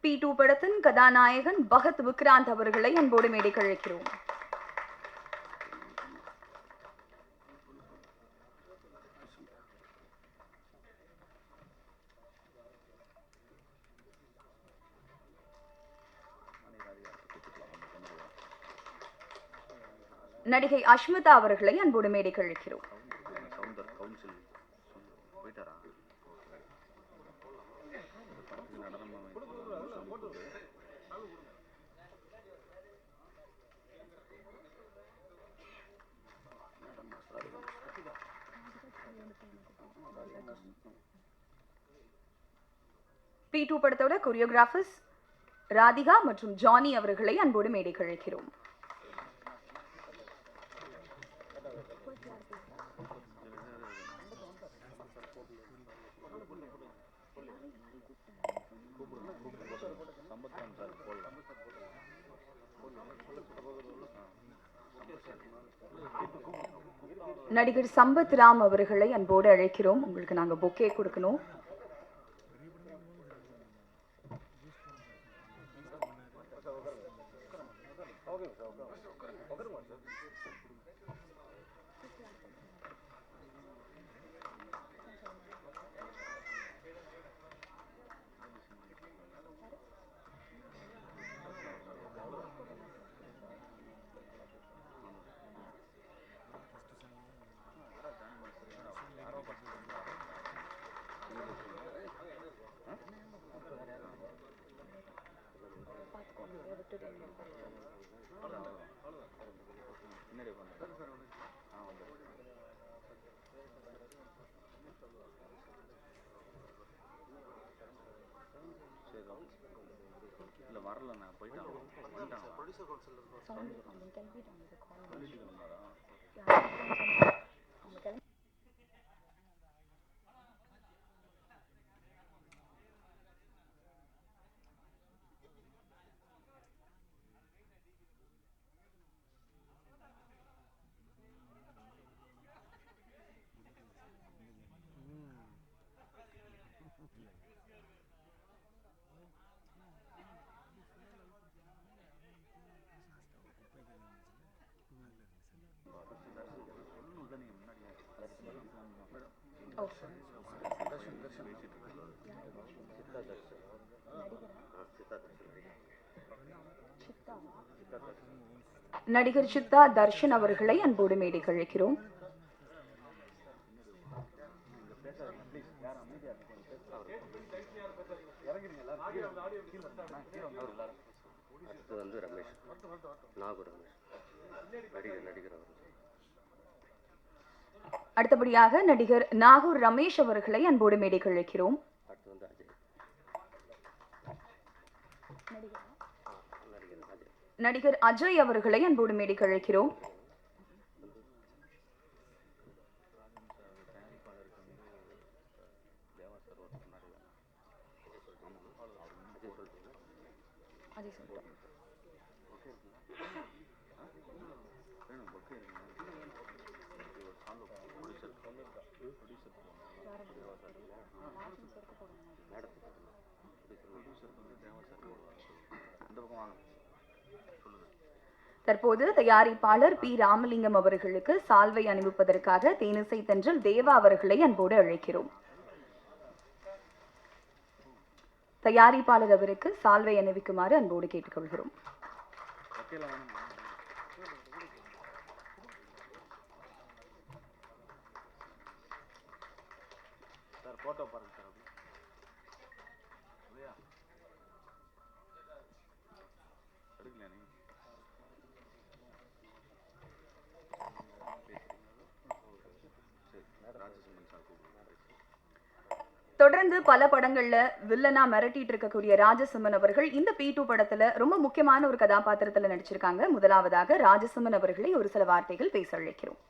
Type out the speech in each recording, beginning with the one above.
P2 படத்தின் கதாநாயகன் பகத் விக்ராந்த் அவர்களை அன்போடு மேடைக்கு அழைக்கிறோம். நடிகை அஷ்மிதா அவர்களை அன்போடு மேடைக்கு அழைக்கிறோம். P2 படத்தோட கொரியோகிராஃபர்ஸ் ராதிகா மற்றும் ஜானி அவர்களை அன்போடு மேடைக்கு அழைக்கிறோம். நடிகர் சம்பத் ராம் அவர்களை அன்போடு அழைக்கிறோம். உங்களுக்கு நாங்க பொக்கே கொடுக்கணும். நடிகர் சித்தா தர்ஷன் அவர்களை அன்போடு மேடைக்கு அழைக்கிறோம். அடுத்தபடியாக நடிகர் நாகூர் ரமேஷ் அவர்களை அன்போடு மேடைக்கு அழைக்கிறோம். நடிகர் அஜய் அவர்களை அன்போடு மேடைக்கு அழைக்கிறோம். தற்போது தயாரிப்பாளர் பி ராமலிங்கம் அவர்களுக்கு சால்வை அணிவிப்பதற்காக தேனிசை தென்றல் தேவா அவர்களை அன்போடு அழைக்கிறோம். தயாரிப்பாளர் அவருக்கு சால்வை அணிவிக்குமாறு அன்போடு கேட்டுக்கொள்கிறோம். தொடர்ந்து பல படங்கள்ல வில்லனா மிரட்டிட்டு இருக்கக்கூடிய ராஜசிம்மன் அவர்கள் இந்த P2 படத்துல ரொம்ப முக்கியமான ஒரு கதாபாத்திரத்துல நடிச்சிருக்காங்க. முதலாவதாக ராஜசிம்மன் அவர்களை ஒரு சில வார்த்தைகள் பேச அழைக்கிறோம்.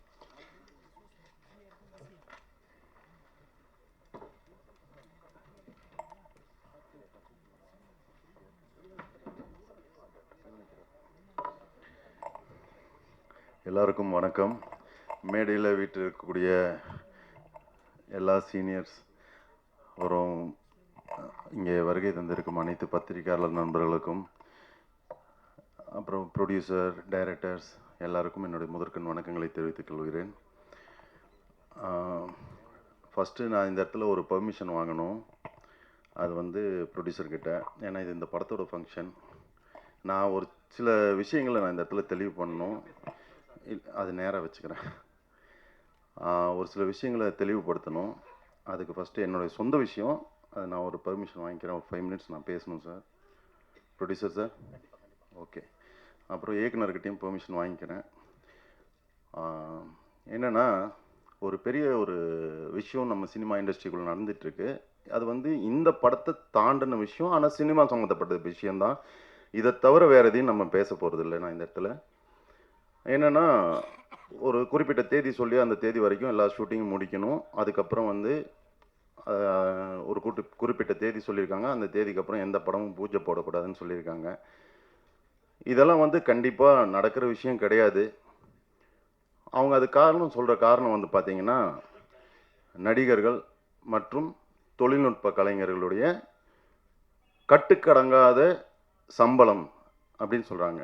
எல்லாருக்கும் வணக்கம். மேடையில் வீட்டில் இருக்கக்கூடிய எல்லா சீனியர்ஸ், அப்புறம் இங்கே வருகை தந்திருக்கும் அனைத்து பத்திரிகையாளர் நண்பர்களுக்கும், அப்புறம் ப்ரொடியூசர், டைரக்டர்ஸ் எல்லாருக்கும் என்னுடைய முதற்கண் வணக்கங்களை தெரிவித்துக் கொள்கிறேன். ஃபஸ்ட்டு நான் இந்த இடத்துல ஒரு பெர்மிஷன் வாங்கணும். அது வந்து ப்ரொடியூசர்கிட்ட. ஏன்னா இது இந்த படத்தோட ஃபங்க்ஷன். நான் ஒரு சில விஷயங்களை நான் இந்த இடத்துல தெளிவு பண்ணணும். அது நேராக வச்சுக்கிறேன். ஒரு சில விஷயங்களை தெளிவுபடுத்தணும். அதுக்கு ஃபஸ்ட்டு என்னுடைய சொந்த விஷயம். அது நான் ஒரு பெர்மிஷன் வாங்கிக்கிறேன். ஒரு 5 மினிட்ஸ் நான் பேசணும் சார். Producer sir, okay. அப்புறம் இயக்குனர்கிட்டையும் பெர்மிஷன் வாங்கிக்கிறேன். என்னென்னா, ஒரு பெரிய ஒரு விஷயம் நம்ம சினிமா இண்டஸ்ட்ரிக்குள்ளே நடந்துகிட்ருக்கு. அது வந்து இந்த படத்தை தாண்டின விஷயம். ஆனால் சினிமா சம்மந்தப்பட்ட விஷயந்தான். இதை தவிர வேறு எதையும் நம்ம பேச போகிறதில்லை. நான் இந்த இடத்துல என்னென்னா, ஒரு குறிப்பிட்ட தேதி சொல்லி அந்த தேதி வரைக்கும் எல்லா ஷூட்டிங்கும் முடிக்கணும். அதுக்கப்புறம் வந்து ஒரு குறிப்பிட்ட தேதி சொல்லியிருக்காங்க. அந்த தேதிக்கு அப்புறம் எந்த படமும் பூஜை போடக்கூடாதுன்னு சொல்லியிருக்காங்க. இதெல்லாம் வந்து கண்டிப்பாக நடக்கிற விஷயம் கிடையாது. அவங்க அது சொல்கிற காரணம் வந்து பார்த்திங்கன்னா, நடிகர்கள் மற்றும் தொழில்நுட்ப கலைஞர்களுடைய கட்டுக்கடங்காத சம்பளம் அப்படின்னு சொல்கிறாங்க.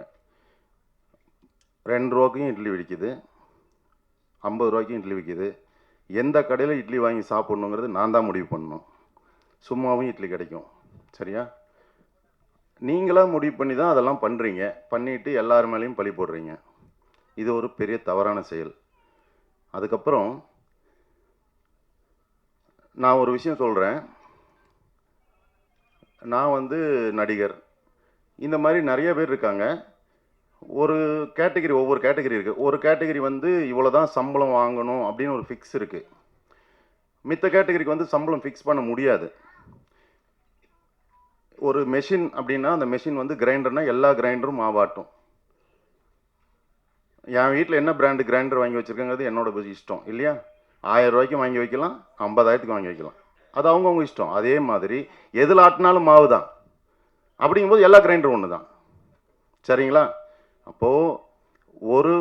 2 ரூபாய்க்கும் இட்லி விற்கிது, 50 ரூபாய்க்கும் இட்லி விற்கிது. எந்த கடையில் இட்லி வாங்கி சாப்பிட்ணுங்கிறது நான் தான் முடிவு பண்ணணும். சும்மாவும் இட்லி கிடைக்கும், சரியா? நீங்களாக முடிவு பண்ணி தான் அதெல்லாம் பண்ணுறீங்க. பண்ணிவிட்டு எல்லார் மேலேயும் பழி போடுறீங்க. இது ஒரு பெரிய தவறான செயல். அதுக்கப்புறம் நான் ஒரு விஷயம் சொல்கிறேன். நான் வந்து நடிகர். இந்த மாதிரி நிறைய பேர் இருக்காங்க. ஒரு கேட்டகரி, ஒவ்வொரு கேட்டகரி இருக்குது. ஒரு கேட்டகரி வந்து இவ்வளோ தான் சம்பளம் வாங்கணும் அப்படின்னு ஒரு ஃபிக்ஸ் இருக்குது. மித்த கேட்டகரிக்கு வந்து சம்பளம் ஃபிக்ஸ் பண்ண முடியாது. ஒரு மெஷின் அப்படின்னா அந்த மெஷின் வந்து கிரைண்டர்னால் எல்லா கிரைண்டரும் மாவாட்டும். என் வீட்டில் என்ன பிராண்டு கிரைண்டர் வாங்கி வச்சுருக்கங்கிறது என்னோட இஷ்டம் இல்லையா? 1000 ரூபாய்க்கும் வாங்கி வைக்கலாம், 50,000க்கு வாங்கி வைக்கலாம். அது அவங்கவுங்க இஷ்டம். அதே மாதிரி எதில் ஆட்டினாலும் மாவு தான். அப்படிங்கும்போது எல்லா கிரைண்டரும் ஒன்று தான், சரிங்களா? அப்போது ஒரு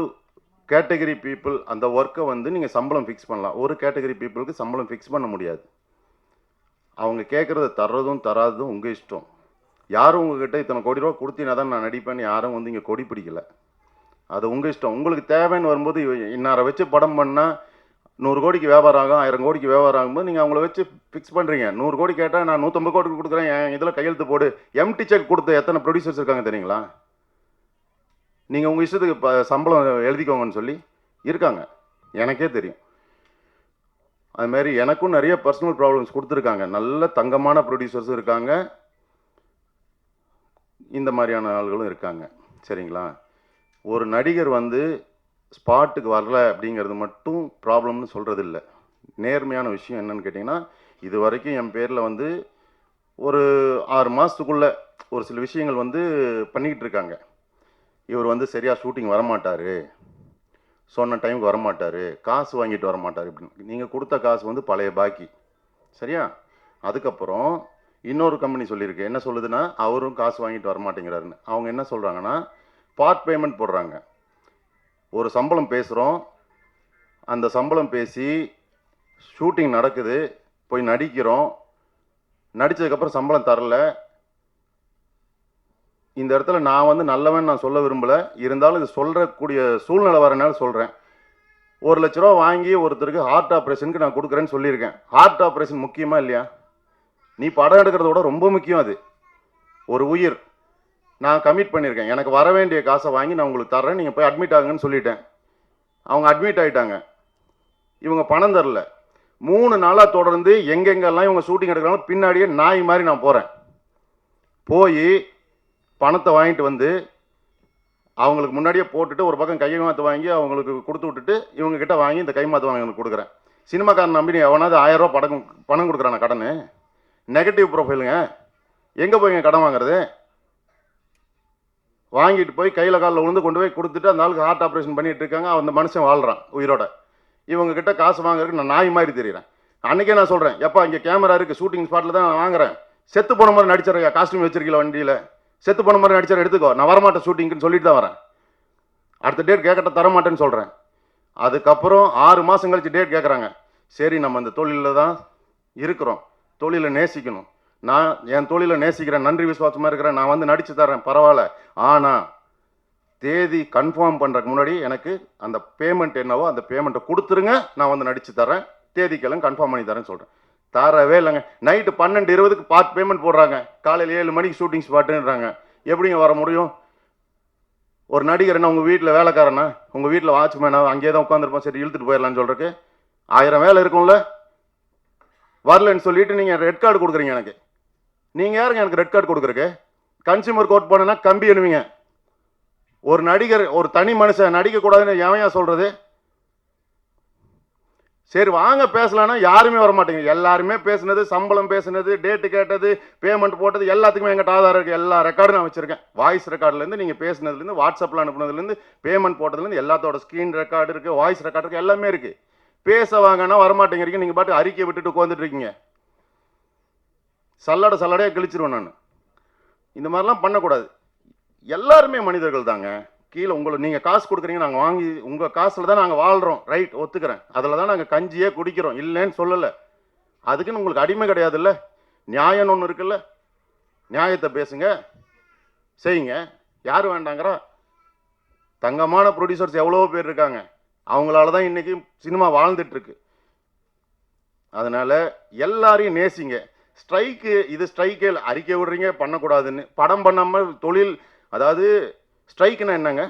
கேட்டகரி பீப்புள் அந்த ஒர்க்கை வந்து நீங்கள் சம்பளம் ஃபிக்ஸ் பண்ணலாம். ஒரு கேட்டகரி பீப்புளுக்கு சம்பளம் ஃபிக்ஸ் பண்ண முடியாது. அவங்க கேட்குறத தர்றதும் தராததும் உங்கள் இஷ்டம். யாரும் உங்ககிட்ட இத்தனை கோடி ரூபா கொடுத்தீங்கன்னா தான் நான் நடிப்பேன்னு யாரும் வந்து இங்கே கொடி பிடிக்கல. அது உங்கள் இஷ்டம். உங்களுக்கு தேவைன்னு வரும்போது இன்னாரை வச்சு படம் பண்ணால் 100 கோடிக்கு வியாபாரம் ஆகும், 1000 கோடிக்கு வியாபாரம் ஆகும்போது நீங்கள் அவங்கள வச்சு ஃபிக்ஸ் பண்ணுறீங்க. 100 கோடி கேட்டால் நான் 150 கோடிக்கு கொடுக்குறேன், என் இதில் கையெழுத்து போடு. எம்டி செக் கொடுத்த எத்தனை ப்ரொடியூசர்ஸ் இருக்காங்க தெரியுங்களா? நீங்கள் உங்கள் இஷ்டத்துக்கு சம்பளம் எழுதிக்கோங்கன்னு சொல்லி இருக்காங்க, எனக்கே தெரியும். அதுமாரி எனக்கும் நிறைய பர்சனல் ப்ராப்ளம்ஸ் கொடுத்துருக்காங்க. நல்ல தங்கமான ப்ரொடியூசர்ஸும் இருக்காங்க, இந்த மாதிரியான ஆள்களும் இருக்காங்க, சரிங்களா? ஒரு நடிகர் வந்து ஸ்பாட்டுக்கு வரல அப்படிங்கிறது மட்டும் ப்ராப்ளம்னு சொல்கிறது இல்லை. நேர்மையான விஷயம் என்னன்னு கேட்டிங்கன்னா, இது வரைக்கும் என் பேரில் வந்து ஒரு 6 மாதத்துக்குள்ளே ஒரு சில விஷயங்கள் வந்து பண்ணிக்கிட்டு இருக்காங்க. இவர் வந்து சரியாக ஷூட்டிங் வரமாட்டார், சொன்ன டைமுக்கு வரமாட்டார், காசு வாங்கிட்டு வரமாட்டார் அப்படின்னு. நீங்கள் கொடுத்த காசு வந்து பழைய பாக்கி, சரியா? அதுக்கப்புறம் இன்னொரு கம்பெனி சொல்லியிருக்கு. என்ன சொல்லுதுன்னா, அவரும் காசு வாங்கிட்டு வரமாட்டேங்கிறாருன்னு. அவங்க என்ன சொல்கிறாங்கன்னா, பார்ட் பேமெண்ட் போடுறாங்க. ஒரு சம்பளம் பேசுகிறோம், அந்த சம்பளம் பேசி ஷூட்டிங் நடக்குது, போய் நடிக்கிறோம், நடித்ததுக்கப்புறம் சம்பளம் தரல. இந்த இடத்துல நான் வந்து நல்லவன் நான் சொல்ல விரும்பலை, இருந்தாலும் இது சொல்கிறக்கூடிய சூழ்நிலை வரனால சொல்கிறேன். 1 லட்ச ரூபா வாங்கி ஒருத்தருக்கு ஹார்ட் ஆப்ரேஷனுக்கு நான் கொடுக்குறேன்னு சொல்லியிருக்கேன். ஹார்ட் ஆப்ரேஷன் முக்கியமா இல்லையா? நீ படம் எடுக்கிறத விட ரொம்ப முக்கியம் அது. ஒரு உயிர். நான் கமிட் பண்ணியிருக்கேன், எனக்கு வர வேண்டிய காசை வாங்கி நான் உங்களுக்கு தர்றேன், நீங்கள் போய் அட்மிட் ஆகுங்கன்னு சொல்லிட்டேன். அவங்க அட்மிட் ஆகிட்டாங்க. இவங்க பணம் தரல. 3 நாளாக தொடர்ந்து எங்கெங்கெல்லாம் இவங்க ஷூட்டிங் எடுக்கிறாங்களோ பின்னாடியே நாய் மாதிரி நான் போகிறேன். போய் பணத்தை வாங்கிட்டு வந்து அவங்களுக்கு முன்னாடியே போட்டுட்டு ஒரு பக்கம் கை மாற்று வாங்கி அவங்களுக்கு கொடுத்து விட்டுட்டு இவங்க கிட்ட வாங்கி இந்த கை மாற்று வாங்கி எனக்கு கொடுக்குறேன். சினிமாக்காரன் நம்பி எவனாவது 1000 ரூபா பணம் கொடுக்குறான கடன்? நெகட்டிவ் ப்ரொஃபைலுங்க. எங்கே போய் கடன் வாங்குறது? வாங்கிட்டு போய் கையில் காலில் விழுந்து கொண்டு போய் கொடுத்துட்டு அந்த ஆளுக்கு ஹார்ட் ஆப்ரேஷன் பண்ணிட்டு இருக்காங்க. அந்த மனுஷன் வாழ்கிறான் உயிரோட. இவங்க கிட்ட காசு வாங்குறதுக்கு நான் நாய் மாதிரி தெரியுறேன். அன்றைக்கே நான் சொல்கிறேன், எப்பா இங்கே கேமரா இருக்குது, ஷூட்டிங் ஸ்பாட்டில் தான் நான் வாங்குறேன், செத்து போன மாதிரி நடிச்சிருக்கா, காஸ்டியூம் வச்சிருக்கல வண்டியில், செத்து போன மாதிரி நடிச்சார எடுத்துக்கோ, நான் வரமாட்டேன் ஷூட்டிங்க்குன்னு சொல்லிட்டு தான் வரேன். அடுத்த டேட் கேட்கட்ட தரமாட்டேன்னு சொல்கிறேன். அதுக்கப்புறம் 6 மாதம் கழிச்சு டேட் கேட்குறாங்க. சரி, நம்ம இந்த தொழிலில் தான் இருக்கிறோம், தொழிலை நேசிக்கணும், நான் என் தொழிலை நேசிக்கிறேன், நன்றி விசுவாசமாக இருக்கிறேன், நான் வந்து நடித்து தரேன், பரவாயில்ல. ஆனால் தேதி கன்ஃபார்ம் பண்ணுறதுக்கு முன்னாடி எனக்கு அந்த பேமெண்ட் என்னவோ அந்த பேமெண்ட்டை கொடுத்துருங்க, நான் வந்து நடித்து தரேன், தேதிக்கெல்லாம் கன்ஃபார்ம் பண்ணி தரேன்னு சொல்கிறேன். தரவே இல்லைங்க. நைட்டு 12:20க்கு பார்த்து பேமெண்ட் போடுறாங்க, காலையில் 7 மணிக்கு ஷூட்டிங் ஸ்பாட்டுன்றாங்க. எப்படிங்க வர முடியும்? ஒரு நடிகர் என்ன உங்கள் வீட்டில் வேலைக்காரனா, உங்கள் வீட்டில் வாட்ச்மேனா, அங்கேயே தான் உட்காந்துருப்போம், சரி இழுத்துட்டு போயிடலான்னு சொல்கிறதுக்கு 1000 வேலை இருக்கும்ல. வரலன்னு சொல்லிட்டு நீங்கள் ரெட் கார்டு கொடுக்குறீங்க எனக்கு. நீங்கள் யாருங்க எனக்கு ரெட் கார்டு கொடுக்குறக்கு? கன்சியூமர் கோர்ட் போனேன்னா கம்பி அணுவீங்க. ஒரு நடிகர், ஒரு தனி மனுஷன் நடிக்கக்கூடாதுன்னு எவன் சொல்கிறது? சரி வாங்க பேசலான்னா யாருமே வர மாட்டேங்க. எல்லாருமே பேசுனது, சம்பளம் பேசுனது, டேட்டு கேட்டது, பேமெண்ட் போட்டது எல்லாத்துக்குமே எங்கிட்ட ஆதாரம் இருக்குது. எல்லா ரெக்கார்டும் நான் வச்சுருக்கேன். வாய்ஸ் ரெக்கார்ட்லேருந்து, நீங்கள் பேசுனதுலேருந்து, வாட்ஸ்அப்பில் அனுப்புனதுலேருந்து, பேமெண்ட் போட்டதுலேருந்து எல்லாத்தோட ஸ்க்ரீன் ரெக்கார்டு இருக்குது, வாய்ஸ் ரெக்கார்டு இருக்குது, எல்லாமே இருக்குது. பேச வாங்கன்னா வரமாட்டேங்கிறீங்க. நீங்கள் பாட்டு அறிக்கை விட்டுட்டு உட்காந்துட்டு இருக்கீங்க. சல்லடையாக கிழிச்சிருவேன் நான். இந்த மாதிரிலாம் பண்ணக்கூடாது. எல்லாருமே மனிதர்கள் தாங்க. கீழே உங்களை நீங்கள் காசு கொடுக்குறீங்க, நாங்கள் வாங்கி உங்கள் காசில் தான் நாங்கள் வாழ்கிறோம், ரைட், ஒத்துக்கிறேன். அதில் தான் நாங்கள் கஞ்சியே குடிக்கிறோம், இல்லைன்னு சொல்லலை. அதுக்குன்னு உங்களுக்கு அடிமை கிடையாதுல்ல. நியாயம்னு ஒன்று இருக்குல்ல. நியாயத்தை பேசுங்க, செய்யுங்க. யார் வேண்டாங்கிறா? தங்கமான ப்ரொடியூசர்ஸ் எவ்வளோ பேர் இருக்காங்க. அவங்களால தான் இன்றைக்கி சினிமா வாழ்ந்துட்டுருக்கு. அதனால் எல்லாரையும் நேசிங்க. ஸ்ட்ரைக்கு, இது ஸ்ட்ரைக்கே அறிக்கை விடுறீங்க பண்ணக்கூடாதுன்னு, படம் பண்ணாமல் தொழில், அதாவது ஸ்ட்ரைக்குன்னா என்னங்க?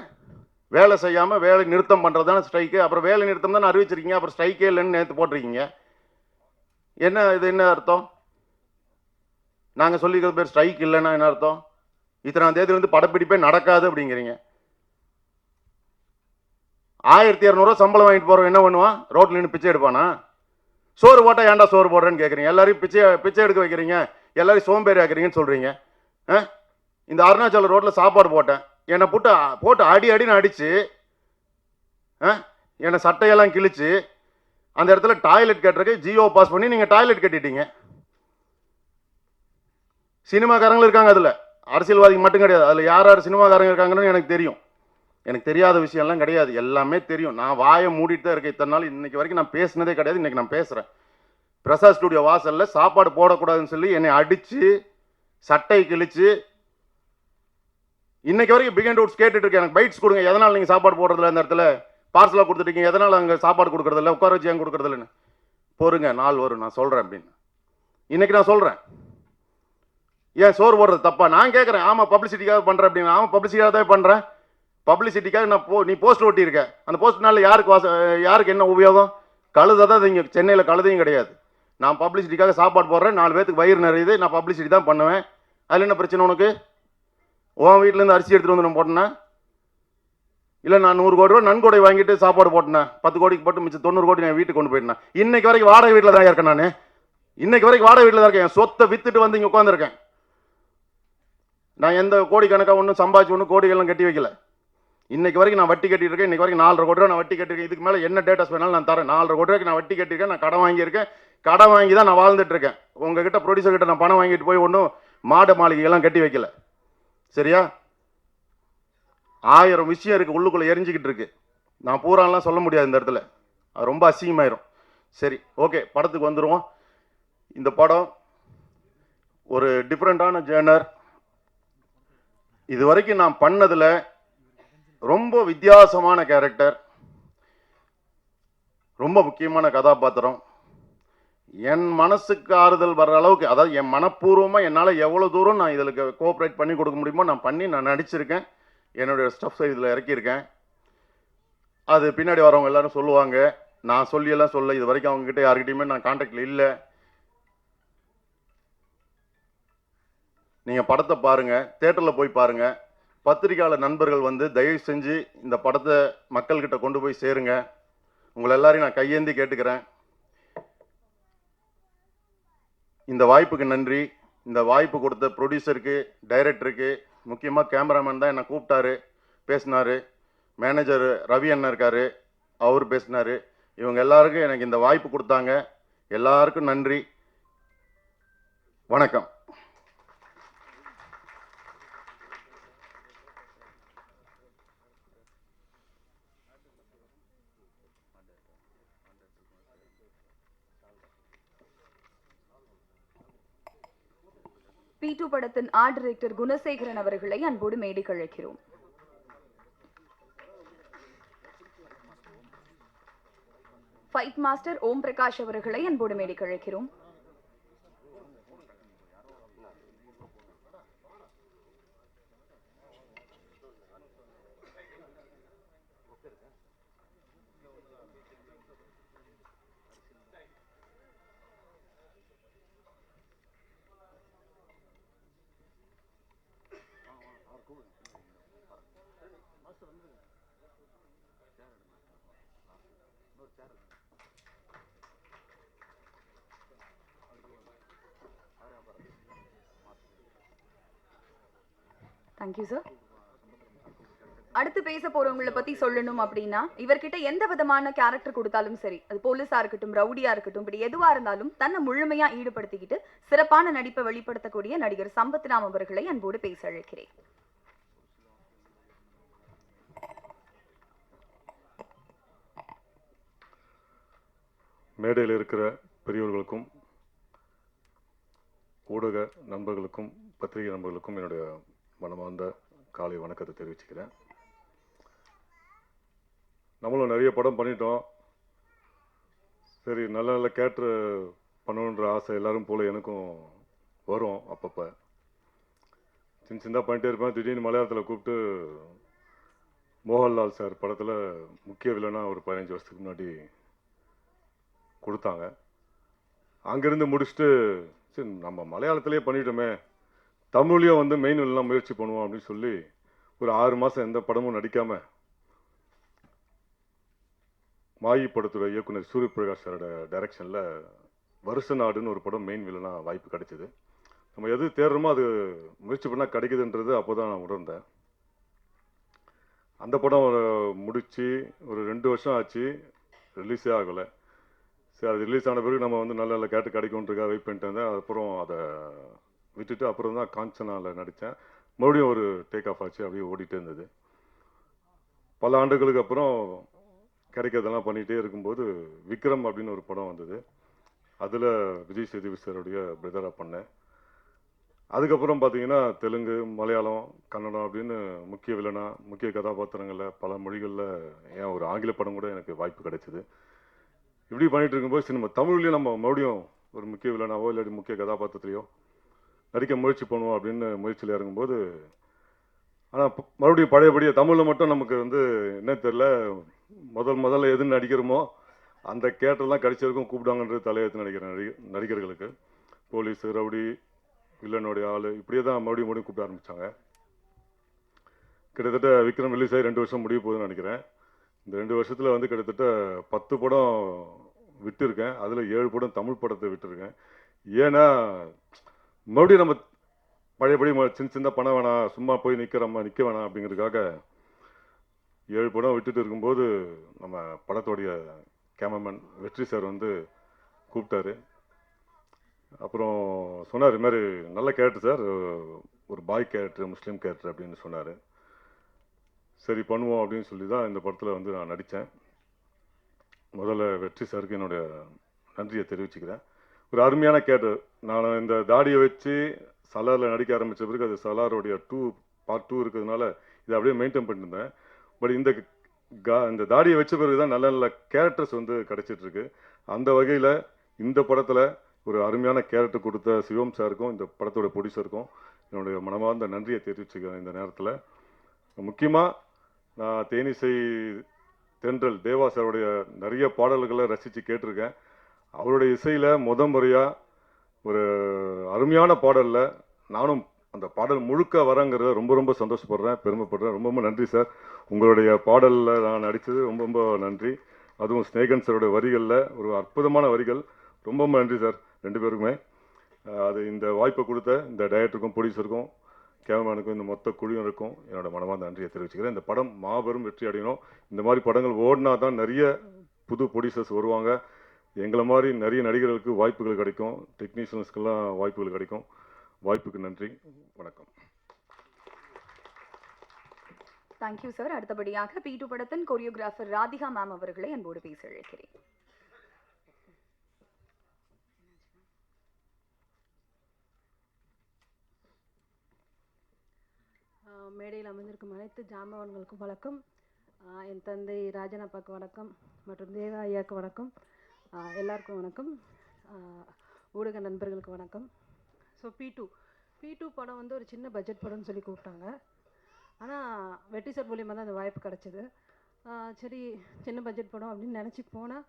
வேலை செய்யாமல் வேலை நிறுத்தம் பண்ணுறது தானே ஸ்ட்ரைக்கு. அப்புறம் வேலை நிறுத்தம் தானே அறிவிச்சிருக்கீங்க, அப்புறம் ஸ்ட்ரைக்கே இல்லைன்னு நேற்று போட்டிருக்கீங்க. என்ன இது, என்ன அர்த்தம்? நாங்கள் சொல்லிக்கிறது பேர் ஸ்ட்ரைக் இல்லைன்னா என்ன அர்த்தம்? இத்தனாம் தேதி வந்து படப்பிடிப்பே நடக்காது அப்படிங்கிறீங்க. 1200 சம்பளம் வாங்கிட்டு போகிறோம், என்ன பண்ணுவான்? ரோட்டில் நின்று பிச்சை எடுப்பானா? சோறு போட்டால் ஏன்டா சோறு போடுறேன்னு கேட்குறீங்க. எல்லாரையும் பிச்சை எடுக்க வைக்கிறீங்க, எல்லாரையும் சோம்பேறி ஆக்குறீங்கன்னு சொல்கிறீங்க. இந்த அருணாச்சல ரோட்டில் சாப்பாடு போட்டேன், என்னை போட்டு அடின்னு அடித்து, என்னை சட்டையெல்லாம் கிழிச்சு, அந்த இடத்துல டாய்லெட் கட்டுறதுக்கு ஜியோ பாஸ் பண்ணி நீங்கள் டாய்லெட் கட்டிட்டீங்க. சினிமாக்காரங்களும் இருக்காங்க அதில், அரசியல்வாதிக்கு மட்டும் கிடையாது. அதில் யார் யார் சினிமாக்காரங்க இருக்காங்கன்னு எனக்கு தெரியும். எனக்கு தெரியாத விஷயம்லாம் கிடையாது, எல்லாமே தெரியும். நான் வாயை மூடிட்டு தான் இருக்கேன் இத்தனை நாள். இன்னைக்கு வரைக்கும் நான் பேசினதே கிடையாது. இன்னைக்கு நான் பேசுகிறேன். பிரசாத் ஸ்டுடியோ வாசலில் சாப்பாடு போடக்கூடாதுன்னு சொல்லி என்னை அடித்து சட்டை கிழிச்சு, இன்னைக்கு வரைக்கும் பிக் அண்ட் ரூட்ஸ் கேட்டுட்டு இருக்கேன், எனக்கு பைட்ஸ் கொடுங்க, எதனால் நீங்கள் சாப்பாடு போடுறதில்ல, அந்த இடத்துல பார்சலாக கொடுத்துட்டீங்க, எதனால் அங்கே சாப்பாடு கொடுக்குறதில்ல, உட்கார வச்சு ஏன் கொடுக்குறதில்லன்னு. பொறுங்க, நாள் வரும் நான் சொல்கிறேன் அப்படின்னு. இன்னைக்கு நான் சொல்கிறேன். ஏன் சோறு போடுறது தப்பா? நான் கேட்குறேன். ஆமாம், பப்ளிசிட்டிக்காக பண்ணுறேன் அப்படின்னு. ஆமாம், பப்ளிசிட்டிக்காக தான் பண்ணுறேன். பப்ளிசிட்டிக்காக நான் நீ போஸ்ட் ஒட்டியிருக்க, அந்த போஸ்ட்னால யாருக்கு என்ன உபயோகம்? கழுதை தான் இங்கே சென்னையில் கழுதையும் கிடையாது. நான் பப்ளிசிட்டிக்காக சாப்பாடு போடுறேன், 4 பேருக்கு வயிறு நிறையுது, நான் பப்ளிசிட்டி தான் பண்ணுவேன். அதில் என்ன பிரச்சனை உனக்கு? உன் வீட்டிலேருந்து அரிசி எடுத்துகிட்டு வந்து நான் போட்டேன்னா, இல்லை நான் 100 கோடி ரூபா நன்கொடை வாங்கிட்டு சாப்பாடு போட்டேன், 10 கோடிக்கு போட்டு மிச்சம் 90 கோடி நான் வீட்டுக்கு கொண்டு போயிட்டேன். இன்னைக்கு வரைக்கும் வாடகை வீட்டில் தான் இருக்கேன். நான் இன்னைக்கு வரைக்கும் வாடகை வீட்டில் தான் இருக்கேன். என் சொத்தை வித்துட்டு வந்து இங்கே உட்காந்துருக்கேன். நான் எந்த கோடிக்கணக்காக ஒன்றும் சம்பாதிச்சு ஒன்றும் கோடிகள்லாம் கட்டி வைக்கல. இன்னைக்கு வரைக்கும் நான் வட்டி கட்டிட்டு இருக்கேன். இன்னைக்கு வரைக்கும் 4.5 கோடி ரூபா நான் வட்டி கட்டிருக்கேன். இதுக்கு மேலே என்ன டேட்டாஸ் வேணாலும் நான் தரேன். 4.5 கோடி ரூபாய்க்கு நான் வட்டி கட்டியிருக்கேன். நான் கடன் வாங்கியிருக்கேன். கடன் வாங்கி தான் நான் வாழ்ந்துட்டு இருக்கேன். உங்ககிட்ட ப்ரொடியூசர் கிட்ட நான் பணம் வாங்கிட்டு போய் ஒன்றும் மாட மாளிகைலாம் கட்டி வைக்கல. சரியா? 1000 விஷயம் இருக்கு உள்ளுக்குள்ளே எரிஞ்சிக்கிட்டு இருக்கு. நான் பூராலாம் சொல்ல முடியாது இந்த இடத்துல, அது ரொம்ப அசிங்கமாயிரும். சரி, ஓகே, படத்துக்கு வந்துடுவோம். இந்த படம் ஒரு டிஃப்ரெண்டான ஜேர்னர். இது வரைக்கும் நான் பண்ணதில் ரொம்ப வித்தியாசமான கேரக்டர், ரொம்ப முக்கியமான கதாபாத்திரம். என் மனசுக்கு ஆறுதல் வர்ற அளவுக்கு, அதாவது என் மனப்பூர்வமாக என்னால் எவ்வளோ தூரம் நான் இதில் கோஆப்ரேட் பண்ணி கொடுக்க முடியுமோ நான் நடிச்சிருக்கேன். என்னுடைய ஸ்டஃப்ஸை இதில் இறக்கியிருக்கேன். அது பின்னாடி வரவங்க எல்லாரும் சொல்லுவாங்க. நான் சொல்லியெல்லாம் சொல்ல, இது வரைக்கும் அவங்ககிட்ட யார்கிட்டையுமே நான் கான்டாக்டில் இல்லை. நீங்கள் படத்தை பாருங்கள், தேட்டரில் போய் பாருங்கள். பத்திரிகையாளர் நண்பர்கள் வந்து தயவு செஞ்சு இந்த படத்தை மக்கள்கிட்ட கொண்டு போய் சேருங்க. உங்களை எல்லாரையும் நான் கையேந்தி கேட்டுக்கிறேன். இந்த வாய்ப்புக்கு நன்றி. இந்த வாய்ப்பு கொடுத்த ப்ரொடியூசருக்கு, டைரக்டருக்கு, முக்கியமாக கேமராமேன் தான் என்னை கூப்பிட்டாரு, பேசினார். மேனேஜர் ரவி அண்ணன் இருக்கார், அவர் பேசினார். இவங்க எல்லாருக்கும் எனக்கு இந்த வாய்ப்பு கொடுத்தாங்க. எல்லாருக்கும் நன்றி. வணக்கம். P2 படத்தின் ஆர்ட் டைரக்டர் குணசேகரன் அவர்களை அன்போடு மேடைக்கு அழைக்கிறோம். ஃபைட் மாஸ்டர் ஓம் பிரகாஷ் அவர்களை அன்போடு மேடைக்கு அழைக்கிறோம். Thank you, sir. அடுத்து பேச போறவங்களை பத்தி சொல்லணும் அப்படின்னா இவர்கிட்ட எந்த விதமான கேரக்டர் கொடுத்தாலும் சரி, அது போலீஸா இருக்கட்டும், ரவுடியா இருக்கட்டும், இப்படி எதுவா இருந்தாலும் தன்னை முழுமையா ஈடுபடுத்திக்கிட்டு சிறப்பான நடிப்பை வெளிப்படுத்தக்கூடிய நடிகர் சம்பத்ராம் அவர்களை அன்போடு பேச அழைக்கிறேன். மேடையில் இருக்கிற பெரியவர்களுக்கும் ஊடக நண்பர்களுக்கும் பத்திரிகை நண்பர்களுக்கும் என்னுடைய மனமார்ந்த காலை வணக்கத்தை தெரிவிச்சுக்கிறேன். நம்மளும் நிறைய படம் பண்ணிட்டோம். சரி, நல்ல நல்ல கேரக்டர் பண்ணணுன்ற ஆசை எல்லாரும் போல் எனக்கும் வரும். அப்பப்போ சின்ன சின்னதாக பண்ணிட்டே இருப்பேன். திடீர்னு மலையாளத்தில் கூப்பிட்டு மோகன்லால் சார் படத்தில் முக்கிய வில்லனா ஒரு 15 வருஷத்துக்கு முன்னாடி கொடுத்தாங்க. அங்கேருந்து முடிச்சுட்டு சரி நம்ம மலையாளத்திலே பண்ணிட்டோமே, தமிழ்லையும் வந்து மெயின் வில்லனாக முயற்சி பண்ணுவோம் அப்படின்னு சொல்லி ஒரு 6 மாதம் எந்த படமும் நடிக்காமல் மாயி படத்தோட இயக்குனர் சூரிய பிரகாஷ் சாரோட டைரக்ஷனில் வருஷ நாடுன்னு ஒரு படம் மெயின் வில்லனாக வாய்ப்பு கிடைச்சிது. நம்ம எது தேடுறோமோ அது முயற்சி பண்ணால் கிடைக்குதுன்றது அப்போ தான் நான் உணர்ந்தேன். அந்த படம் முடித்து ஒரு 2 வருஷம் ஆச்சு, ரிலீஸே ஆகலை. சரி, அது ரிலீஸ் ஆன பிறகு நம்ம வந்து நல்ல நல்ல கேட்டு கிடைக்கும்ன்றதுக்காக வெயிட் பண்ணிட்டு இருந்தேன். அப்புறம் அதை விட்டுட்டு அப்புறம் தான் காஞ்சனாவில் நடித்தேன். மறுபடியும் ஒரு டேக் ஆஃப் ஆச்சு, அப்படியே ஓடிட்டே இருந்தது. பல ஆண்டுகளுக்கு அப்புறம் கிடைக்கிறதெல்லாம் பண்ணிகிட்டே இருக்கும்போது விக்ரம் அப்படின்னு ஒரு படம் வந்தது. அதில் விஜய் சேதுபதி சாருடைய பிரதராக பண்ணேன். அதுக்கப்புறம் பார்த்தீங்கன்னா தெலுங்கு, மலையாளம், கன்னடம் அப்படின்னு முக்கிய வில்லனா முக்கிய கதாபாத்திரங்களில் பல மொழிகளில் ஏன் ஒரு ஆங்கில படம் கூட எனக்கு வாய்ப்பு கிடைச்சிது. இப்படி பண்ணிட்டு இருக்கும்போது சினிமா தமிழ்லேயும் நம்ம மறுபடியும் ஒரு முக்கிய வில்லனாவோ இல்லாட்டி முக்கிய கதாபாத்திரத்திலையோ நடிக்க முயற்சி பண்ணுவோம் அப்படின்னு முயற்சியில் இறங்கும்போது, ஆனால் மறுபடியும் பழையபடியே தமிழில் மட்டும் நமக்கு வந்து என்ன தெரில, முதல்ல எதுன்னு நடிக்கிறோமோ அந்த கேரக்டர்லாம் கடிச்சிருக்கும் கூப்பிடாங்கன்றது தலையெழுத்து நடிக்கிற நடிகர்களுக்கு போலீஸ், ரவுடி, வில்லனுடைய ஆள் இப்படியே தான் மறுபடியும் கூப்பிட ஆரம்பித்தாங்க. கிட்டத்தட்ட விக்ரம் ரிலீஸ் ஆகி 2 வருஷம் முடிய போகுதுன்னு நினைக்கிறேன். இந்த 2 வருஷத்தில் வந்து கிட்டத்தட்ட 10 படம் விட்டுருக்கேன். அதில் 7 படம் தமிழ் படத்தை விட்டுருக்கேன். ஏன்னா மறுபடியும் நம்ம பழையபடி சின்ன சின்ன பணம் வேணாம், சும்மா போய் நிற்க வேணாம் அப்படிங்கிறதுக்காக 7 படம் விட்டுட்டு இருக்கும்போது நம்ம படத்தோடைய கேமராமேன் வெற்றி சார் வந்து கூப்பிட்டாரு. அப்புறம் சொன்னார், இது மாதிரி நல்ல கேரக்டர் சார், ஒரு பாய் கேரக்டர், முஸ்லீம் கேரக்டர் அப்படின்னு சொன்னார். சரி பண்ணுவோம் அப்படின்னு சொல்லி தான் இந்த படத்தில் வந்து நான் நடித்தேன். முதல்ல வெற்றி சாருக்கு என்னுடைய நன்றியை தெரிவிச்சுக்கிறேன். ஒரு அருமையான கேரக்டர். நான் இந்த தாடியை வச்சு சலாரில் நடிக்க ஆரம்பித்த பிறகு அது சலாரோடைய பார்ட் 2 இருக்கிறதுனால இதை அப்படியே மெயின்டைன் பண்ணியிருந்தேன். பட் இந்த தாடியை வச்ச பிறகு தான் நல்ல நல்ல கேரக்டர்ஸ் வந்து கிடைச்சிட்ருக்கு. அந்த வகையில் இந்த படத்தில் ஒரு அருமையான கேரக்டர் கொடுத்த சிவம் சாருக்கும் இந்த படத்தோட ப்ரொடியூசருக்கும் என்னுடைய மனமார்ந்த நன்றியை தெரிவிச்சுக்கிறேன். இந்த நேரத்தில் முக்கியமாக நான் தேனிசை தென்றல் தேவா சாருடைய நிறைய பாடல்களை ரசித்து கேட்டிருக்கேன். அவருடைய இசையில் முறையாக ஒரு அருமையான பாடலில் நானும் அந்த பாடல் முழுக்க வரங்கிறத ரொம்ப ரொம்ப சந்தோஷப்படுறேன், பெருமைப்படுறேன். ரொம்ப நன்றி சார். உங்களுடைய பாடலில் நான் நடித்தது ரொம்ப நன்றி. அதுவும் ஸ்நேகன் சாரோட வரிகளில் ஒரு அற்புதமான வரிகள். ரொம்ப நன்றி சார் 2 பேருக்குமே. அது இந்த வாய்ப்பை கொடுத்த இந்த டைரக்டருக்கும் ப்ரொடியூசருக்கும் கேமராமேனுக்கும் இந்த மொத்த குழுவினருக்கும் என்னோட மனமார்ந்த நன்றியை தெரிவிச்சுக்கிறேன். இந்த படம் மாபெரும் வெற்றி அடையணும். இந்த மாதிரி படங்கள் ஓடினா தான் நிறைய புது ப்ரொடியூசர்ஸ் வருவாங்க. எங்களை மாதிரி நிறைய நடிகர்களுக்கு வாய்ப்புகள் கிடைக்கும், டெக்னீஷியன்ஸ்க்கெல்லாம் வாய்ப்புகள் கிடைக்கும். வாய்ப்புக்கு நன்றி, வணக்கம். Thank you sir. அடுத்தபடியாக P2 படத்தின் கொரியோகிராஃபர் ராதிகா மேம் அவர்களை அன்போடு பேச அழைக்கிறேன். மேடையில் அமைந்திருக்கும் அனைத்து ஜாம்பவான்களுக்கும் வணக்கம். என் தந்தை ராஜன் அப்பாவுக்கு வணக்கம் மற்றும் தேவா ஐயாவுக்கு வணக்கம். எல்லாருக்கும் வணக்கம். ஊடக நண்பர்களுக்கு வணக்கம். ஸோ பி டூ படம் வந்து ஒரு சின்ன பட்ஜெட் படம்னு சொல்லி கூப்பிட்டாங்க. ஆனால் வெற்றி சார் மூலியமாக தான் அந்த வாய்ப்பு கிடச்சிது. சரி, சின்ன பட்ஜெட் படம் அப்படின்னு நினச்சி போனால்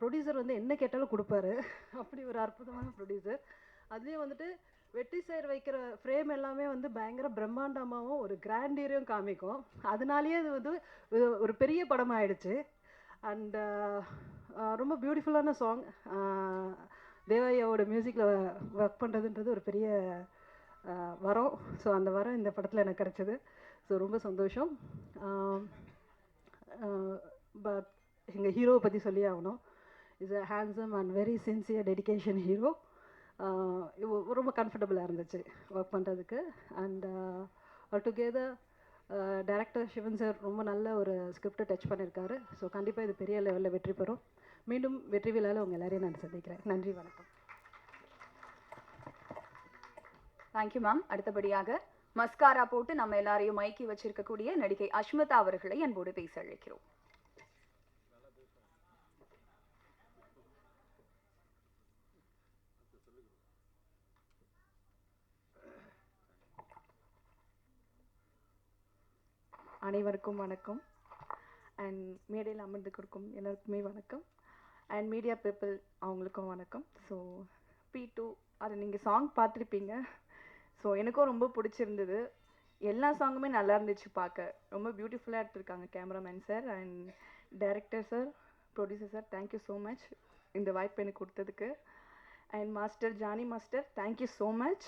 ப்ரொடியூசர் வந்து என்ன கேட்டாலும் கொடுப்பாரு. அப்படி ஒரு அற்புதமான ப்ரொடியூசர். அதுலேயும் வந்துட்டு வெற்றி சார் வைக்கிற ஃப்ரேம் எல்லாமே வந்து பயங்கர பிரம்மாண்டமாகவும் ஒரு கிராண்டியரையும் காமிக்கும். அதனாலேயே அது வந்து ஒரு பெரிய படம் ஆயிடுச்சு. அண்ட் ரொம்ப பியூட்டிஃபுல்லான சாங். தேவையோட மியூசிக்கில் ஒர்க் பண்ணுறதுன்றது ஒரு பெரிய வரம். ஸோ அந்த வரம் இந்த படத்தில் எனக்கு கிடச்சிது. ஸோ ரொம்ப சந்தோஷம். பட் எங்கள் ஹீரோவை பற்றி சொல்லி ஆகணும். Is a handsome and very sincere dedication hero. ரொம்ப கம்ஃபர்டபுளாக இருந்துச்சு ஒர்க் பண்ணுறதுக்கு. And together director Sivan sir ரொம்ப நல்ல ஒரு ஸ்கிரிப்டை டச் பண்ணியிருக்காரு. ஸோ கண்டிப்பாக இது பெரிய லெவலில் வெற்றி பெறும். மீண்டும் வெற்றி விழாவில் உங்கள் எல்லாரையும் நான் சந்திக்கிறேன். நன்றி, வணக்கம். Thank you ma'am. அடுத்தபடியாக மஸ்காரா போட்டு நம்ம எல்லாரையும் மயக்கி வச்சிருக்கக்கூடிய நடிகை அஷ்மிதா அவர்களை அன்போடு பேச அழைக்கிறோம். அனைவருக்கும் வணக்கம். அண்ட் மேடையில் அமர்ந்து கொடுக்கும் எல்லாருக்குமே வணக்கம். அண்ட் மீடியா பீப்புள் அவங்களுக்கும் வணக்கம். ஸோ P2 அது நீங்கள் சாங் பார்த்துருப்பீங்க. ஸோ எனக்கும் ரொம்ப பிடிச்சிருந்தது. எல்லா சாங்குமே நல்லா இருந்துச்சு பார்க்க. ரொம்ப பியூட்டிஃபுல்லாக எடுத்திருக்காங்க cameraman sir and director sir, producer sir. Thank you so much இந்த வாய்ப்பு எனக்கு கொடுத்ததுக்கு. And master Jani master, thank you so much.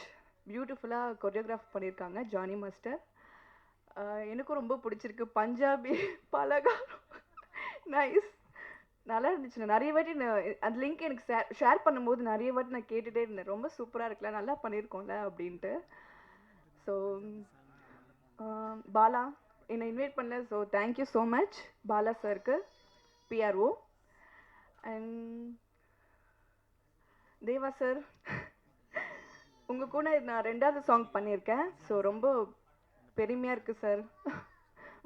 பியூட்டிஃபுல்லாக கொரியோகிராஃப் பண்ணியிருக்காங்க ஜானி மாஸ்டர். எனக்கும் ரொம்ப பிடிச்சிருக்கு. பஞ்சாபி பலகாரம் நைஸ், நல்லா இருந்துச்சு. நான் நிறைய வாட்டி அந்த லிங்க் எனக்கு ஷேர் பண்ணும்போது நிறைய வாட்டி நான் கேட்டுகிட்டே இருந்தேன். ரொம்ப சூப்பராக இருக்குல்ல, நல்லா பண்ணியிருக்கோம்ல அப்படின்ட்டு. ஸோ பாலா என்னை இன்வைட் பண்ணல. So thank you so much Bala சாருக்கு, PRO. அண்ட் தேவா சார், உங்கள் கூட நான் 2வது சாங் பண்ணியிருக்கேன். ஸோ ரொம்ப பெருமையாக இருக்குது சார்.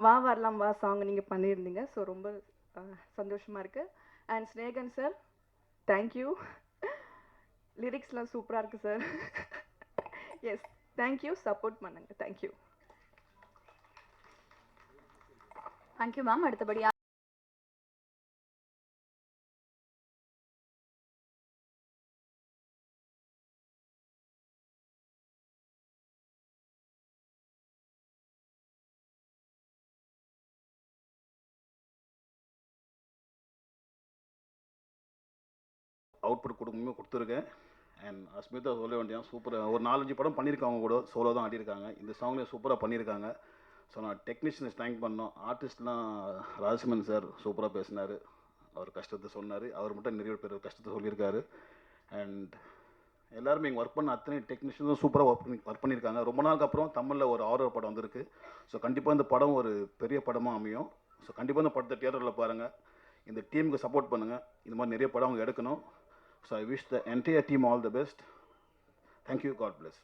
வா வரலாம் வா சாங் நீங்கள் பண்ணியிருந்தீங்க. ஸோ ரொம்ப சந்தோஷமாக இருக்குது. And Snehan sir, thank you. லிரிக்ஸ்லாம் சூப்பராக இருக்குது சார். Yes, thank you. சப்போர்ட் பண்ணுங்க. தேங்க்யூ. Thank you ma'am. அடுத்தபடியாக அவுட்புட் கொடுத்துருக்கேன். அண்ட் அஸ்மிதா சொல்ல வேண்டியதான், சூப்பராக ஒரு 4-5 படம் பண்ணியிருக்காங்க, கூட சோலோ தான் ஆடியிருக்காங்க. இந்த சாங்லேயும் சூப்பராக பண்ணியிருக்காங்க. ஸோ நான் டெக்னீஷியன்ஸ் தேங்க் பண்ணோம். ஆர்டிஸ்ட்லாம் ராஜ்மன் சார் சூப்பராக பேசினார். அவர் கஷ்டத்தை சொன்னார். அவர் மட்டும் நிறைய பேர் கஷ்டத்தை சொல்லியிருக்காரு. அண்ட் எல்லாருமே இங்கே ஒர்க் பண்ண அத்தனை டெக்னீஷியன்ஸும் சூப்பராக ஒர்க் பண்ணியிருக்காங்க. ரொம்ப நாளுக்கு அப்புறம் தமிழில் ஒரு ஹாரர் படம் வந்திருக்கு. ஸோ கண்டிப்பாக இந்த படம் ஒரு பெரிய படமாக அமையும். ஸோ கண்டிப்பாக இந்த படத்தை தியேட்டரில் பாருங்கள். இந்த டீமுக்கு சப்போர்ட் பண்ணுங்கள். இந்த மாதிரி நிறைய படம் அவங்க எடுக்கணும். So I wish the entire team all the best. Thank you. God bless.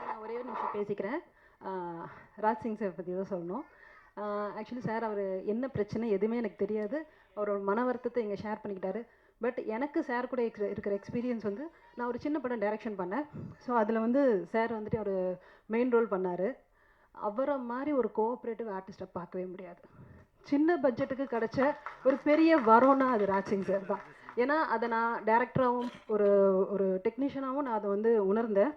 நான் ஒரே ஒரு நிமிஷம் பேசிக்கிறேன். ராஜ் சிங் சார் பற்றி தான் சொல்லணும். ஆக்சுவலி சார் அவர் என்ன பிரச்சனை எதுவுமே எனக்கு தெரியாது. அவரோட மன வருத்தத்தை இங்கே ஷேர் பண்ணிக்கிட்டாரு. பட் எனக்கு சார் கூட இருக்கிற எக்ஸ்பீரியன்ஸ் வந்து, நான் ஒரு சின்ன படம் டைரக்ஷன் பண்ணேன். ஸோ அதில் வந்து சார் வந்துட்டு அவர் மெயின் ரோல் பண்ணார். அவரை மாதிரி ஒரு கோஆப்ரேட்டிவ் ஆர்டிஸ்ட்டை பார்க்கவே முடியாது. சின்ன பட்ஜெட்டுக்கு கிடைச்ச ஒரு பெரிய வரோன்னா அது ராஜ்சிங் சார் தான். ஏன்னா அதை நான் டேரக்டராகவும் ஒரு டெக்னீஷியனாகவும் நான் அதை வந்து உணர்ந்தேன்.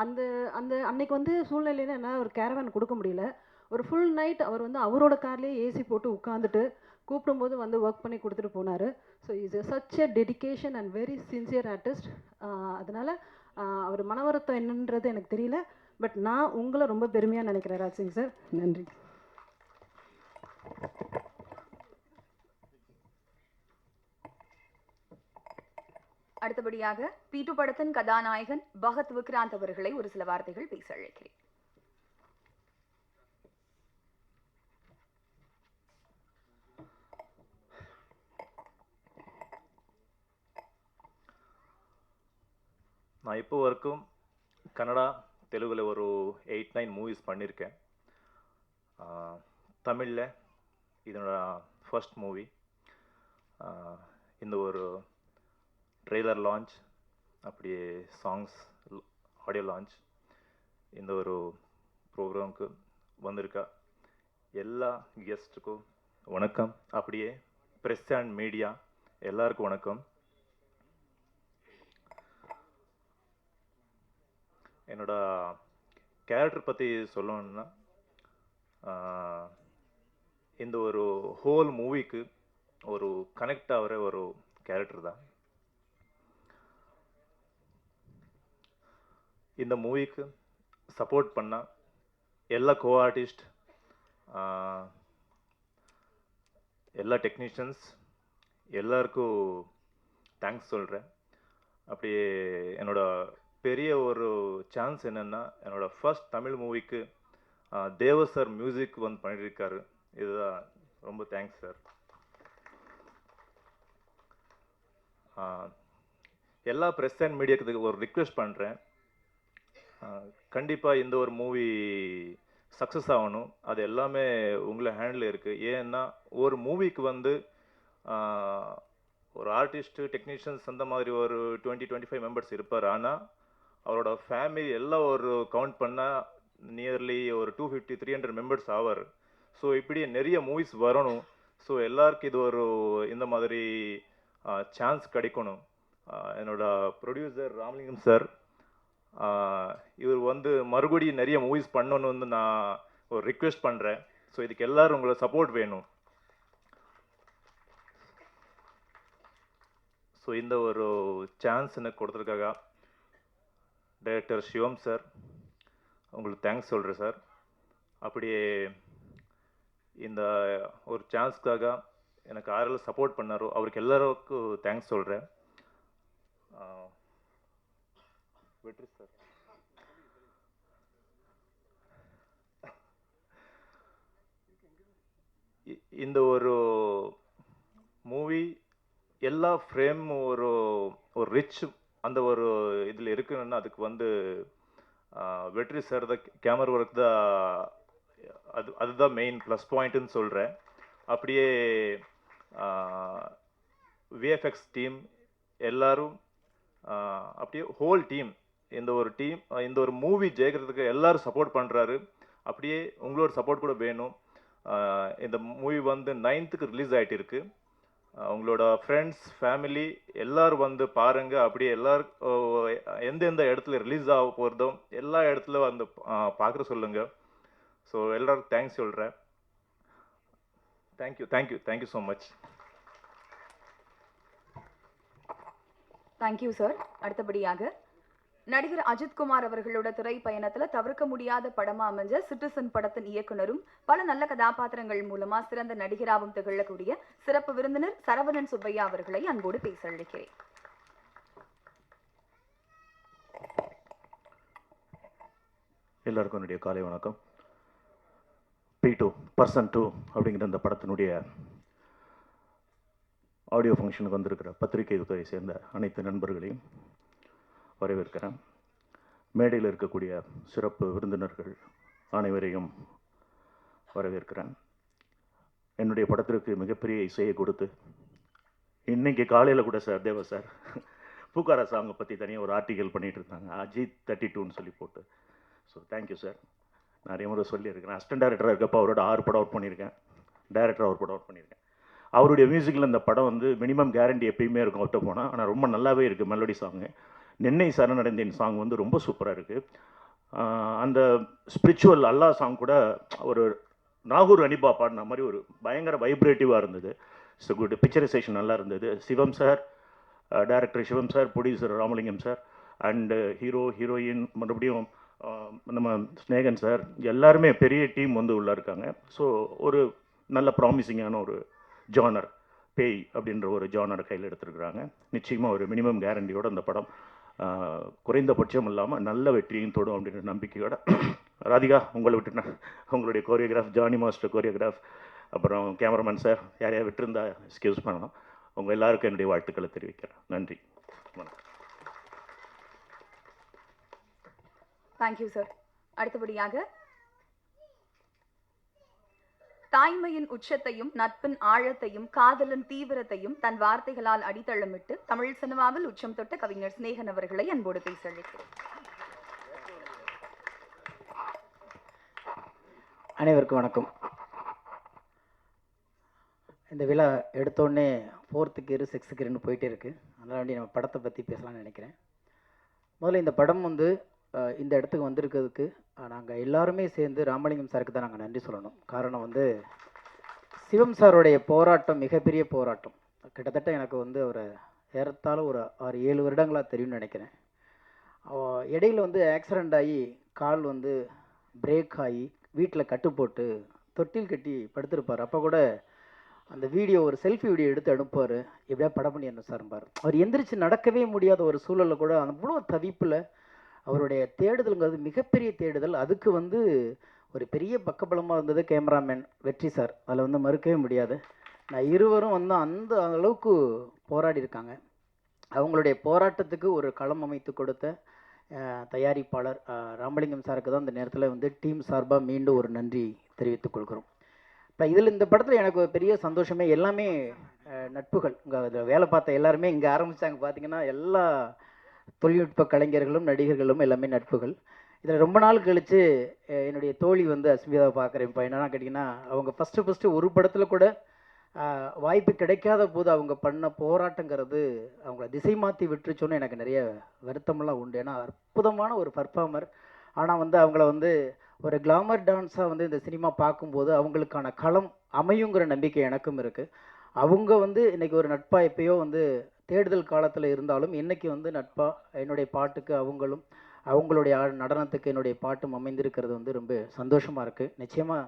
அந்த அந்த அன்னைக்கு வந்து சூழ்நிலையில் என்னால் ஒரு கேரவேன் கொடுக்க முடியல. ஒரு ஃபுல் நைட் அவர் வந்து அவரோட கார்லேயே ஏசி போட்டு உட்காந்துட்டு கூப்பிடும்போது வந்து ஒர்க் பண்ணி கொடுத்துட்டு போனார். So is such a dedication and very sincere artist. அதனால் அவர் மனவருத்தம் என்னன்றது எனக்கு தெரியல. பட் நான் உங்களை ரொம்ப பெருமையாக நினைக்கிறேன் ராஜ்சிங் சார். நன்றி. அடுத்தபடியாக P2 படத்தின் கதாநாயகன் பகத் விக்ராந்த் அவர்களை ஒரு சில வார்த்தைகள் பேச அழைக்கிறேன். நான் இப்போ வரைக்கும் கன்னடா தெலுங்கில் ஒரு 8-9 மூவிஸ் பண்ணியிருக்கேன். தமிழில் இதனோட ஃபர்ஸ்ட் மூவி. இந்த ஒரு ட்ரெய்லர் லான்ச், அப்படியே சாங்ஸ் ஆடியோ லான்ச், இந்த ஒரு ப்ரோக்ராமுக்கு வந்திருக்கா எல்லா கெஸ்ட்டுக்கும் வணக்கம். அப்படியே ப்ரெஸ் அண்ட் மீடியா எல்லாருக்கும் வணக்கம். என்னோட கேரக்டர் பற்றி சொல்லணும்னா, இந்த ஒரு ஹோல் மூவிக்கு ஒரு கனெக்ட் ஆகிற ஒரு கேரக்டர் தான். இந்த மூவிக்கு சப்போர்ட் பண்ண எல்லா கோ ஆர்டிஸ்ட், எல்லா டெக்னீஷியன்ஸ் எல்லாருக்கும் தேங்க்ஸ் சொல்கிறேன். அப்படியே என்னோட பெரிய ஒரு சான்ஸ் என்னென்னா, என்னோட ஃபர்ஸ்ட் தமிழ் மூவிக்கு தேவ சார் மியூசிக் வந்து பண்ணியிருக்காரு. இதுதான் ரொம்ப தேங்க்ஸ் சார். எல்லா ப்ரெஸ் அண்ட் மீடியாவுக்கு ஒரு ரிக்வெஸ்ட் பண்ணுறேன். கண்டிப்பாக இந்த ஒரு மூவி சக்ஸஸ் ஆகணும். அது எல்லாமே உங்களை ஹேண்டில் இருக்குது. ஏன்னா ஒரு மூவிக்கு வந்து ஒரு ஆர்டிஸ்ட்டு, டெக்னீஷியன்ஸ் அந்த மாதிரி ஒரு 20-25 மெம்பர்ஸ் இருப்பார். ஆனால் அவரோட ஃபேமிலி எல்லாம் ஒரு கவுண்ட் பண்ணால் நியர்லி ஒரு 250-300 மெம்பர்ஸ் ஆவார். ஸோ இப்படி நிறைய மூவிஸ் வரணும். ஸோ எல்லாருக்கும் இது ஒரு இந்த மாதிரி சான்ஸ் கிடைக்கணும். என்னோட ப்ரொடியூசர் ராமலிங்கம் சார், இவர் வந்து மறுபடியும் நிறைய மூவிஸ் பண்ணணும்னு நான் ஒரு ரிக்வெஸ்ட் பண்ணுறேன். ஸோ இதுக்கு எல்லோரும் உங்களை சப்போர்ட் வேணும். ஸோ இந்த ஒரு சான்ஸ் எனக்கு கொடுத்துருக்காங்க டைரக்டர் சிவம் சார், உங்களுக்கு தேங்க்ஸ் சொல்கிறேன் சார். அப்படியே இந்த ஒரு சான்ஸ்க்காக எனக்கு யாரெல்லாம் சப்போர்ட் பண்ணாரோ அவருக்கு எல்லாருக்கும் தேங்க்ஸ் சொல்கிறேன். வெற்றி சார், இந்த ஒரு மூவி எல்லா ஃப்ரேம் ஒரு ரிச் அந்த ஒரு இதில் இருக்குன்னா அதுக்கு வந்து வெற்றி சார் தான், கேமரா ஒர்க் தான், அதுதான் மெயின் ப்ளஸ் பாயிண்ட்டுன்னு சொல்கிறேன். அப்படியே விஎஃப்எக்ஸ் டீம் எல்லாரும், அப்படியே ஹோல் டீம், இந்த ஒரு மூவி ஜெயிக்கிறதுக்கு எல்லாரும் சப்போர்ட் பண்ணுறாரு. அப்படியே உங்களோட சப்போர்ட் கூட வேணும். இந்த மூவி வந்து 9th ரிலீஸ் ஆகிட்டு இருக்கு. உங்களோட ஃப்ரெண்ட்ஸ், ஃபேமிலி எல்லோரும் வந்து பாருங்கள். அப்படியே எல்லோரும் எந்தெந்த இடத்துல ரிலீஸ் ஆக போகிறதோ எல்லா இடத்துல வந்து பார்க்குற சொல்லுங்கள். ஸோ எல்லோருக்கும் தேங்க்ஸ் சொல்கிறேன். Thank you so much. Thank you sir. அடுத்தபடியாக நடிகர் அஜித்குமார் அவர்களோட திரை பயணத்துல தவிர்க்க முடியாத படமா அமைஞ்ச சிட்டிசன் படத்தின் இயக்குனரும் பல நல்ல கதாபாத்திரங்கள் மூலமா சிறந்த நடிகராகவும் திகழக்கூடிய சிறப்பு விருந்தினர் சரவணன் சுப்பையா அவர்களை அன்போடு பேச அழைக்கிறேன். எல்லாருக்கும் என்னுடைய காலை வணக்கம். P2 Person 2 அப்படிங்கிற இந்த படத்தினுடைய ஆடியோ ஃபங்க்ஷனுக்கு வந்திருக்கிற பத்திரிகை துறையை சேர்ந்த அனைத்து நண்பர்களையும் வரவேற்கிறேன். மேடையில் இருக்கக்கூடிய சிறப்பு விருந்தினர்கள் அனைவரையும் வரவேற்கிறேன். என்னுடைய படத்திற்கு மிகப்பெரிய இசையை கொடுத்து இன்னைக்கு காலையில் கூட சார் தேவ சார் பூக்காரா சாங்கை பற்றி தனியாக ஒரு ஆர்டிக்கல் பண்ணிகிட்டு இருந்தாங்க, அஜித் 32ன்னு சொல்லி போட்டு. So thank you sir. நிறைய முறை சொல்லியிருக்கிறேன். அசிஸ்டன்ட் டைரக்டராக இருக்கப்போ அவரோட 6 படம் அவுட் பண்ணியிருக்கேன், டைரக்டராக ஒரு படம் அவுட் பண்ணியிருக்கேன். அவருடைய மியூசிக்கில் இந்த படம் வந்து மினிமம் கேரண்டி எப்பயுமே இருக்கும் அவுட்ட போனால். ஆனால் ரொம்ப நல்லாவே இருக்குது மெலோடி சாங்கு. நென்னை சரணடைந்தேன் சாங் வந்து ரொம்ப சூப்பராக இருக்குது. அந்த ஸ்பிரிச்சுவல் அல்லா சாங் கூட ஒரு நாகூர் அனிபா பாடின மாதிரி ஒரு பயங்கர வைப்ரேட்டிவாக இருந்தது. ஸோ குட் பிக்சரைசேஷன் நல்லா இருந்தது. Sivam sir, director Sivam sir, producer Ramalingam sir, and heroine மறுபடியும் நம்ம ஸ்நேகன் சார், எல்லாருமே பெரிய டீம் வந்து உள்ளே இருக்காங்க. ஸோ ஒரு நல்ல ப்ராமிசிங்கான ஒரு ஜானர், பேய் அப்படின்ற ஒரு ஜானர் கையில் எடுத்துருக்குறாங்க. நிச்சயமாக ஒரு மினிமம் கேரண்டியோடு அந்த படம் குறைந்தபட்சம் இல்லாமல் நல்ல வெற்றியும் தொடும் அப்படின்ற நம்பிக்கையோட, ராதிகா உங்களை விட்டுனேன், உங்களுடைய கோரியோகிராஃப், ஜானி மாஸ்டர் கோரியோகிராஃப், அப்புறம் கேமராமேன் சார், யாரையா விட்டுருந்தா எக்ஸ்கியூஸ் பண்ணணும். உங்கள் எல்லாருக்கும் என்னுடைய வாழ்த்துக்களை தெரிவிக்கிறேன். நன்றி, வணக்கம். Thank you sir. அடுத்தபடியாக தாய்மையின் உச்சத்தையும் நட்பின் ஆழத்தையும் காதலின் தீவிரத்தையும் தன் வார்த்தைகளால் அடித்தளமிட்டு தமிழ் சினிமாவில் உச்சம் தொட்ட கவிஞர் சிநேகன் அவர்களை அன்போடு பேச அழைக்கிறேன். அனைவருக்கும் வணக்கம். இந்த விழா எடுத்தோடனே 4th gear 6th gear போயிட்டே இருக்குது. அதனால் வேண்டி நம்ம படத்தை பற்றி பேசலாம்னு நினைக்கிறேன். முதல்ல இந்த படம் வந்து இந்த இடத்துக்கு வந்திருக்கிறதுக்கு நாங்கள் எல்லாருமே சேர்ந்து ராமலிங்கம் சாருக்கு தான் நாங்கள் நன்றி சொல்லணும். காரணம் வந்து சிவம் சாருடைய போராட்டம் மிகப்பெரிய போராட்டம். கிட்டத்தட்ட எனக்கு வந்து ஒரு ஏறத்தாழ ஒரு 6-7 வருடங்களாக தெரியும்னு நினைக்கிறேன். இடையில் வந்து ஆக்சிடெண்ட் ஆகி கால் வந்து பிரேக் ஆகி வீட்டில் கட்டு போட்டு தொட்டில் கட்டி படுத்திருப்பார். அப்போ கூட அந்த வீடியோ ஒரு செல்ஃபி வீடியோ எடுத்து அனுப்புவார். எப்படியா படம் பண்ணிடணும் சார்பார். அவர் எந்திரிச்சு நடக்கவே முடியாத ஒரு சூழலில் கூட அவ்வளோ தவிப்பில் அவருடைய தேடுதல்ங்கிறது மிகப்பெரிய தேடுதல். அதுக்கு வந்து ஒரு பெரிய பக்கபலமாக இருந்தது கேமராமேன் வெற்றி சார். அதில் வந்து மறுக்கவே முடியாது. நான் இருவரும் வந்து அந்த அளவுக்கு போராடி இருக்காங்க. அவங்களுடைய போராட்டத்துக்கு ஒரு களம் அமைத்து கொடுத்த தயாரிப்பாளர் ராமலிங்கம் சாருக்கு தான் இந்த நேரத்தில் வந்து டீம் சார்பாக மீண்டும் ஒரு நன்றி தெரிவித்துக் கொள்கிறோம். இப்போ இந்த படத்தில் எனக்கு ஒரு பெரிய சந்தோஷமே எல்லாமே நட்புகள். இங்கே வேலை பார்த்த எல்லாருமே இங்கே ஆரம்பித்தாங்க. பார்த்தீங்கன்னா எல்லா தொழில்நுட்ப கலைஞர்களும் நடிகர்களும் எல்லாமே நட்புகள். இதில் ரொம்ப நாள் கழித்து என்னுடைய தோழி வந்து அஸ்மிதாவை பார்க்குறேன். இப்போ என்னென்னா கேட்டிங்கன்னா அவங்க ஃபஸ்ட்டு ஒரு படத்தில் கூட வாய்ப்பு கிடைக்காத போது அவங்க பண்ண போராட்டங்கிறது அவங்கள திசை மாற்றி விட்டுருச்சோன்னு எனக்கு நிறைய வருத்தமெல்லாம் உண்டு. ஏன்னா அற்புதமான ஒரு பர்ஃபார்மர். ஆனால் வந்து அவங்கள வந்து ஒரு கிளாமர் டான்ஸாக வந்து இந்த சினிமா பார்க்கும்போது அவங்களுக்கான களம் அமையுங்கிற நம்பிக்கை எனக்கும் இருக்குது. அவங்க வந்து இன்றைக்கி ஒரு நட்பாக எப்பயோ வந்து தேடுதல் காலத்தில் இருந்தாலும் இன்றைக்கி வந்து நட்பாக என்னுடைய பாட்டுக்கு அவங்களுடைய நடனத்துக்கு என்னுடைய பாட்டும் அமைந்திருக்கிறது வந்து ரொம்ப சந்தோஷமாக இருக்குது. நிச்சயமாக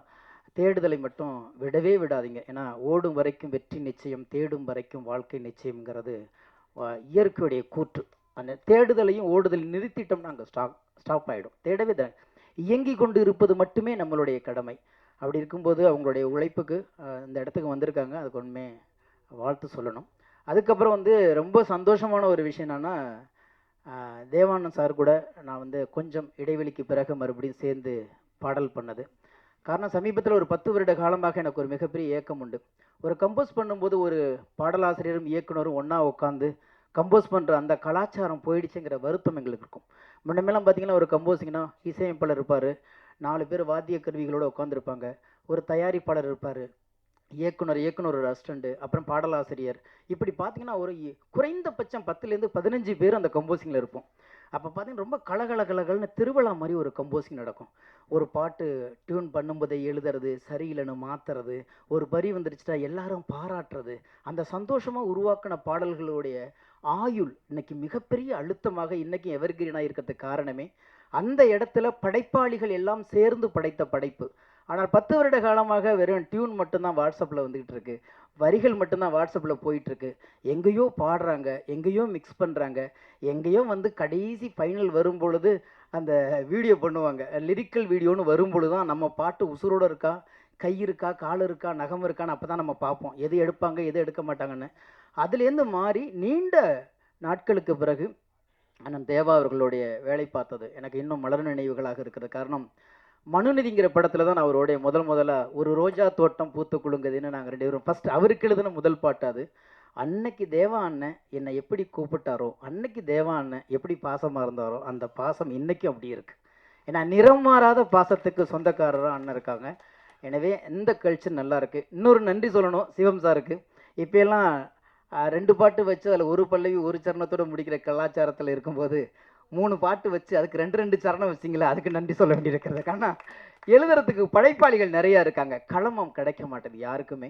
தேடுதலை மட்டும் விடவே விடாதீங்க. ஏன்னா ஓடும் வரைக்கும் வெற்றி நிச்சயம், தேடும் வரைக்கும் வாழ்க்கை நிச்சயம்ங்கிறது இயற்கையுடைய கூற்று. அந்த தேடுதலையும் ஓடுதலையும் நிறுத்திட்டோம்னா அங்கே ஸ்டாப் ஆகிடும். தேடவே இயங்கி கொண்டு இருப்பது மட்டுமே நம்மளுடைய கடமை. அப்படி இருக்கும்போது அவங்களுடைய உழைப்புக்கு இந்த இடத்துக்கு வந்திருக்காங்க. அதுக்கு ஒன்றுமே வாழ்த்து சொல்லணும். அதுக்கப்புறம் வந்து ரொம்ப சந்தோஷமான ஒரு விஷயம் என்னென்னா தேவானந்த் சார் கூட நான் வந்து கொஞ்சம் இடைவெளிக்கு பிறகு மறுபடியும் சேர்ந்து பாடல் பண்ணது. காரணம் சமீபத்தில் ஒரு 10 வருட காலமாக எனக்கு ஒரு மிகப்பெரிய ஏக்கம் உண்டு. ஒரு கம்போஸ் பண்ணும்போது ஒரு பாடலாசிரியரும் இயக்குனரும் ஒன்றா உட்காந்து கம்போஸ் பண்ணுற அந்த கலாச்சாரம் போயிடுச்சுங்கிற வருத்தம் எங்களுக்கு இருக்கும். முன்னமேலாம் பார்த்தீங்கன்னா ஒரு கம்போஸிங்னா இசையமைப்பாளர் இருப்பார், 4 பேர் வாத்திய கருவிகளோடு உட்காந்துருப்பாங்க, ஒரு தயாரிப்பாளர் இருப்பார், இயக்குனர் ஒரு அசிஸ்டண்ட்டு, அப்புறம் பாடலாசிரியர். இப்படி பார்த்தீங்கன்னா ஒரு குறைந்தபட்சம் 10லேருந்து 15 பேர் அந்த கம்போஸிங்கில் இருப்போம். அப்போ பார்த்தீங்கன்னா ரொம்ப கலகலன்னு திருவிழா மாதிரி ஒரு கம்போஸிங் நடக்கும். ஒரு பாட்டு டியூன் பண்ணும்போதே எழுதுறது, சரியில்லைன்னு மாற்றுறது, ஒரு வரி வந்துருச்சுட்டா எல்லாரும் பாராட்டுறது, அந்த சந்தோஷமாக உருவாக்கின பாடல்களுடைய ஆயுள் இன்னைக்கு மிகப்பெரிய அழுத்தமாக இன்னைக்கு எவர்கிரீனாக இருக்கிறதுக்கு காரணமே அந்த இடத்துல படைப்பாளிகள் எல்லாம் சேர்ந்து படைத்த படைப்பு. ஆனால் 10 வருட காலமாக வெறும் டியூன் மட்டும்தான் வாட்ஸ்அப்பில் வந்துக்கிட்டு இருக்கு, வரிகள் மட்டும்தான் வாட்ஸ்அப்பில் போயிட்டுருக்கு. எங்கேயோ பாடுறாங்க, எங்கேயோ மிக்ஸ் பண்ணுறாங்க, எங்கேயோ வந்து கடைசி ஃபைனல் வரும் பொழுது அந்த வீடியோ பண்ணுவாங்க. லிரிக்கல் வீடியோன்னு வரும்பொழுது தான் நம்ம பாட்டு உசுரோடு இருக்கா, கை இருக்கா, கால் இருக்கா, நகம் இருக்கான்னு அப்போ தான் நம்ம பார்ப்போம் எது எடுப்பாங்க எது எடுக்க மாட்டாங்கன்னு. அதுலேருந்து மாறி நீண்ட நாட்களுக்கு பிறகு அண்ணன் தேவா அவர்களுடைய வேலை பார்த்தது எனக்கு இன்னும் மலர் நினைவுகளாக இருக்கிறது. காரணம் மனுநீதிங்கிற படத்தில் தான் நான் அவருடைய முதல்ல ஒரு ரோஜா தோட்டம் பூத்து குலுங்குதுன்னு நாங்கள் 2 பேரும் ஃபஸ்ட் அவருக்கு எழுதின முதல் பாட்டு அது. அன்னைக்கு தேவா அண்ணன் என்னை எப்படி கூப்பிட்டாரோ, அன்னைக்கு தேவா அண்ணன் எப்படி பாசமாக இருந்தாரோ அந்த பாசம் இன்றைக்கும் அப்படி இருக்குது. ஏன்னா நிறம் மாறாத பாசத்துக்கு சொந்தக்காரராக அண்ணன் இருக்காங்க. எனவே இந்த கல்ச்சர் நல்லா இருக்குது. இன்னொரு நன்றி சொல்லணும் சிவம் சாருக்கு. இப்போலாம் 2 பாட்டு வச்சு அதில் ஒரு பல்லவி ஒரு சரணத்தோடு முடிக்கிற கலாச்சாரத்தில் இருக்கும்போது 3 பாட்டு வச்சு அதுக்கு 2 சரணம் வச்சிங்களா, அதுக்கு நன்றி சொல்ல வேண்டியிருக்கிறது. ஆனால் எழுதுறதுக்கு படைப்பாளிகள் நிறையா இருக்காங்க, களமம் கிடைக்க மாட்டேது யாருக்குமே.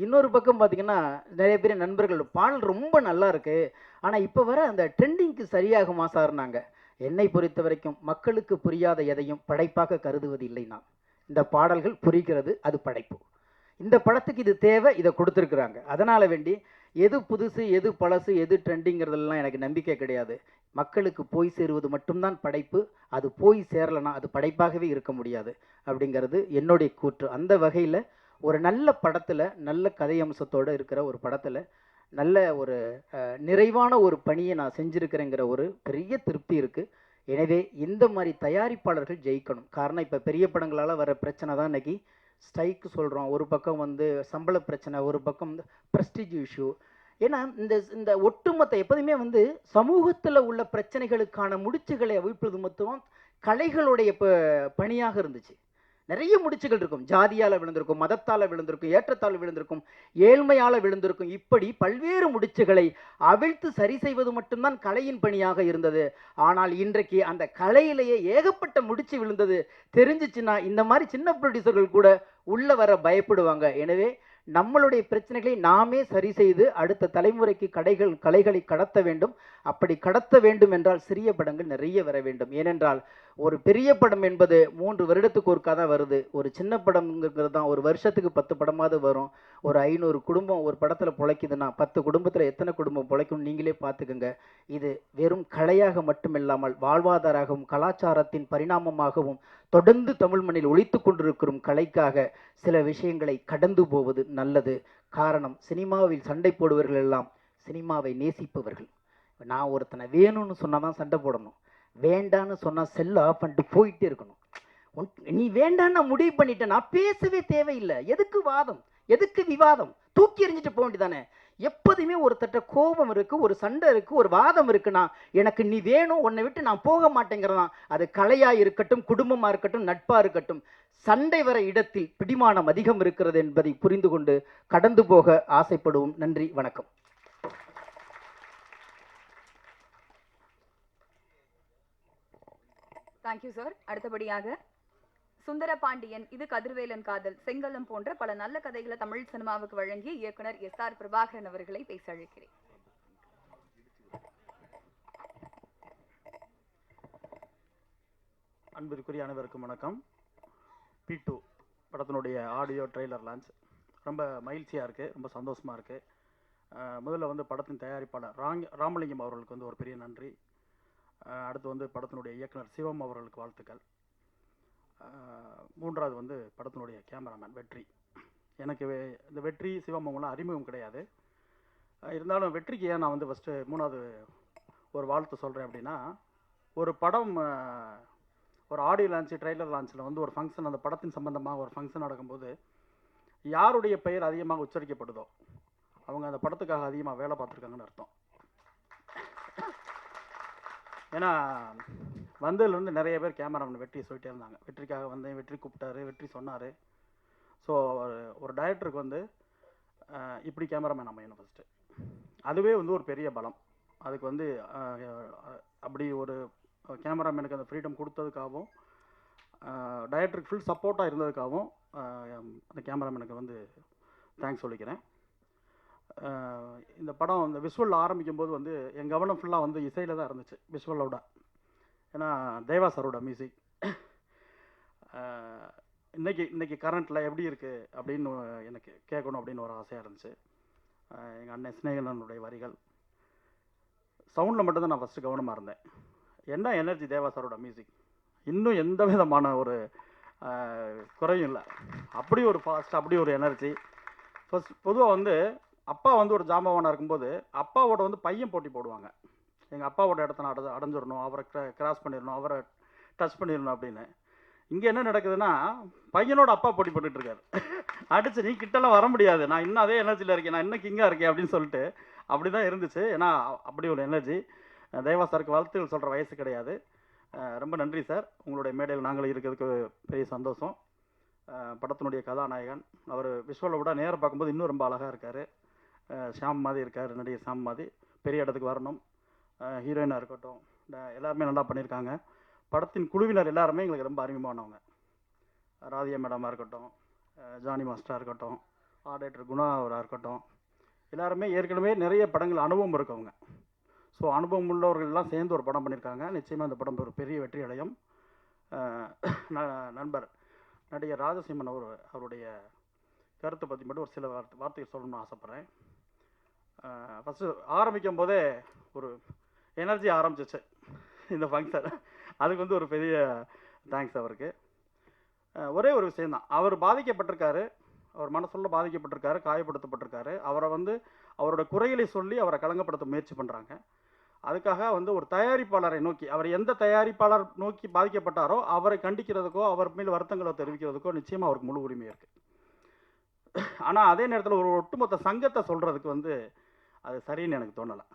இன்னொரு பக்கம் பார்த்திங்கன்னா நிறைய பேர் நண்பர்கள் பாடல் ரொம்ப நல்லா இருக்குது, ஆனால் இப்போ வர அந்த ட்ரெண்டிங்க்கு சரியாகுமா சார்னாங்க. என்னை பொறுத்த வரைக்கும் மக்களுக்கு புரியாத எதையும் படைப்பாக கருதுவது இல்லை. நான் இந்த பாடல்கள் புரிகிறது, அது படைப்பு. இந்த படத்துக்கு இது தேவை, இதை கொடுத்துருக்குறாங்க. அதனால் வேண்டி எது புதுசு எது பழசு எது ட்ரெண்டிங்கிறதெல்லாம் எனக்கு நம்பிக்கை கிடையாது. மக்களுக்கு போய் சேருவது மட்டும்தான் படைப்பு. அது போய் சேரலைன்னா அது படைப்பாகவே இருக்க முடியாது அப்படிங்கிறது என்னுடைய கூற்று. அந்த வகையில் ஒரு நல்ல படத்தில் நல்ல கதை அம்சத்தோடு இருக்கிற ஒரு படத்தில் நல்ல ஒரு நிறைவான ஒரு பணியை நான் செஞ்சுருக்கிறேங்கிற ஒரு பெரிய திருப்தி இருக்குது. எனவே இந்த மாதிரி தயாரிப்பாளர்கள் ஜெயிக்கணும். காரணம் இப்போ பெரிய படங்களால் வர பிரச்சனை தான் இன்னைக்கு ஸ்ட்ரைக்கு சொல்கிறோம். ஒரு பக்கம் வந்து சம்பள பிரச்சனை, ஒரு பக்கம் ப்ரெஸ்டீஜ் இஷ்யூ. ஏன்னா இந்த இந்த ஒட்டுமொத்த எப்போதுமே வந்து சமூகத்தில் உள்ள பிரச்சனைகளுக்கான முடிச்சுகளை அவிழ்ப்பது மொத்தம் கலைகளுடைய பணியாக இருந்துச்சு. நிறைய முடிச்சுகள் இருக்கும். ஜாதியால் விழுந்திருக்கும், மதத்தால் விழுந்திருக்கும், ஏற்றத்தால் விழுந்திருக்கும், ஏழ்மையால் விழுந்திருக்கும். இப்படி பல்வேறு முடிச்சுகளை அவிழ்த்து சரி செய்வது மட்டும்தான் கலையின் பணியாக இருந்தது. ஆனால் இன்றைக்கு அந்த கலையிலேயே ஏகப்பட்ட முடிச்சு விழுந்தது தெரிஞ்சிச்சுன்னா இந்த மாதிரி சின்ன ப்ரொடியூசர்கள் கூட உள்ள வர பயப்படுவாங்க. எனவே நம்மளுடைய பிரச்சனைகளை நாமே சரி செய்து அடுத்த தலைமுறைக்கு கலைகளை கடத்த வேண்டும். அப்படி கடத்த வேண்டும் என்றால் சிறிய படங்கள் நிறைய வர வேண்டும். ஏனென்றால் ஒரு பெரிய படம் என்பது 3 வருடத்துக்கு ஒருக்கா தான் வருது. ஒரு சின்ன படம்ங்கிறது தான் ஒரு வருஷத்துக்கு 10 படமாவது வரும். ஒரு 500 குடும்பம் ஒரு படத்தில் பிழைக்குதுன்னா 10 குடும்பத்தில் எத்தனை குடும்பம் பிழைக்கும் நீங்களே பார்த்துக்குங்க. இது வெறும் கலையாக மட்டுமில்லாமல் வாழ்வாதாரமாகவும் கலாச்சாரத்தின் பரிணாமமாகவும் தொடர்ந்து தமிழ் மண்ணில் ஒழித்து கொண்டிருக்கும் கலைக்காக சில விஷயங்களை கடந்து போவது நல்லது. காரணம், சினிமாவில் சண்டை போடுவர்கள் எல்லாம் சினிமாவை நேசிப்பவர்கள். நான் ஒருத்தனை வேணும்னு சொன்னால் தான் சண்டை போடணும், வேண்டான்னு சொன்னால் செல்ல ஆஃப் பண்ணிட்டு போயிட்டே இருக்கணும். நீ வேண்டான்னு முடிவு பண்ணிட்டேன்னா பேசவே தேவையில்லை. எதுக்கு வாதம், எதுக்கு விவாதம்? தூக்கி எறிஞ்சிட்டு போக வேண்டியதானே. எப்போதுமே ஒருத்தட்ட கோபம் இருக்கு, ஒரு சண்டை இருக்கு, ஒரு வாதம் இருக்குன்னா எனக்கு நீ வேணும், உன்னை விட்டு நான் போக மாட்டேங்கிறதான். அது கலையா இருக்கட்டும், குடும்பமா இருக்கட்டும், நட்பா இருக்கட்டும், சண்டை வர இடத்தில் பிடிமானம் அதிகம் இருக்கிறது என்பதை புரிந்து கொண்டு கடந்து போக ஆசைப்படுவோம். நன்றி, வணக்கம். Thank you sir. அடுத்தபடியாக சுந்தர பாண்டியன், இது கதிர்வேலன் காதல், செங்கலம் போன்ற பல நல்ல கதைகளை தமிழ் சினிமாவுக்கு வழங்கிய இயக்குனர் SR பிரபாகரன் அவர்களை பேச அழைக்கிறேன். அன்பிற்குரிய அனைவருக்கும் வணக்கம். P2 படத்தினுடைய ஆடியோ ட்ரெய்லர் லான்ச் ரொம்ப மகிழ்ச்சியாக இருக்குது, ரொம்ப சந்தோஷமாக இருக்குது. முதல்ல வந்து படத்தின் தயாரிப்பாளர் ராமலிங்கம் அவர்களுக்கு வந்து ஒரு பெரிய நன்றி. அடுத்து வந்து படத்தினுடைய இயக்குனர் சிவம் அவர்களுக்கு வாழ்த்துக்கள். மூன்றாவது வந்து படத்தினுடைய கேமராமேன் வெற்றி. எனக்கு இந்த வெற்றி சிவம் அவங்களாம் அறிமுகம் கிடையாது. இருந்தாலும் வெற்றிக்கு ஏன் நான் வந்து ஃபஸ்ட்டு மூணாவது ஒரு வாழ்த்து சொல்கிறேன் அப்படின்னா, ஒரு படம் ஒரு ஆடியோ லான்ச்சு ட்ரெய்லர் லான்ச்சில் வந்து ஒரு ஃபங்க்ஷன், அந்த படத்தின் சம்பந்தமாக ஒரு ஃபங்க்ஷன் நடக்கும்போது யாருடைய பெயர் அதிகமாக உச்சரிக்கப்படுதோ அவங்க அந்த படத்துக்காக அதிகமாக வேலை பார்த்துருக்காங்கன்னு அர்த்தம். ஏன்னா வந்ததுலேருந்து நிறைய பேர் கேமராமேன் வெற்றி சொல்லிட்டே இருந்தாங்க. வெற்றிக்காக வந்தேன், வெற்றி கூப்பிட்டாரு, வெற்றி சொன்னார். ஸோ ஒரு டைரக்டருக்கு வந்து இப்படி கேமராமேன் அமையணும் ஃபஸ்ட்டு. அதுவே வந்து ஒரு பெரிய பலம். அதுக்கு வந்து அப்படி ஒரு கேமராமேனுக்கு அந்த ஃப்ரீடம் கொடுத்ததுக்காகவும் டைரக்டருக்கு ஃபுல் சப்போர்ட்டாக இருந்ததுக்காகவும் அந்த கேமராமேனுக்கு வந்து தேங்க்ஸ் சொல்லிக்கிறேன். இந்த படம் இந்த விஷுவல் ஆரம்பிக்கும் போது வந்து என் கவனம் ஃபுல்லாக வந்து இசையில் தான் இருந்துச்சு, விஷுவலோட. ஏன்னா தேவா சாரோட மியூசிக் இன்னைக்கு கரண்ட்டில் எப்படி இருக்குது அப்படின்னு எனக்கு கேட்கணும் அப்படின்னு ஒரு ஆசையாக இருந்துச்சு. எங்கள் அண்ணன் ஸ்நேகனனுடைய வரிகள், சவுண்டில் மட்டும்தான் நான் ஃபஸ்ட்டு கவனமாக இருந்தேன். என்ன எனர்ஜி தேவா சாரோட மியூசிக், இன்னும் எந்த விதமான ஒரு குறையும் இல்லை. அப்படி ஒரு ஃபாஸ்ட், அப்படி ஒரு எனர்ஜி. ஃபஸ்ட் பொதுவாக வந்து அப்பா வந்து ஒரு ஜாம்பவானாக இருக்கும்போது அப்பாவோட வந்து பையன் போட்டி போடுவாங்க. எங்கள் அப்பாவோட இடத்த நான் அடைஞ்சிடணும், அவரை கிராஸ் பண்ணிடணும், அவரை டச் பண்ணிடணும் அப்படின்னு. இங்கே என்ன நடக்குதுன்னா பையனோட அப்பா போட்டி போட்டுட்ருக்காரு. அடிச்சு நீ கிட்டலாம் வர முடியாது, நான் இன்னும் அதே எனர்ஜியில் இருக்கேன், நான் இன்னும் கிங்காக இருக்கேன் அப்படின்னு சொல்லிட்டு அப்படி தான் இருந்துச்சு. ஏன்னா அப்படி ஒரு எனர்ஜி. தேவா சாருக்கு வாழ்த்துக்கள் சொல்கிற வயசு கிடையாது. ரொம்ப நன்றி சார், உங்களுடைய மேடையில் நாங்கள் இருக்கிறதுக்கு பெரிய சந்தோஷம். படத்தினுடைய கதாநாயகன் அவர் விஷுவலை விட நேராக பார்க்கும்போது இன்னும் ரொம்ப அழகாக இருக்கார். ஷாம் மாதிரி இருக்கார், நடிகர் ஷாம் மாதிரி. பெரிய இடத்துக்கு வரணும். ஹீரோயினாக இருக்கட்டும், எல்லாருமே நல்லா பண்ணியிருக்காங்க. படத்தின் குழுவினர் எல்லாருமே எங்களுக்கு ரொம்ப அறிமுகமானவங்க. ராதியா மேடமாக இருக்கட்டும், ஜானி மாஸ்டராக இருக்கட்டும், ஆர்டேட்டர் குணா அவராக இருக்கட்டும், எல்லாருமே ஏற்கனவே நிறைய படங்கள் அனுபவம் இருக்கவங்க. ஸோ அனுபவம் உள்ளவர்கள்லாம் சேர்ந்து ஒரு படம் பண்ணியிருக்காங்க. நிச்சயமாக இந்த படம் ஒரு பெரிய வெற்றி அடையும். நண்பர் நடிகர் ராஜசிம்மன் அவருடைய கருத்தை பற்றி மட்டும் ஒரு சில வார்த்தைகள் சொல்லணும்னு ஆசைப்பட்றேன். ஃபஸ்ட்டு ஆரம்பிக்கும் போதே ஒரு எனர்ஜி ஆரம்பிச்சிச்சு இந்த ஃபங்க்ஷன். அதுக்கு வந்து ஒரு பெரிய தேங்க்ஸ் அவருக்கு. ஒரே ஒரு விஷயந்தான், அவர் பாதிக்கப்பட்டிருக்காரு, அவர் மனசுள்ள பாதிக்கப்பட்டிருக்காரு, காயப்படுத்தப்பட்டிருக்காரு. அவரை வந்து அவரோட குறைகளை சொல்லி அவரை களங்கப்படுத்த முயற்சி பண்ணுறாங்க. அதுக்காக வந்து ஒரு தயாரிப்பாளரை நோக்கி, அவர் எந்த தயாரிப்பாளர் நோக்கி பாதிக்கப்பட்டாரோ அவரை கண்டிக்கிறதுக்கோ அவர் மேல் வருத்தங்களை தெரிவிக்கிறதுக்கோ நிச்சயமாக அவருக்கு முழு உரிமை இருக்குது. ஆனால் அதே நேரத்தில் ஒரு ஒட்டுமொத்த சங்கத்தை சொல்கிறதுக்கு வந்து அது சரின்னு எனக்கு தோணலை.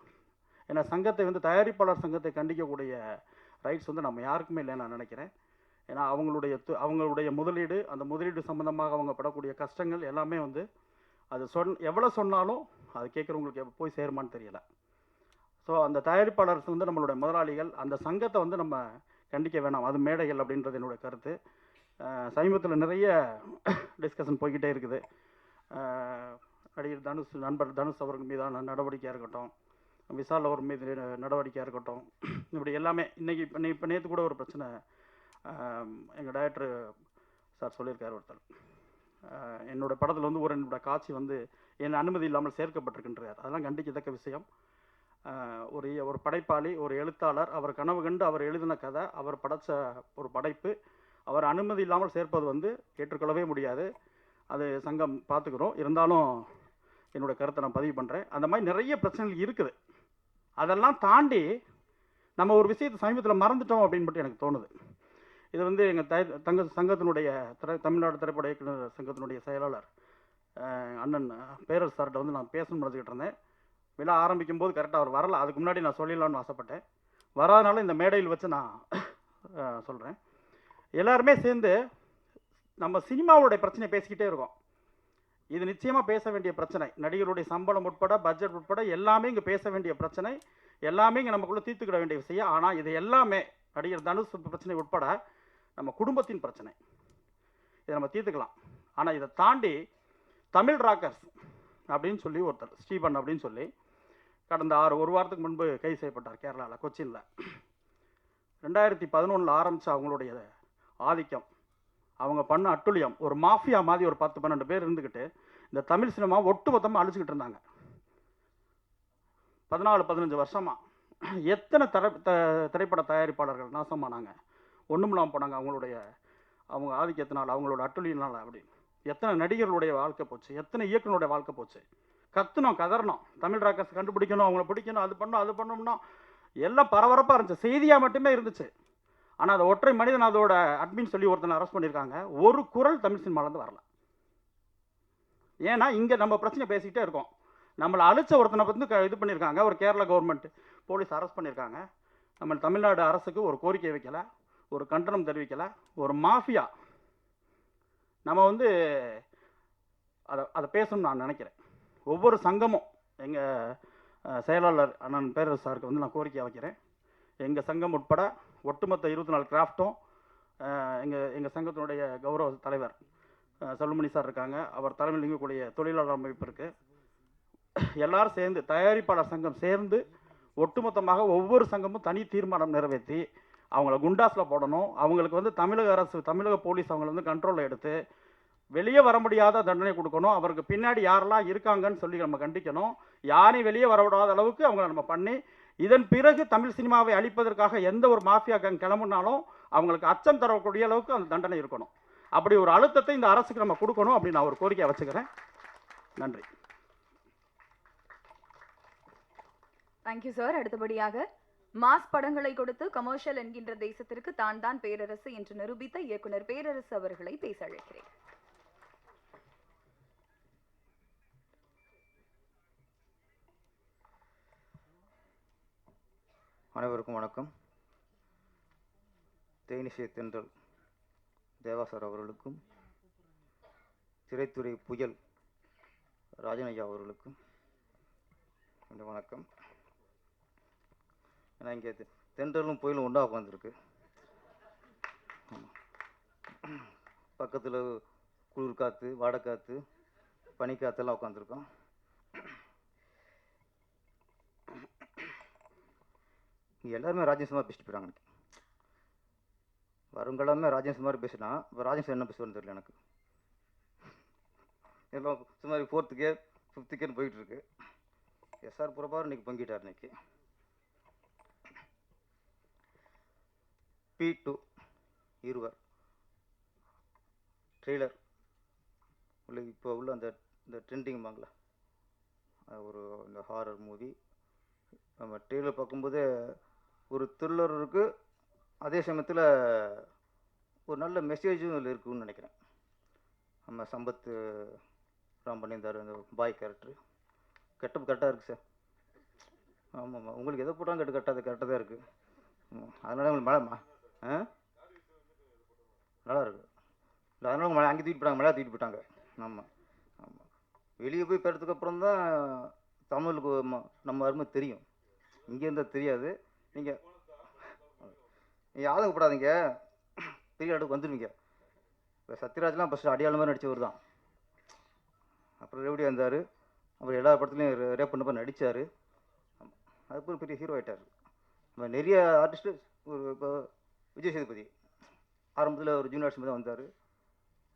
ஏன்னா சங்கத்தை வந்து தயாரிப்பாளர் சங்கத்தை கண்டிக்கக்கூடிய ரைட்ஸ் வந்து நம்ம யாருக்குமே இல்லைன்னு நான் நினைக்கிறேன். ஏன்னா அவங்களுடைய முதலீடு, அந்த முதலீடு சம்மந்தமாக அவங்க படக்கூடிய கஷ்டங்கள் எல்லாமே வந்து அது எவ்வளோ சொன்னாலும் அது கேட்குறவங்களுக்கு போய் சேருமான்னு தெரியலை. ஸோ அந்த தயாரிப்பாளர் வந்து நம்மளுடைய முதலாளிகள், அந்த சங்கத்தை வந்து நம்ம கண்டிக்க வேணாம், அது மேடைகள் அப்படின்றது என்னுடைய கருத்து. சமீபத்தில் நிறைய டிஸ்கஷன் போய்கிட்டே இருக்குது. நடிகர் நண்பர் தனுஷ் அவர்கள் மீதான நடவடிக்கையாக இருக்கட்டும், விஷால் அவர் மீது நடவடிக்கையாக இருக்கட்டும், இப்படி எல்லாமே இப்போ நேற்று கூட ஒரு பிரச்சனை எங்கள் டைரக்டர் சார் சொல்லியிருக்கார். ஒருத்தர் என்னோடய படத்தில் வந்து என்னோட காட்சி வந்து என் அனுமதி இல்லாமல் சேர்க்கப்பட்டிருக்கின்றார். அதெல்லாம் கண்டிக்கத்தக்க விஷயம். ஒரு படைப்பாளி, ஒரு எழுத்தாளர், அவர் கனவு கண்டு அவர் எழுதின கதை, அவர் படைத்த ஒரு படைப்பு, அவர் அனுமதி இல்லாமல் சேர்ப்பது வந்து ஏற்றுக்கொள்ளவே முடியாது. அது சங்கம் பார்த்துக்கிறோம். இருந்தாலும் என்னோடய கருத்தை நான் பதிவு பண்ணுறேன். அந்த மாதிரி நிறைய பிரச்சனைகள் இருக்குது. அதெல்லாம் தாண்டி நம்ம ஒரு விஷயத்தை சமீபத்தில் மறந்துட்டோம் அப்படின்னு மட்டும் எனக்கு தோணுது. இது வந்து எங்கள் சங்கத்தினுடைய தமிழ்நாடு திரைப்பட இயக்குனர் சங்கத்தினுடைய செயலாளர் அண்ணன் பேரரசு சார்கிட்ட வந்து நான் பேசணும்னு நினச்சிக்கிட்டு இருந்தேன். விழா ஆரம்பிக்கும் போது கரெக்டாக அவர் வரல. அதுக்கு முன்னாடி நான் சொல்லிடலான்னு ஆசைப்பட்டேன். வராதனால இந்த மேடையில் வச்சு நான் சொல்கிறேன். எல்லாருமே சேர்ந்து நம்ம சினிமாவுடைய பிரச்சனை பேசிக்கிட்டே இருக்கோம். இது நிச்சயமாக பேச வேண்டிய பிரச்சனை. நடிகருடைய சம்பளம் உட்பட, பட்ஜெட் உட்பட எல்லாமே இங்கே பேச வேண்டிய பிரச்சனை. எல்லாமே இங்கே நமக்குள்ளே தீர்த்துக்கிட வேண்டிய விஷயம். ஆனால் இது எல்லாமே நடிகர் தனுஷ் பிரச்சனை உட்பட நம்ம குடும்பத்தின் பிரச்சனை. இதை நம்ம தீர்த்துக்கலாம். ஆனால் இதை தாண்டி தமிழ் ராக்கர்ஸ் அப்படின்னு சொல்லி ஒருத்தர் ஸ்டீபன் அப்படின்னு சொல்லி கடந்த ஒரு வாரத்துக்கு முன்பு கைது செய்யப்பட்டார் கேரளாவில், கொச்சினில். 2011 ஆரம்பித்த அவங்களுடைய ஆதிக்கம், அவங்க பண்ண அட்டுழியம், ஒரு மாஃபியா மாதிரி ஒரு 10-12 பேர் இருந்துக்கிட்டு இந்த தமிழ் சினிமா ஒட்டு மொத்தமாக அழிச்சிக்கிட்டு இருந்தாங்க 14-15 வருஷமாக. எத்தனை திரைப்பட தயாரிப்பாளர்கள் நாசமானாங்க, ஒன்றுமில்லாமல் போனாங்க அவங்க ஆதிக்கத்தினால், அவங்களோட அட்டுழியினால். அப்படி எத்தனை நடிகர்களுடைய வாழ்க்கை போச்சு, எத்தனை இயக்குனருடைய வாழ்க்கை போச்சு. கத்துனோம், கதறணும், தமிழ் ராக்கர்ஸ் கண்டுபிடிக்கணும், அவங்கள பிடிக்கணும், அது பண்ணோம்னா எல்லாம் பரபரப்பாக இருந்துச்சு, செய்தியாக மட்டுமே இருந்துச்சு. ஆனால் அதை ஒற்றை மனிதன் அதோட அட்மின் சொல்லி ஒருத்தனை அரெஸ்ட் பண்ணியிருக்காங்க. ஒரு குரல் தமிழ் சினிமாலேருந்து வரல. ஏன்னா இங்கே நம்ம பிரச்சனை பேசிக்கிட்டே இருக்கோம். நம்மளை அழிச்ச ஒருத்தனை பற்றி இது பண்ணியிருக்காங்க. ஒரு கேரளா கவர்மெண்ட் போலீஸ் அரெஸ்ட் பண்ணியிருக்காங்க. நம்ம தமிழ்நாடு அரசுக்கு ஒரு கோரிக்கை வைக்கலை, ஒரு கண்டனம் தெரிவிக்கலை. ஒரு மாஃபியா. நம்ம வந்து அதை பேசணும்னு நான் நினைக்கிறேன். ஒவ்வொரு சங்கமும், எங்கள் செயலாளர் அண்ணன் பேரரசு சாருக்கு வந்து நான் கோரிக்கை வைக்கிறேன். எங்கள் சங்கம் உட்பட ஒட்டுமொத்த 24 கிராஃப்ட்டும், எங்கள் சங்கத்தினுடைய கௌரவ தலைவர் செல்வமணி சார் இருக்காங்க, அவர் தலைமையில் இயங்கக்கூடிய தொழிலாளர் அமைப்பு இருக்குது. எல்லாரும் சேர்ந்து, தயாரிப்பாளர் சங்கம் சேர்ந்து ஒட்டுமொத்தமாக ஒவ்வொரு சங்கமும் தனி தீர்மானம் நிறைவேற்றி அவங்கள குண்டாஸில் போடணும். அவங்களுக்கு வந்து தமிழக அரசு, தமிழக போலீஸ் அவங்கள வந்து கண்ட்ரோலில் எடுத்து வெளியே வர முடியாத தண்டனை கொடுக்கணும். அவருக்கு பின்னாடி யாரெல்லாம் இருக்காங்கன்னு சொல்லி நம்ம கண்டிக்கணும். யாரையும் வெளியே வரவிடாத அளவுக்கு அவங்கள நம்ம பண்ணி, இதன் பிறகு தமிழ் சினிமாவை அழிப்பதற்காக எந்த ஒரு மாஃபியா கேங் கிளம்புனாலும் அவங்களுக்கு அச்சம் தரக்கூடிய அளவுக்கு அந்த தண்டனை இருக்கணும். அப்படி ஒரு அழுத்தத்தை இந்த அரசுக்கு நம்ம கொடுக்கணும் அப்படின்னு நான் ஒரு கோரிக்கையை வச்சுக்கிறேன். நன்றி. Thank you sir. அடுத்தபடியாக மாஸ் படங்களை கொடுத்து கமர்ஷியல் என்கின்ற தேசத்திற்கு தான் பேரரசு என்று நிரூபித்த இயக்குனர் பேரரசு அவர்களை பேச அழைக்கிறேன். அனைவருக்கும் வணக்கம். தேனிசை தென்றல் தேவாசர் அவர்களுக்கும், திரைத்துறை புயல் ராஜனையா அவர்களுக்கும் இந்த வணக்கம். ஏன்னா இங்கே தென்றலும் புயலும் ஒன்றா உட்காந்துருக்கு. பக்கத்தில் குளிர் காற்று, வாடைக்காற்று, பனிக்காற்றெல்லாம் உட்காந்துருக்கோம். எல்லாருமே ராஜேஷ் மாதிரி பேசிட்டு போயிறாங்க. வருங்களாமே ராஜேஷ் மாதிரி பேசினா இப்போ ராஜேஷ் என்ன பேசுவார்னு தெரியல எனக்கு. எல்லாம் சுமார் 4th gear 5th gear போயிட்டு இருக்கு. எஸ்ஆர் புறப்பார் இன்னைக்கு பொங்கிட்டார். இன்னைக்கு P2 இருவர் ட்ரெய்லர் உள்ள இப்போ உள்ள அந்த ட்ரெண்டிங் பாங்களா, ஒரு இந்த ஹாரர் மூவி நம்ம ட்ரெயிலர் பார்க்கும்போது ஒரு த்ரில்லர் இருக்குது, அதே சமயத்தில் ஒரு நல்ல மெசேஜும் இதில் இருக்குதுன்னு நினைக்கிறேன். நம்ம சம்பத் ராம் பண்ணியிருந்தார் அந்த பாய் கேரக்டர். கெட்டப் கரெக்டாக இருக்குது சார். ஆமாம்மா, உங்களுக்கு எதை போட்டாலும் கரெக்டாக தான் இருக்குது. அதனால உங்களுக்கு நல்லா இருக்குது. இல்லை, அதனால உங்க அங்கே தூக்கிட்டு போட்டாங்க, மேலே தூக்கிட்டு போயிட்டாங்க. ஆமாம் ஆமாம், வெளியே போய் பெறதுக்கு அப்புறம் தான் தமிழுக்கு நம்ம அருமை தெரியும். இங்கே இருந்தால் தெரியாது. நீங்கள் ஆதங்கப்படாதீங்க, பெரிய இடத்துக்கு வந்துடுவீங்க. இப்போ சத்யராஜ்லாம் ஃபஸ்ட்டு அடியாள மாதிரி நடித்தவர் தான். அப்புறம் ரேவடியாக இருந்தார். அப்புறம் எல்லா படத்துலையும் ரேப் பண்ணப்போ நடித்தார். அதுக்கு பெரிய ஹீரோ ஆகிட்டார். நம்ம நிறைய ஆர்டிஸ்ட்டு ஒரு இப்போ விஜய் சேதுபதி ஆரம்பத்தில் ஒரு ஜூனியர் ஆர்டிஸ்ட் தான் வந்தார்.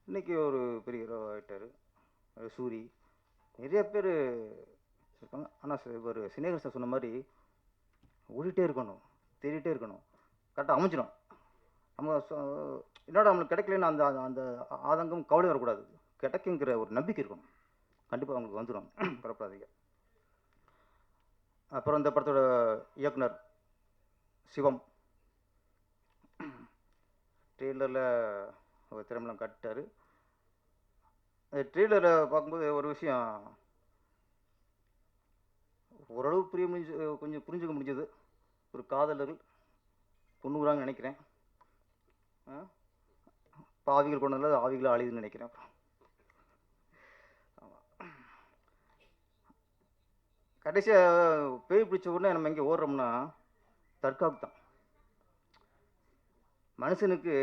இன்றைக்கி ஒரு பெரிய ஹீரோ ஆகிட்டார். சூரி, நிறைய பேர் இருக்காங்க. ஆனால் ஒரு சினேகர் சார் சொன்ன மாதிரி ஓடிட்டே இருக்கணும், தேடிட்டே இருக்கணும், கரெக்டாக அமைஞ்சிடும். நம்ம என்னோட நம்மளுக்கு கிடைக்கலன்னு அந்த அந்த ஆதங்கம் கவலை வரக்கூடாது. கிடைக்குங்கிற ஒரு நம்பிக்கை இருக்கணும். கண்டிப்பாக அவங்களுக்கு வந்துடும், பரப்படாதீங்க. அப்புறம் இந்த படத்தோட இயக்குனர் சிவம் ட்ரெய்லரில் ஒரு திறமைலாம் காட்டிட்டார். அந்த ட்ரெய்லரை பார்க்கும்போது ஒரு விஷயம் ஓரளவு கொஞ்சம் புரிஞ்சுக்க முடிஞ்சது. ஒரு காதலர்கள் பொண்ணுறாங்கன்னு நினைக்கிறேன். பாவிகள் கொண்டதில் ஆவிகளை அழியுதுன்னு நினைக்கிறேன். கடைசியாக பேய் பிடிச்ச உடனே நம்ம இங்கே ஓடுறோம்னா தற்காப்பு தான். மனுஷனுக்கு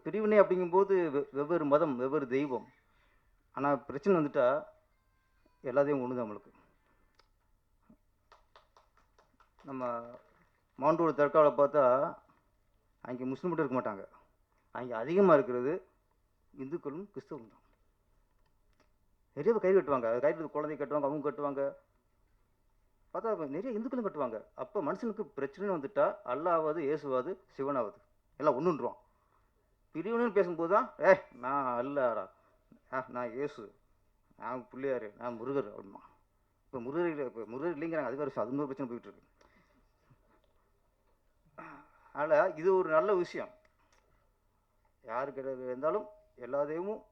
பிரிவினை அப்படிங்கும்போது வெவ்வேறு மதம், வெவ்வேறு தெய்வம். ஆனால் பிரச்சனை வந்துட்டா எல்லாத்தையும் ஒன்று தான் நம்மளுக்கு. நம்ம மாண்டூர் தற்காவில் பார்த்தா அங்கே முஸ்லீம் மட்டும் இருக்க மாட்டாங்க. அங்கே அதிகமாக இருக்கிறது இந்துக்களும் கிறிஸ்தவம் தான். நிறைய பேர் கை கட்டுவாங்க, அது கை குழந்தை கட்டுவாங்க, அவங்க கட்டுவாங்க. பார்த்தா நிறைய இந்துக்களும் கட்டுவாங்க. அப்போ மனுஷனுக்கு பிரச்சனைன்னு வந்துட்டா அல்லாவது, இயேசுவாது, சிவனாவது எல்லாம் ஒன்றுன்றான். பிரிவினைன்னு பேசும்போது தான் நான் அல்லாடா, நான் இயேசு, நான் பிள்ளையார், நான் முருகர் அப்படிமா. இப்போ முருகர் இல்லைங்கிறாங்க. அது வேறு, அது இன்னொரு பிரச்சனை போயிட்டுருக்கு. அதனால் இது ஒரு நல்ல விஷயம். யாருக்கு இருந்தாலும் எல்லா தெய்வமும்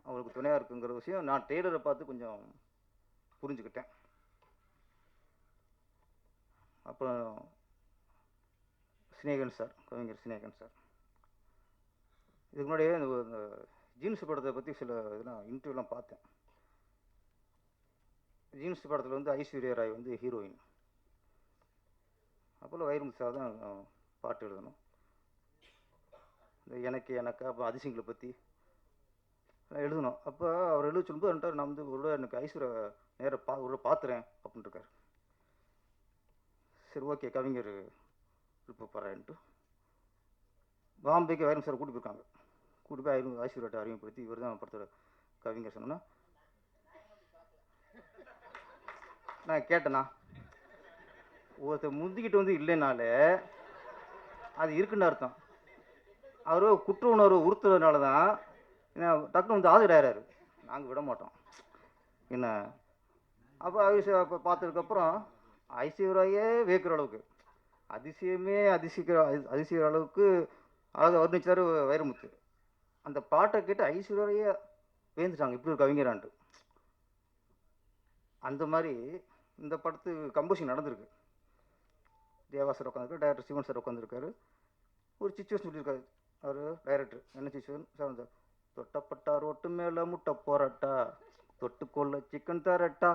அவங்களுக்கு துணையாக இருக்குங்கிற விஷயம் நான் ட்ரெய்லரை பார்த்து கொஞ்சம் புரிஞ்சுக்கிட்டேன். அப்புறம் சினேகன் சார், கவிஞர் சினேகன் சார், இதுக்கு முன்னாடியே இந்த ஜீன்ஸ் படத்தை பற்றி சில இதெல்லாம் இன்டர்வியூலாம் பார்த்தேன். ஜீன்ஸ் படத்தில் வந்து ஐஸ்வர்யா ராய் வந்து ஹீரோயின். அப்போல்லாம் வைரமுத்து சார் தான் பாட்டு எழுதணும். இந்த எனக்கா அப்போ அதிசயங்களை பற்றி எழுதணும். அப்போ அவர் எழுத சொல்லும்போது நான் வந்து ஒரு எனக்கு ஐஸ்வர்யா நேராக ஒரு பார்த்துறேன் அப்படின்னு இருக்கார். சரி, ஓகே, கவிஞர் விருப்பப்படுறேன்ட்டு பாம்பேக்கு வைரம் சார் கூட்டி போயிருக்காங்க. கூட்டி போய் ஐஸ்வர்யாட்ட அறிமுகப்படுத்தி இவர் தான் படத்தோட கவிஞர் சொன்னோன்னா நான் கேட்டேண்ணா, ஒருத்தர் முந்திக்கிட்டு வந்து இல்லைனாலே அது இருக்குன்னு அர்த்தம். அவர் குற்ற உணர்வு உறுத்துறதுனால தான் டக்குனு வந்து ஆஜராகிறாரு. நாங்கள் விட மாட்டோம் என்ன. அப்போ அப்போ பார்த்ததுக்கப்புறம் ஐஸ்வர்யாயே வேக்கிற அளவுக்கு அதிசயிக்கிற அளவுக்கு அழகாக வர்ணிச்சார் வைரமுத்து. அந்த பாட்டை கேட்டு ஐஸ்வர்யாவே வேந்துட்டாங்க, இப்படி ஒரு கவிஞரான்ட்டு. அந்த மாதிரி இந்த படத்துக்கு கம்போசிங் நடந்திருக்கு. தேவா சார் உட்காந்துருக்காரு, டைரக்டர் சிவன் சார் உட்காந்துருக்காரு. ஒரு சிச்சுவேஷன் சொல்லியிருக்காரு அவர் டைரக்டர். என்ன சிச்சுவேஷன் சார்? தொட்டப்பட்டா ரோட்டு மேலே முட்டை போராட்டா, தொட்டுக்கொள்ள சிக்கன் தரட்டா,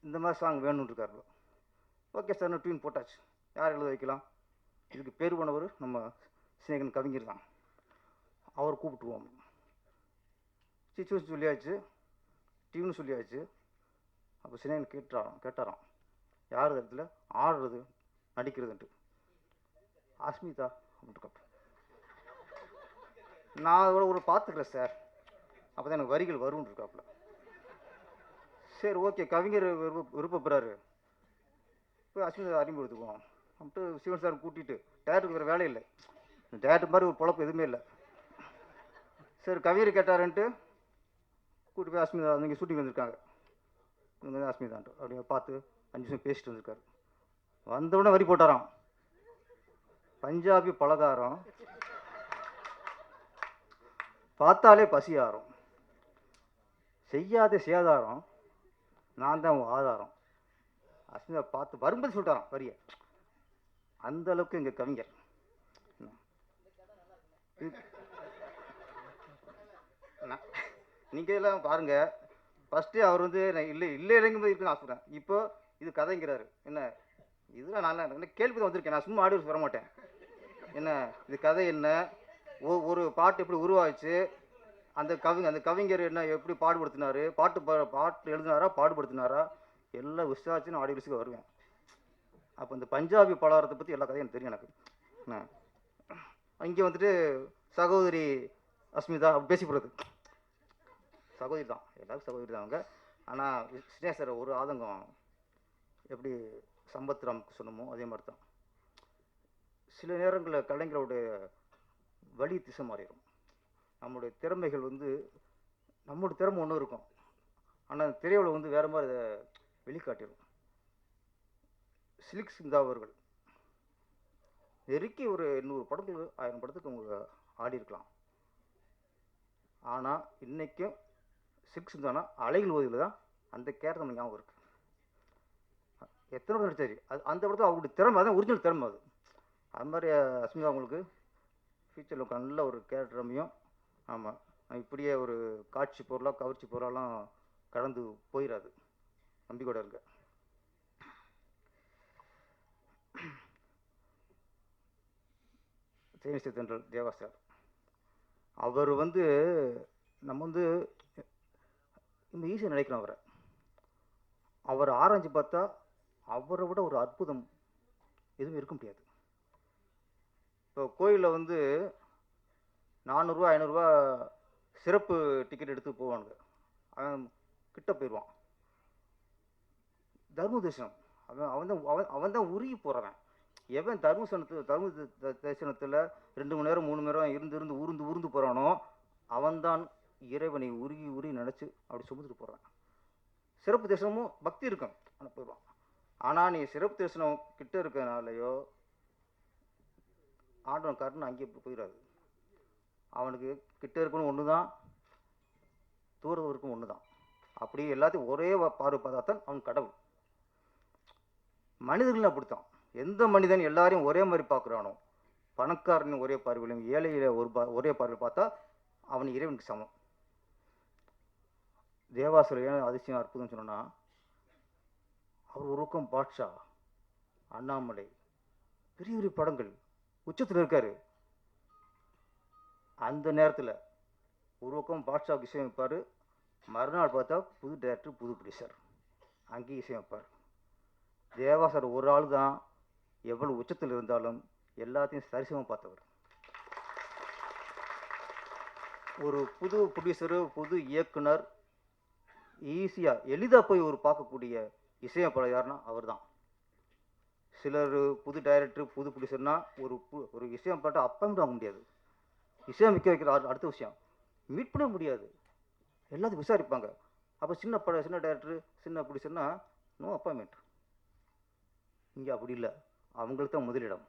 இந்த மாதிரி சாங் வேணும்னு இருக்காரு. ஓகே சார், நான் டியூன் போட்டாச்சு. யார் எழுத வைக்கலாம்? இதுக்கு பேர் போனவர் நம்ம சினேகன் கவிஞர் தான். அவர் கூப்பிட்டுருவோம். சிச்சுவேஷன் சொல்லியாச்சு, டியூன் சொல்லியாச்சு. அப்போ சினேகன் கேட்டாராம் யார் இடத்துல ஆடுறது நடிக்கிறதுன்ட்டு. அஸ்மிதா அப்படின்ட்டு. நான் அதோட ஒரு பார்த்துக்கிறேன் சார், அப்போ தான் எனக்கு வரிகள் வரும்னு இருக்காப்புல. சரி, ஓகே, கவிஞர் விருப்பப்படுறாரு, போய் அஸ்மிதா அறிமுகத்துக்குவோம் அப்படின்ட்டு சிவன் சார் கூட்டிகிட்டு. டேரக்டருக்கு வேறு வேலை இல்லை, டேரக்டர் மாதிரி ஒரு பொழப்பு எதுவுமே இல்லை. சரி, கவிஞர் கேட்டாருன்ட்டு கூட்டி போய் அஸ்மிதா நீங்கள் ஷூட்டிங் வந்திருக்காங்க, அஸ்மிதான்ட்டு அப்படியே பார்த்து 5 நிமிஷம் பேசிட்டு வந்திருக்காரு. வந்தவுடனே வரி போட்டாராம், பஞ்சாபி பலகாரம் பார்த்தாலே பசி ஆறும், செய்யாத சேதாரம், நான் தான் உன் ஆதாரம். அஸ்மிதா பார்த்து வரும்போது சொல்லிட்டாராம் வரிய. அந்த அளவுக்கு எங்கள் கவிஞர். நீங்கள் எல்லாம் பாருங்க, ஃபஸ்ட்டு அவர் வந்து இல்லை இல்லை இல்லைங்கும் போது இருக்குன்னு ஆசைப்பட்டேன். இப்போ இது கதைங்கிறாரு. என்ன இதெல்லாம் நல்லா என்ன கேள்வி தான் வந்திருக்கேன், நான் சும்மா ஆடியோ வர மாட்டேன். என்ன இது கதை என்ன, ஒரு பாட்டு எப்படி உருவாச்சு, அந்த கவிஞர் என்ன எப்படி பாடுபடுத்தினாரு, பாட்டு எழுதினாரா பாடுபடுத்தினாரா, எல்லாம் விசாரிச்சு நான் ஆடியோஸுக்கு வருவேன். அப்போ இந்த பஞ்சாபி பலகாரத்தை பற்றி எல்லா கதையும் எனக்கு தெரியும் எனக்கு. இங்கே வந்துட்டு சகோதரி அஸ்மிதா பேசி போடுறது சகோதரி தான், எல்லாரும் சகோதரி தான் அவங்க. ஆனால் ஸ்னேகா சார் ஒரு ஆதங்கம் எப்படி சம்பத் ராமுக்கு சொன்னமோ அதே மாதிரி தான். சில நேரங்களில் கலைஞருடைய வழி திசை மாறிடும். நம்மளுடைய திறமைகள் வந்து நம்மளோட திறமை ஒன்று இருக்கும், ஆனால் திரையுலகம் வந்து வேறு மாதிரி அதை வெளிக்காட்டிடும். சில்க் சிந்தா அவர்கள் நெருக்கி ஒரு 800 படத்துக்கு 1000 படத்துக்கு அவங்க ஆடி இருக்கலாம். ஆனால் இன்றைக்கும் சில்க் சிந்தானா அலைகள் ஓதியில் தான் அந்த கேரக்டர் நம்ம ஞாபகம் இருக்குது. எத்தனை படம் நடிச்சாரு, அது அந்த படத்தில் அவங்களுடைய திறமை, அதான் ஒரிஜினல் திறமை அது. அது மாதிரி அஸ்மிதா அவங்களுக்கு ஃபியூச்சரில் நல்ல ஒரு கேரக்டர் அமையும். ஆமாம், இப்படியே ஒரு காட்சி பொருளாக கவர்ச்சி பொருளாலாம் கடந்து போயிடாது, நம்பிக்கையோட இருங்க. தேனிசை தென்றல் தேவா சார், அவர் வந்து நம்ம வந்து இந்த ஈஸியாக நினைக்கிறோம். அவர் ஆராய்ச்சி பார்த்தா அவரை விட ஒரு அற்புதம் எதுவும் இருக்க முடியாது. இப்போ கோயிலில் வந்து 400 500 சிறப்பு டிக்கெட் எடுத்து போவானுங்க, அவன் கிட்ட போயிடுவான். தர்ம தரிசனம் அவன் தான் உருகி போகிறவன். எவன் தர்ம தரிசனத்தில் 2 மணி நேரம் 3 மணி நேரம் இருந்து ஊர்ந்து போகிறானோ அவன்தான் இறைவனை உருகி நினச்சி அப்படி சுமந்துட்டு போகிறான். சிறப்பு தரிசனமும் பக்தி இருக்கும், ஆனால் போயிடுவான். ஆனால் நீ சிறப்பு தரிசனம் கிட்ட இருக்கிறனாலையோ ஆண்டவன் காரணம் அங்கேயே போயிடாது. அவனுக்கு கிட்ட இருக்கணும் ஒன்று தான், தூரம் இருக்கும் ஒன்று தான். அப்படி எல்லாத்தையும் ஒரே பார்வை பார்த்தா தான் அவன் கடவுள். மனிதர்கள் அப்படித்தான், எந்த மனிதன் எல்லாரையும் ஒரே மாதிரி பார்க்குறானோ, பணக்காரன் ஒரே பார்வையிலும் ஏழையில ஒரே பார்வையில் பார்த்தா அவன் இறைவனுக்கு சமம். தேவாசுர ஏன் அதிசயம் அற்புதம் சொன்னா, அவர் ஒரு பக்கம் பாட்ஷா, அண்ணாமலை, பெரிய பெரிய படங்கள் உச்சத்தில் இருக்காரு. அந்த நேரத்தில் ஒரு பக்கம் பாட்ஷாவுக்கு இசையம் வைப்பார், மறுநாள் பார்த்தா புது டைரக்டர் புது ப்ரொடியூசர் அங்கேயும் இசையம் வைப்பார். தேவாசர் ஒரு ஆள் தான் எவ்வளவு உச்சத்தில் இருந்தாலும் எல்லாத்தையும் சரிசமமாக பார்த்தவர். ஒரு புது ப்ரொடியூசரு புது இயக்குனர் ஈஸியாக எளிதாக போய் ஒரு பார்க்கக்கூடிய இசையமைப்பாளர் யாருன்னா அவர் தான். சிலர் புது டைரக்டர் புது ப்ரொடியூசர்னா ஒரு இசையமைப்பாட்டை அப்பாயின்மெண்ட் வாங்க முடியாது, இசையமைக்க வைக்கிற அடுத்த விஷயம் மீட் பண்ண முடியாது, எல்லாத்தையும் விசாரிப்பாங்க. அப்போ சின்ன டைரக்டர் சின்ன ப்ரொடியூசர்னா நோ அப்பாயின்மெண்ட். இங்கே அப்படி இல்லை, அவங்களுக்கு தான் முதலிடம்.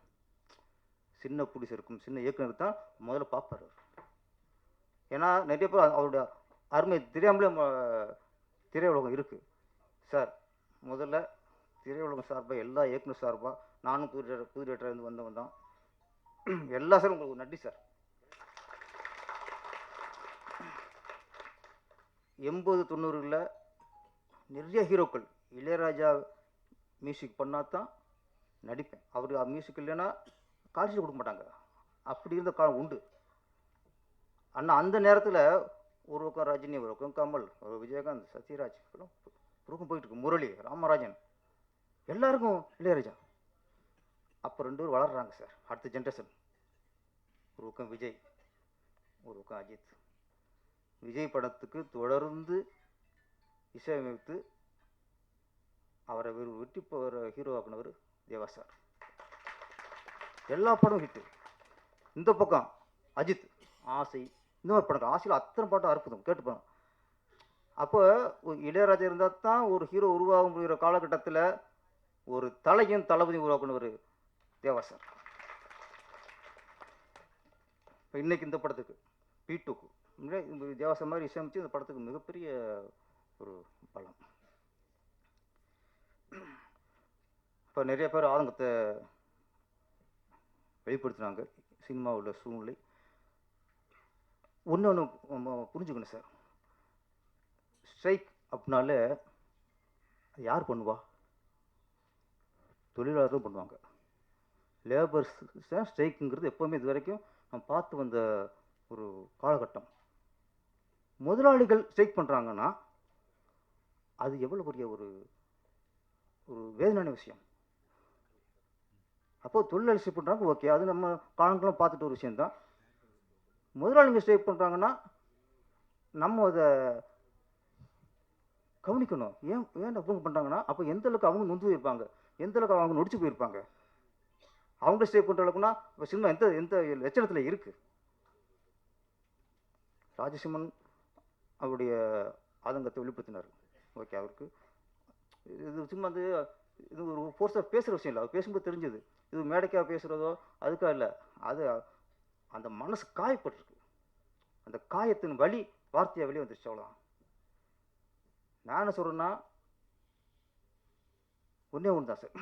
சின்ன ப்ரொடியூசருக்கும் சின்ன இயக்குனருக்கு தான் முதல்ல பார்ப்பார். ஏன்னா நிறைய பேர் அவருடைய அருமை தெரியாமலே திரையுலகம் இருக்குது. சார் முதல்ல திரையுலகம் சார்பாக எல்லா இயக்குனர் சார்பாக நானும் புது டேரக்டர் வந்தவன் தான். எல்லா சார் உங்களுக்கு நன்றி சார். 80-90களில் நிறைய ஹீரோக்கள் இளையராஜா மியூசிக் பண்ணால் தான் நடிப்பேன். அவர் மியூசிக் இல்லைன்னா காட்சி கொடுக்க மாட்டாங்க, அப்படி இருந்த காலம் உண்டு. ஆனால் அந்த நேரத்தில் ஒரு பக்கம் ரஜினி, ஒரு பக்கம் கமல், ஒரு விஜயகாந்த், சத்யராஜ், ஒரு பக்கம் போயிட்டு இருக்கு, முரளி, ராமராஜன், எல்லாருக்கும் இளையராஜா. அப்போ 2 பேர் வளர்கிறாங்க சார், அடுத்த ஜென்ரேஷன். ஒரு பக்கம் விஜய், ஒரு பக்கம் அஜித். விஜய் படத்துக்கு தொடர்ந்து இசையமைத்து அவரை வெற்றி போகிற ஹீரோ ஆக்குனவர் தேவா சார். எல்லா படமும் ஹிட்டு. இந்த பக்கம் அஜித், ஆசை, இந்த மாதிரி படம், ஆசையில் அத்தனை பாட்டும் அற்புதம் கேட்டுப்பாங்க. அப்போ இளையராஜா இருந்தால் தான் ஒரு ஹீரோ உருவாக முடிகிற காலகட்டத்தில் ஒரு தலையும் தளபதியும் உருவாக்குனவர் தேவா சார். இப்போ இன்னைக்கு இந்த படத்துக்கு P2க்கு தேவா சார் மாதிரி இசையமைச்சு இந்த படத்துக்கு மிகப்பெரிய ஒரு பலம். இப்போ நிறைய பேர் ஆதங்கத்தை வெளிப்படுத்தினாங்க. சினிமாவில் சூழ்நிலை ஒன்று நம்ம புரிஞ்சுக்கணும் சார். ஸ்ட்ரைக் அப்படின்னாலே யார் பண்ணுவா? தொழிலாளர்கள் பண்ணுவாங்க. லேபர்ஸ் ஸ்ட்ரைக்குங்கிறது எப்போவுமே இது வரைக்கும் நம்ம பார்த்து வந்த ஒரு காலகட்டம். முதலாளிகள் ஸ்ட்ரைக் பண்ணுறாங்கன்னா அது எவ்வளோ பெரிய ஒரு ஒரு வேதனையான விஷயம். அப்போது தொழிலாளி ஸ்ட்ரைக் பண்ணுறாங்க, ஓகே, அது நம்ம காலங்களும் பார்த்துட்டு ஒரு விஷயந்தான். முதலாளிங்க ஸ்ட்ரைக் பண்ணுறாங்கன்னா நம்ம அதை கவனிக்கணும். ஏன் அவங்க பண்ணுறாங்கன்னா அப்போ எந்த அளவுக்கு அவங்க நொந்து போயிருப்பாங்க, எந்த அளவுக்கு அவங்க நொடிச்சு போயிருப்பாங்க. அவங்க ஸ்ட்ரைக் பண்ணுற அளவுக்குன்னா இப்போ சினிமா எந்த லட்சணத்தில் இருக்குது. ராஜசிம்மன் அவருடைய ஆதங்கத்தை வெளிப்படுத்தினார். ஓகே, அவருக்கு இது சும்மா இது ஒரு ஃபோர்ஸாக பேசுகிற விஷயம் இல்லை. அவர் பேசும்போது தெரிஞ்சது இது மேடைக்காக பேசுகிறதோ அதுக்காக இல்லை. அது அந்த மனசு காயப்பட்டிருக்கு. அந்த காயத்தின் வலி வார்த்தையாக வெளியே வந்துருச்சு, அவ்வளோதான். நான் என்ன சொல்கிறேன்னா ஒன்றே ஒன்று தான் சார்.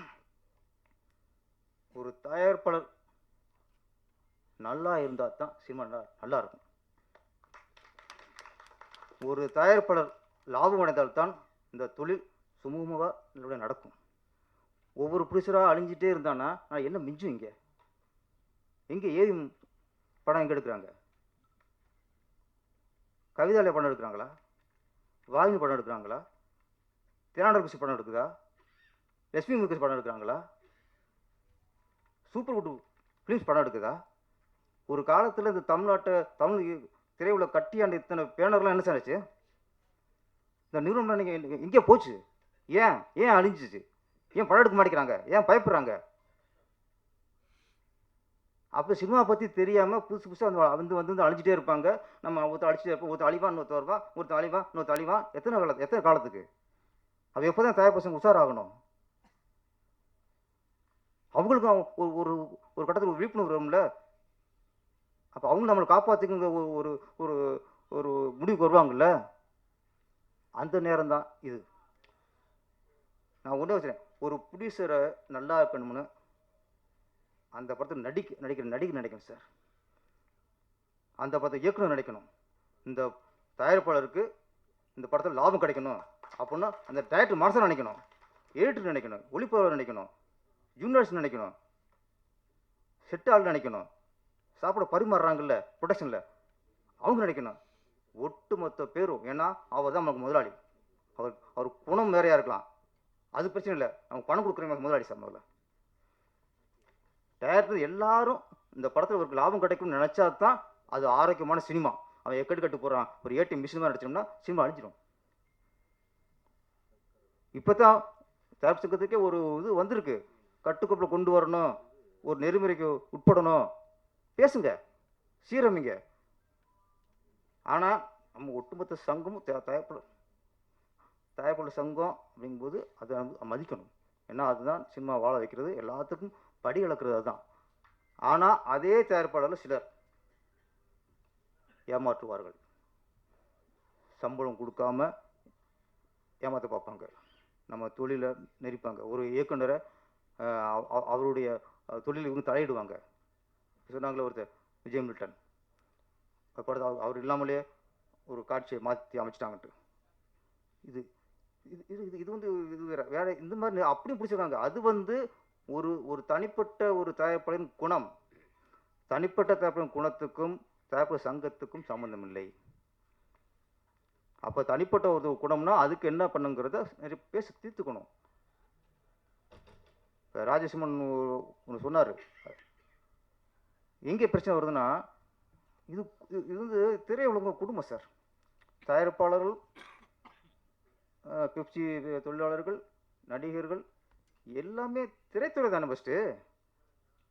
ஒரு தயாரிப்பாளர் நல்லா இருந்தால் தான் சினிமா நல்லா இருக்கும். ஒரு தயாரிப்பாளர் லாபம் அடைந்தால்தான் இந்த தொழில் சுமூகமாக நடக்கும். ஒவ்வொரு ப்ரொடியூசராக அழிஞ்சிட்டே இருந்தானா நான் என்ன மிஞ்சும்? எங்கே ஏவி படம் எங்கே எடுக்கிறாங்க? கவிதாலய படம் எடுக்கிறாங்களா? வாகினி படம் எடுக்கிறாங்களா? திராண்டர் குசி படம் எடுக்குதா? லட்சுமி முருகேஷ் படம் எடுக்கிறாங்களா? சூப்பர் குட் ஃபிலிம்ஸ் படம் எடுக்குதா? ஒரு காலத்தில் இந்த தமிழ் திரையுள்ள கட்டியாண்ட இத்தனை பேனர்லாம் என்ன சார்ச்சு? இந்த நிறுவனம் நீங்கள் எங்கே போச்சு? ஏன் அழிஞ்சிச்சு? ஏன் படம் எடுக்க மாட்டேங்கிறாங்க? ஏன் பயப்படுறாங்க? அப்போ சினிமா பற்றி தெரியாமல் புதுசாக வந்து அழிஞ்சிட்டே இருப்பாங்க. நம்ம ஒருத்தர் அழிச்சிட்டே இருப்போம். ஒருத்தர் அழிவான், இன்னொருத்தர் வருவான், ஒருத்தர் அழிவான், இன்னொருத்தர் அழிவான். எத்தனை காலத்துக்கு? அவ எப்போ தான் தயார் பசங்க உஷாராகணும்? அவங்களுக்கும் ஒரு ஒரு கட்டத்தில் ஒரு விழிப்புணர்வு வரும்ல. அப்போ அவங்க நம்மளை காப்பாற்றிக்குங்க ஒரு ஒரு ஒரு முடிவுக்கு வருவாங்கல்ல. அந்த நேரம் தான் இது. நான் ஒன்றே வச்சுறேன், ஒரு ப்ரொடியூசரை நல்லா இருக்கணும்னு அந்த படத்தில் நடிக்கிற நடிகை நினைக்கணும் சார். அந்த படத்தை இயக்குனர் நினைக்கணும். இந்த தயாரிப்பாளருக்கு இந்த படத்தில் லாபம் கிடைக்கணும் அப்படின்னா அந்த டைரக்டர் மனசை நினைக்கணும், எடிட்டர் நினைக்கணும், ஒளிப்பதிவாளர் நினைக்கணும், யூனிவர்ஸ் நினைக்கணும், செட்டாள் நினைக்கணும், சாப்பிட பரிமாறுறாங்கல்ல ப்ரொடக்ஷனில் அவங்க நினைக்கணும். ஒட்டுமொத்த பேரும். ஏன்னா அவர் தான் நமக்கு முதலாளி. அவர் குணம் வேறையாக இருக்கலாம், அது பிரச்சனை இல்லை. அவங்க பணம் கொடுக்குறவங்க முதலாளி சார். முதல்ல டேரக்டர் எல்லாரும் இந்த படத்தில் ஒரு லாபம் கிடைக்கும்னு நினச்சா தான் அது ஆரோக்கியமான சினிமா. அவன் கட்டு போகிறான், ஒரு ஏடிஎம் மிஷின் மாதிரி நடிச்சோம்னா சினிமா அழிஞ்சிடும். இப்போ தான் தயாரிப்பு சங்கத்துக்கே ஒரு இது வந்திருக்கு. கட்டுக்கோப்பில் கொண்டு வரணும், ஒரு நெறிமுறைக்கு உட்படணும். பேசுங்க, சீரமைங்க. ஆனால் நம்ம ஒட்டுமொத்த சங்கமும் தயாரிப்பாளர் சங்கம் அப்படிங்கும்போது அதை மதிக்கணும். ஏன்னா அதுதான் சினிமா வாழ வைக்கிறது, எல்லாத்துக்கும் படி இழக்கிறது அதுதான். ஆனால் அதே தயாரிப்பாளரில் சிலர் ஏமாற்றுவார்கள். சம்பளம் கொடுக்காம ஏமாற்ற பார்ப்பாங்க, நம்ம தொழிலை நெரிப்பாங்க. ஒரு இயக்குனரை அவருடைய தொழில் இவங்க தலையிடுவாங்க. சொன்னாங்களே ஒருத்தர் விஜய் மில்டன் படத்தை அவர் இல்லாமலே ஒரு காட்சியை மாற்றி அமைச்சிட்டாங்கன்ட்டு. இது இது இது இது வந்து இது வேற இந்த மாதிரி அப்படியும் பிடிச்சிருக்காங்க. அது வந்து ஒரு தனிப்பட்ட ஒரு தயாரிப்பாளரின் குணம். தனிப்பட்ட தயாரிப்பாளரின் குணத்துக்கும் தயாரிப்பாளர் சங்கத்துக்கும் சம்மந்தம் இல்லை. அப்போ தனிப்பட்ட ஒரு குணம்னா அதுக்கு என்ன பண்ணுங்கிறத பேசி தீர்த்துக்கணும். இப்போ ராஜசிம்மன் ஒன்று சொன்னார். எங்கே பிரச்சனை வருதுன்னா இது வந்து திரையுலக குடும்பம் சார். தயாரிப்பாளர்கள், பெப்சி தொழிலாளர்கள், நடிகர்கள் எல்லாமே திரைத்துறை தானே ஃபஸ்ட்டு.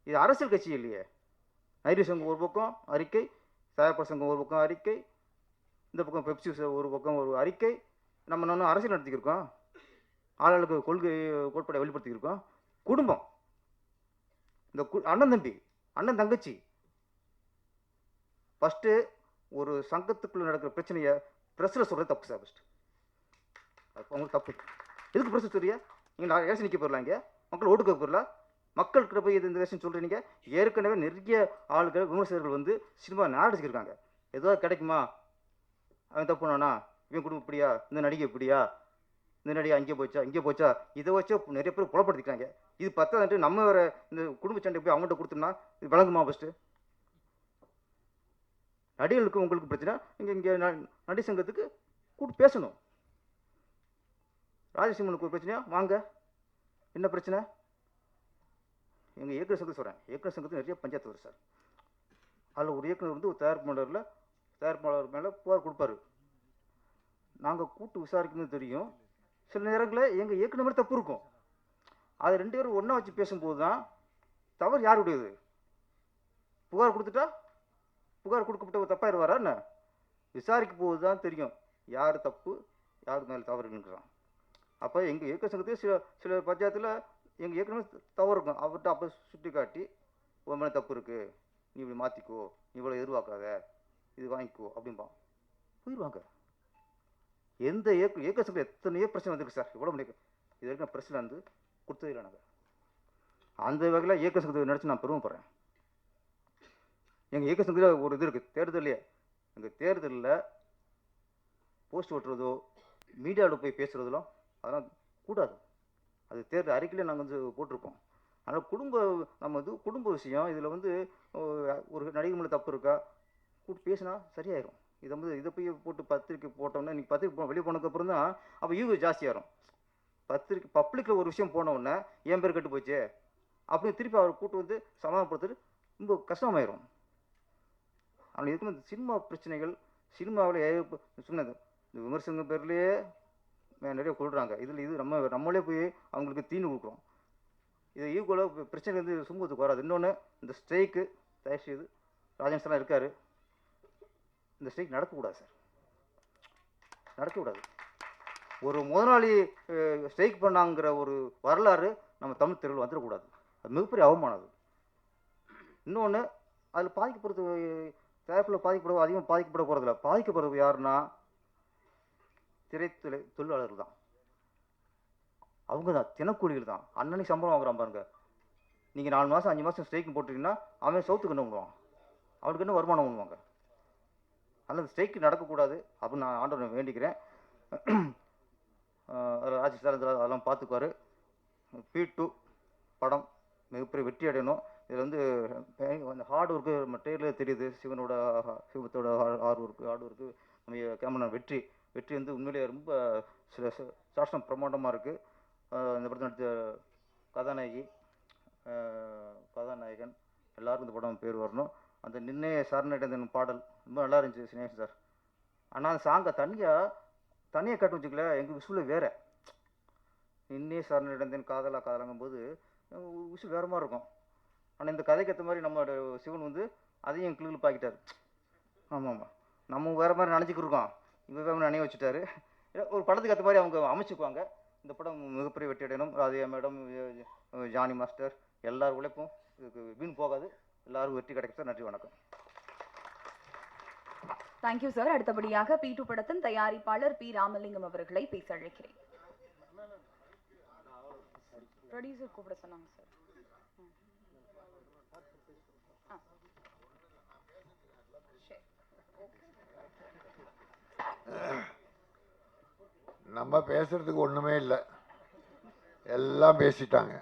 இது அரசியல் கட்சி இல்லையே. நடிகர் சங்கம் ஒரு பக்கம் அறிக்கை, தயாரிப்பாளர் சங்கம் ஒரு பக்கம் அறிக்கை, இந்த பக்கம் பெப்சி ஒரு பக்கம் ஒரு அறிக்கை. நம்ம இன்னும் அரசியல் நடத்திக்கிருக்கோம். ஆளாளுக்கு கொள்கை கோட்பாடை வெளிப்படுத்தியிருக்கோம். குடும்பம், இந்த அண்ணன் தம்பி, அண்ணன் தங்கச்சி. ஃபஸ்ட்டு ஒரு சங்கத்துக்குள்ளே நடக்கிற பிரச்சனையை ப்ரெஸ்ஸில் சொல்கிறது தப்பு சார். ஃபஸ்ட்டு அது உங்களுக்கு தப்பு. எதுக்கு ப்ரெஸ் சொல்றியா? நீங்கள் நான் எலெக்ஷன் நிற்க போயிடலாம், இங்கே மக்கள் ஓட்டுக்க போயிடலாம், மக்கள்கிட்ட போய் இந்த எலெக்ஷன் சொல்கிறீங்க. ஏற்கனவே நிறைய ஆளுகள் விமர்சகர்கள் வந்து சினிமா நாடடிச்சிருக்காங்க. ஏதோ கிடைக்குமா, அவன் தப்பு பண்ணானா, இவன் குடும்பம் இப்படியா, இந்த நடிகை இப்படியா, இந்த நடிகை அங்கே போச்சா இங்கே போச்சா, இதை வச்சு நிறைய பேர் குழப்படுத்திக்கிறாங்க. இது பத்தாதுன்ட்டு நம்ம வேறு இந்த குடும்ப சண்டை போய் அவங்கள்ட்ட கொடுத்தோம்னா இது வழங்குமா? ஃபஸ்ட்டு நடிகர்களுக்கு உங்களுக்கு பிரச்சனை, இங்கே நடி சங்கத்துக்கு கூப்பிட்டு பேசணும். ராஜசிம்மனுக்கு ஒரு பிரச்சனையா, வாங்க, என்ன பிரச்சனை? எங்கள் இயக்குநர் சங்கத்தை சொல்கிறேன். இயக்குநர் சங்கத்துக்கு நிறைய பஞ்சாயத்து வரும் சார். அதில் ஒரு இயக்குனர் வந்து ஒரு தயாரிப்பாளர் மேலே புகார் கொடுப்பாரு. நாங்கள் கூட்டு விசாரிக்கணும்னு தெரியும். சில நேரங்களில் எங்கள் இயக்குனர் மேலே தப்பு இருக்கும். அது 2 பேரும் ஒன்றா வச்சு பேசும்போது தான் தவறு யாருடையது. புகார் கொடுத்துட்டா புகார் கொடுக்கப்பட்ட ஒரு தப்பாயிருவாரா என்ன? விசாரிக்கும் போது தான் தெரியும் யார் தப்பு, யார் மேலே தவறு இருக்கிறான். அப்போ எங்கள் இயக்க சங்கத்தில் சில பஞ்சாயத்தில் எங்கள் இயக்குனர் தவறு இருக்கும். அவர்கிட்ட அப்போ சுட்டி காட்டி, உன் மேலே தப்பு இருக்குது, நீ இப்படி மாற்றிக்கோ, நீ இவ்வளோ எதிர்பார்க்காத, இது வாங்கிக்கோ அப்படின்பான். போயிடுவாங்க. எந்த இயக்க சங்கத்தில் எத்தனையோ பிரச்சனை வந்துருக்கு சார். இவ்வளோ முடியும் இது வரைக்கும் பிரச்சனை வந்து கொடுத்தது இல்லை. நாங்கள் அந்த வகையில் இயக்க சங்கத்தை நினச்சி நான் பெருமைப்படுறேன். எங்கள் இயக்க சங்கத்தில் ஒரு இது இருக்குது, தேர்தலையே. எங்கள் தேர்தலில் போஸ்ட் ஓட்டுறதோ மீடியாவில் போய் பேசுகிறதெல்லாம் அதெல்லாம் கூடாது. அது தேர்தல் அறிக்கையிலே நாங்கள் வந்து போட்டிருப்போம். ஆனால் நம்ம இது குடும்ப விஷயம். இதில் வந்து ஒரு நடிகை மேலே தப்பு இருக்கா கூப்பிட்டு பேசினா சரியாயிரும். இதை போய் போட்டு பத்திரிக்கை போட்டோம்னா, நீங்கள் பத்திரிக்கை வெளியே போனதுக்கப்புறம் தான் அப்போ யூஸ் ஜாஸ்தியாகும். பத்திரிக்கை பப்ளிக்கில் ஒரு விஷயம் போனவுடனே என் பேர் கெட்டு போச்சு அப்படின்னு திருப்பி அவர் கூட்டு வந்து சமாதானப்படுத்துறது ரொம்ப கஷ்டமாயிரும். ஆனால் இதுக்கு இந்த சினிமா பிரச்சனைகள், சினிமாவில் சொன்னது இந்த விமர்சன பேர்லேயே நிறைய கொள்கிறாங்க. இது நம்மளே போய் அவங்களுக்கு தீனி கொடுக்குறோம். இது ஈக்குவலாக பிரச்சனை வந்து சுமூகத்துக்கு வராது. இன்னொன்று, இந்த ஸ்ட்ரைக்கு தயவு செய்து ராஜன் சார் இருக்கார், இந்த ஸ்ட்ரைக் நடக்கக்கூடாது சார், நடக்கக்கூடாது. ஒரு முதலாளி ஸ்ட்ரைக் பண்ணாங்கிற ஒரு வரலாறு நம்ம தமிழ் தெருவில் வந்துடக்கூடாது. அது மிகப்பெரிய அவமானம். அது இன்னொன்று, அதில் பாதிக்கப்படுறது தயாரிப்பில் அதிகமாக பாதிக்கப்பட போகிறதில்ல. பாதிக்கப்படுறது யாருன்னா திரைத்துறை தொழிலாளர்கள் தான். அவங்க தான் தினக்கூலிகள் தான். அன்னன்னைக்கு சம்பளம் வாங்குறான் பாருங்க. நீங்கள் 4 மாதம் 5 மாதம் ஸ்ட்ரைக்கு போட்டிங்கன்னா அவன் சவுத்துக்கு என்ன பண்ணுவான்? அவனுக்கு என்ன வருமானம் பண்ணுவாங்க? அதனால் ஸ்ட்ரைக்கு நடக்கக்கூடாது அப்படின்னு நான் ஆண்டவனை வேண்டிக்கிறேன். ராஜேஷ் சார் அதெல்லாம் பார்த்துக்குவார். P2 படம் மிகப்பெரிய வெற்றி அடையணும். இதில் வந்து அந்த ஹார்ட் ஒர்க்கு நம்ம ட்ரெயிலே தெரியுது. சிவத்தோட ஹார்ட் ஒர்க்கு நம்ம கேமரா வெற்றி வந்து உண்மையிலேயே ரொம்ப சில சாஷ்டம் பிரமாண்டமாக இருக்குது. இந்த படத்தை நடித்த கதாநாயகன் எல்லாருக்கும் இந்த படம் பேர் வரணும். அந்த நின்னே சரணடைந்தன் பாடல் ரொம்ப நல்லா இருந்துச்சு சினேஷ் சார். ஆனால் அந்த சாங்கை தனியாக கட்டு வச்சுக்கல, எங்கள் விஷுவில் வேறு. நின்னே சரணடைந்தன் காதலாங்கும் போது விஷயம் வேறு மாதிரி இருக்கும். ஆனால் இந்த கதைக்கு ஏற்ற மாதிரி நம்மளோட சிவன் வந்து அதையும் கிளிகள் பாக்கிட்டார். ஆமாம், நம்ம வேறு மாதிரி நினச்சிக்கிட்டு இருக்கோம், இங்கே வேறு நினைவு வச்சுட்டாரு. ஒரு படத்துக்கு ஏற்ற மாதிரி அவங்க அமைச்சுக்குவாங்க. இந்த படம் மிகப்பெரிய வெற்றி அடையணும். ராதியா மேடம், ஜானி மாஸ்டர் எல்லாரும் உழைப்பும் இதுக்கு வீண் போகாது. எல்லாரும் வெற்றி கிடைக்கும் சார். நன்றி, வணக்கம். Thank you sir. அடுத்தபடியாக P2 படத்தின் தயாரிப்பாளர் P. ராமலிங்கம் அவர்களை பேச அழைக்கிறேன். ப்ரொடியூசர் கூப்பிட சொன்னாங்க சார். நம்ம பேசுறதுக்கு ஒன்றுமே இல்லை, எல்லாம் பேசிட்டாங்க.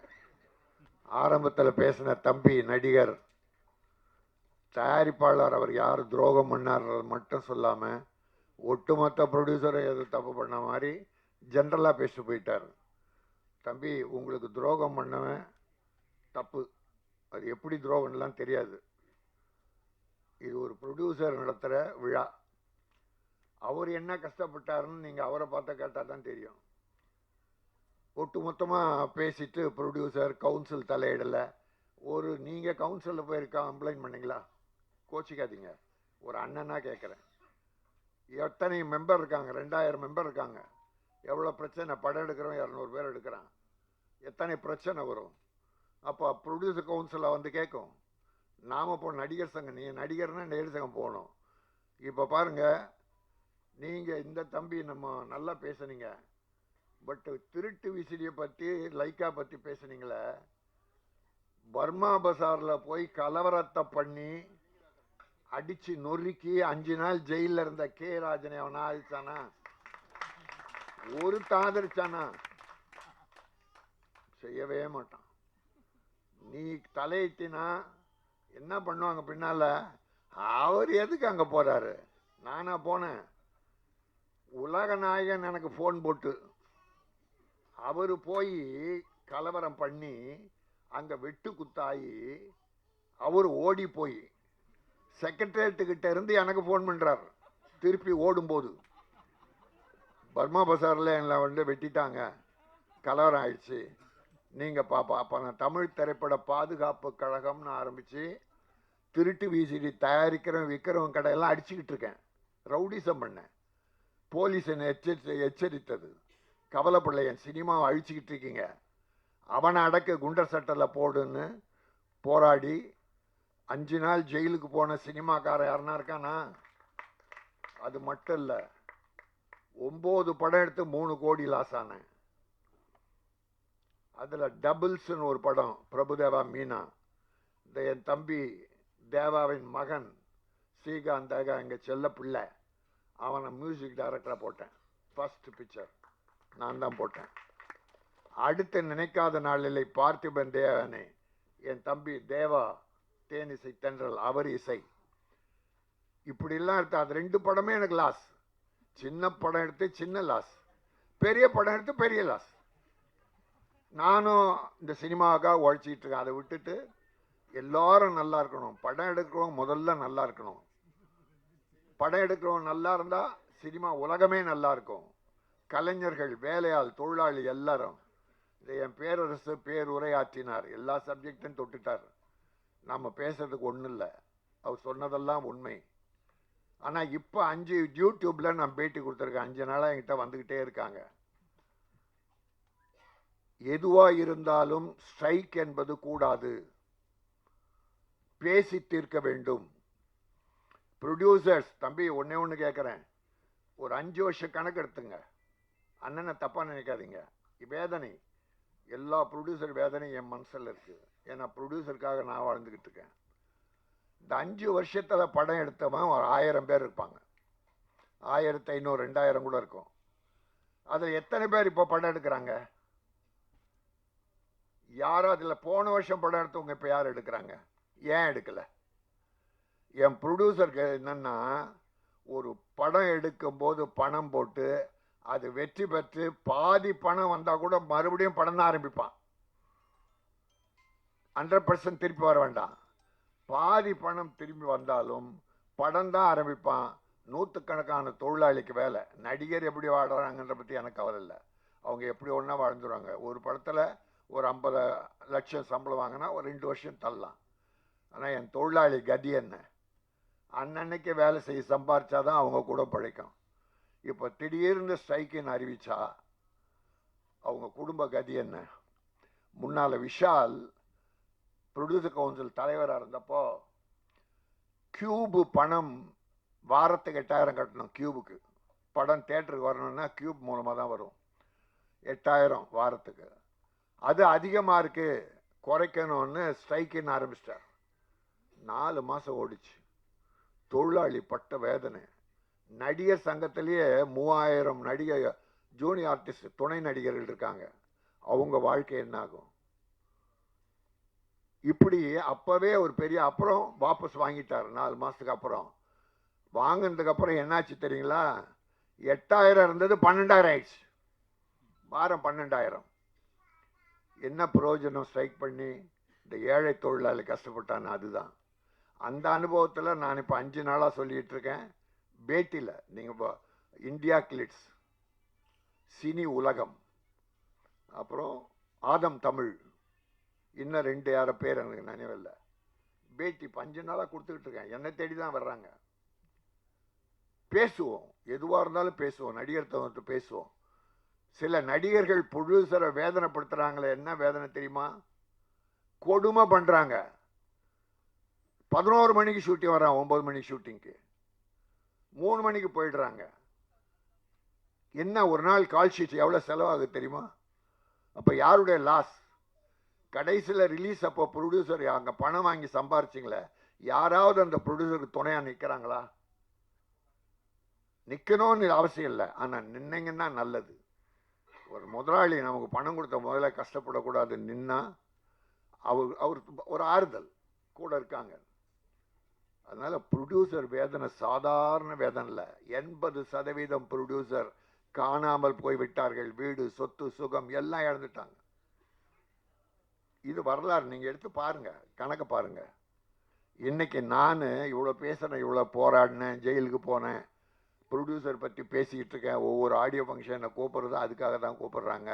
ஆரம்பத்தில் பேசின தம்பி நடிகர் தயாரிப்பாளர் அவர் யார் துரோகம் பண்ணார்றது மட்டும் சொல்லாமல் ஒட்டுமொத்த ப்ரொடியூசரை எது தப்பு பண்ண மாதிரி ஜென்ரலாக பேசிட்டு போயிட்டார். தம்பி, உங்களுக்கு துரோகம் பண்ணவன் தப்பு, அது எப்படி துரோகம்லாம் தெரியாது. இது ஒரு ப்ரொடியூசர் நடத்துகிற விழா. அவர் என்ன கஷ்டப்பட்டாருன்னு நீங்கள் அவரை பார்த்தா கேட்டால் தான் தெரியும். ஒட்டு மொத்தமாக பேசிட்டு ப்ரொடியூசர் கவுன்சில் தலையிடலை. நீங்கள் கவுன்சிலில் போய் கம்ப்ளைண்ட் பண்ணிங்களா? கோச்சிக்காதீங்க, ஒரு அண்ணனாக கேட்குறேன். எத்தனை மெம்பர் இருக்காங்க? 2000 மெம்பர் இருக்காங்க. எவ்வளோ பிரச்சனை, படம் எடுக்கிறவன் 200 பேர் எடுக்கிறான், எத்தனை பிரச்சனை வரும். அப்போ ப்ரொடியூசர் கவுன்சிலை வந்து கேட்கும், நாம் இப்போ நடிகர் சங்கம், நீங்கள் நடிகர்னா நடிகர் சங்கம் போகணும். இப்போ பாருங்கள், நீங்கள் இந்த தம்பி நம்ம நல்லா பேசுனீங்க, பட்டு திருட்டு விசிறியை பற்றி லைக்கா பற்றி பேசுனீங்களே, பர்மா பசாரில் போய் கலவரத்தை பண்ணி அடித்து நொறுக்கி 5 நாள் ஜெயிலில் இருந்த கே ராஜனை அவன் ஆதிச்சானா? ஒரு தாதரிச்சானா? செய்யவே மாட்டான். நீ தலையிட்டினா என்ன பண்ணுவாங்க பின்னால? அவர் எதுக்கு அங்கே போகிறாரு? நானா போனேன்? உலக நாயகன் எனக்கு ஃபோன் போட்டு அவர் போய் கலவரம் பண்ணி அங்கே வெட்டு குத்தாயி அவர் ஓடி போய் செக்ரட்டரியேட்டுக்கிட்ட இருந்து எனக்கு ஃபோன் பண்ணுறார். திருப்பி ஓடும்போது பர்மா பசாரில் என்னை வந்து வெட்டிட்டாங்க, கலவரம் ஆயிடுச்சு, நீங்கள் பாப்பா. அப்போ நான் தமிழ் திரைப்பட பாதுகாப்பு கழகம்னு ஆரம்பித்து திருட்டு விசிடி தயாரிக்கிறவன் விற்கிறவன் கடையெல்லாம் அடிச்சுக்கிட்டு இருக்கேன், ரவுடிசம் பண்ணேன். போலீஸ் என்னை எச்சரித்தது, கவலைப்படலை, என் சினிமாவை அழிச்சிக்கிட்டு இருக்கீங்க, அவனை அடக்க குண்டர் சட்டத்தில் போடுன்னு போராடி 5 நாள் ஜெயிலுக்கு போன சினிமாக்காரன் யாருன்னா இருக்கானா? அது மட்டும் இல்லை, 9 படம் எடுத்து 3 கோடி லாஸ் ஆனேன். அதில் டபுள்ஸ்ன்னு ஒரு படம், பிரபுதேவா மீனா, இந்த என் தம்பி தேவாவின் மகன் ஸ்ரீகாந்த் தேகா எங்கள் செல்ல பிள்ளை, அவனை மியூசிக் டைரக்டராக போட்டேன். ஃபர்ஸ்ட் பிக்சர் நான் தான் போட்டேன். அடுத்து நினைக்காத நாளில் பார்த்திபன் தேவனே, என் தம்பி தேவா தேனிசை தென்றல், அவர் இசை. இப்படிலாம் எடுத்து அது 2 படமே எனக்கு லாஸ். சின்ன படம் எடுத்து சின்ன லாஸ், பெரிய படம் எடுத்து பெரிய லாஸ். நானும் இந்த சினிமாவுக்காக உழைச்சிக்கிட்டு இருக்கேன். அதை விட்டுட்டு எல்லாரும் நல்லா இருக்கணும், படம் எடுக்கிறவங்க முதல்ல நல்லா இருக்கணும். படம் எடுக்கிறவங்க நல்லா இருந்தால் சினிமா உலகமே நல்லா இருக்கும். கலைஞர்கள், வேலையாள், தொழிலாளி எல்லாரும். என் பேரரசு பேருரையாற்றினார், எல்லா சப்ஜெக்டும் தொட்டுட்டார். நம்ம பேசுறதுக்கு ஒன்றும் இல்லை, அவர் சொன்னதெல்லாம் உண்மை. ஆனால் இப்போ 5 யூடியூப்பில் நான் பேட்டி கொடுத்துருக்கேன், 5 நாளாக என்கிட்ட வந்துக்கிட்டே இருக்காங்க. எதுவாக இருந்தாலும் ஸ்ட்ரைக் என்பது கூடாது, பேசி தீர்க்க வேண்டும். ப்ரொடியூசர்ஸ் தம்பி, ஒன்று கேட்குறேன், ஒரு 5 வருஷம் கணக்கு எடுத்துங்க. அண்ணனை தப்பாக நினைக்காதீங்க. வேதனை, எல்லா ப்ரொடியூசர் வேதனையும் என் மனசில் இருக்குது. ஏன்னா ப்ரொடியூசருக்காக நான் வாழ்ந்துக்கிட்டு இருக்கேன். இந்த 5 வருஷத்தில் படம் எடுத்தவன் ஒரு 1000 பேர் இருப்பாங்க, 1500 2000 கூட இருக்கும். அதில் எத்தனை பேர் இப்போ படம் எடுக்கிறாங்க? யாரும் அதில் போன வருஷம் படம் எடுத்தவங்க இப்போ யார் எடுக்கிறாங்க? ஏன் எடுக்கலை? என் ப்ரொடியூசருக்கு என்னென்னா, ஒரு படம் எடுக்கும்போது பணம் போட்டு அது வெற்றி பெற்று பாதி பணம் வந்தால் கூட மறுபடியும் படம் தான் ஆரம்பிப்பான். 100% திருப்பி வர வேண்டாம், பாதி பணம் திரும்பி வந்தாலும் படம் தான் ஆரம்பிப்பான். 100கணக்கான தொழிலாளிக்கு வேலை. நடிகர் எப்படி வாடுறாங்கன்ற பற்றி எனக்கு கவலை இல்லை, அவங்க எப்படி ஒன்றா வாழ்ந்துருவாங்க. ஒரு படத்தில் ஒரு 50 லட்சம் சம்பளம் வாங்கினா ஒரு 2 வருஷம் தள்ளலாம். ஆனால் என் தொழிலாளி கதி என்ன? அன்னன்னைக்கு வேலை செய்ய சம்பாரிச்சாதான் அவங்க கூட பிழைக்கும். இப்போ திடீர்னு ஸ்ட்ரைக்குன்னு அறிவிச்சா அவங்க குடும்ப கதி என்ன? முன்னால் விஷால் ப்ரொடியூசர் கவுன்சில் தலைவராக இருந்தப்போ கியூபு பணம் வாரத்துக்கு 8000 கட்டணும். கியூபுக்கு படம் தேட்டருக்கு வரணும்னா கியூப் மூலமாக தான் வரும். 8000 வாரத்துக்கு. அது அதிகமாக இருக்குது, குறைக்கணும்னு ஸ்ட்ரைக்குன்னு ஆரம்பிச்சிட்டார். 4 மாதம் ஓடிச்சு. தொழிலாளி பட்ட வேதனை. நடிகர் சங்கத்திலேயே 3000 நடிகர் ஜூனியர் ஆர்டிஸ்ட் துணை நடிகர்கள் இருக்காங்க. அவங்க வாழ்க்கை என்ன ஆகும்? இப்படி அப்போவே ஒரு பெரிய, அப்புறம் வாபஸ் வாங்கிட்டார் 4 மாதத்துக்கு அப்புறம். வாங்கினதுக்கப்புறம் என்னாச்சு தெரியுங்களா? 8000 இருந்தது 12000 ஆயிடுச்சு. வாரம் 12000. என்ன பிரயோஜனம் ஸ்ட்ரைக் பண்ணி? இந்த ஏழை தொழிலாளி கஷ்டப்பட்டான்னு. அதுதான் அந்த அனுபவத்தில் நான் இப்போ 5 நாளாக சொல்லிகிட்டு இருக்கேன். பேட்டியில் நீங்கள் இந்தியா கிளிட்ஸ், சினி உலகம், அப்புறம் ஆதம் தமிழ், இன்னும் 2 யாரோ பேர் எனக்கு நினைவில்லை. பேட்டி இப்போ 5 நாளாக கொடுத்துக்கிட்டு இருக்கேன். என்னை தேடி தான் வர்றாங்க. பேசுவோம், எதுவாக இருந்தாலும் பேசுவோம், நடிகர் தவிர்த்து பேசுவோம். சில நடிகர்கள் ப்ரொடியூசரை வேதனைப்படுத்துறாங்களே, என்ன வேதனை தெரியுமா? கொடுமை பண்றாங்க. 11 மணிக்கு ஷூட்டிங் வரான், 9 மணிக்கு ஷூட்டிங்க்கு 3 மணிக்கு போயிடுறாங்க. என்ன ஒரு நாள் கால் ஷீட் எவ்வளோ செலவாகுது தெரியுமா? அப்போ யாருடைய லாஸ்? கடைசியில் ரிலீஸ் அப்போ ப்ரொடியூசர் அங்கே பணம் வாங்கி சம்பாரிச்சிங்களே, யாராவது அந்த ப்ரொடியூசருக்கு துணையாக நிற்கிறாங்களா? நிற்கணும்னு அவசியம் இல்லை, ஆனால் நின்னீங்கன்னா நல்லது. ஒரு முதலாளி நமக்கு பணம் கொடுத்த முதல்ல கஷ்டப்படக்கூடாது, நின்னா அவருக்கு ஒரு ஆறுதல் கூட இருக்காங்க. அதனால ப்ரொடியூசர் வேதனை சாதாரண வேதனை இல்லை. 80% ப்ரொடியூசர் காணாமல் போய்விட்டார்கள். வீடு, சொத்து, சுகம் எல்லாம் இழந்துட்டாங்க. இது வரலாறு, நீங்க எடுத்து பாருங்க, கணக்கு பாருங்க. இன்னைக்கு நான் இவ்வளோ பேசுறேன், இவ்வளோ போராடினேன், ஜெயிலுக்கு போனேன், ப்ரொடியூசர் பற்றி பேசிக்கிட்டு இருக்கேன். ஒவ்வொரு ஆடியோ ஃபங்க்ஷனை கூப்பிட்றதோ அதுக்காக தான் கூப்பிடுறாங்க.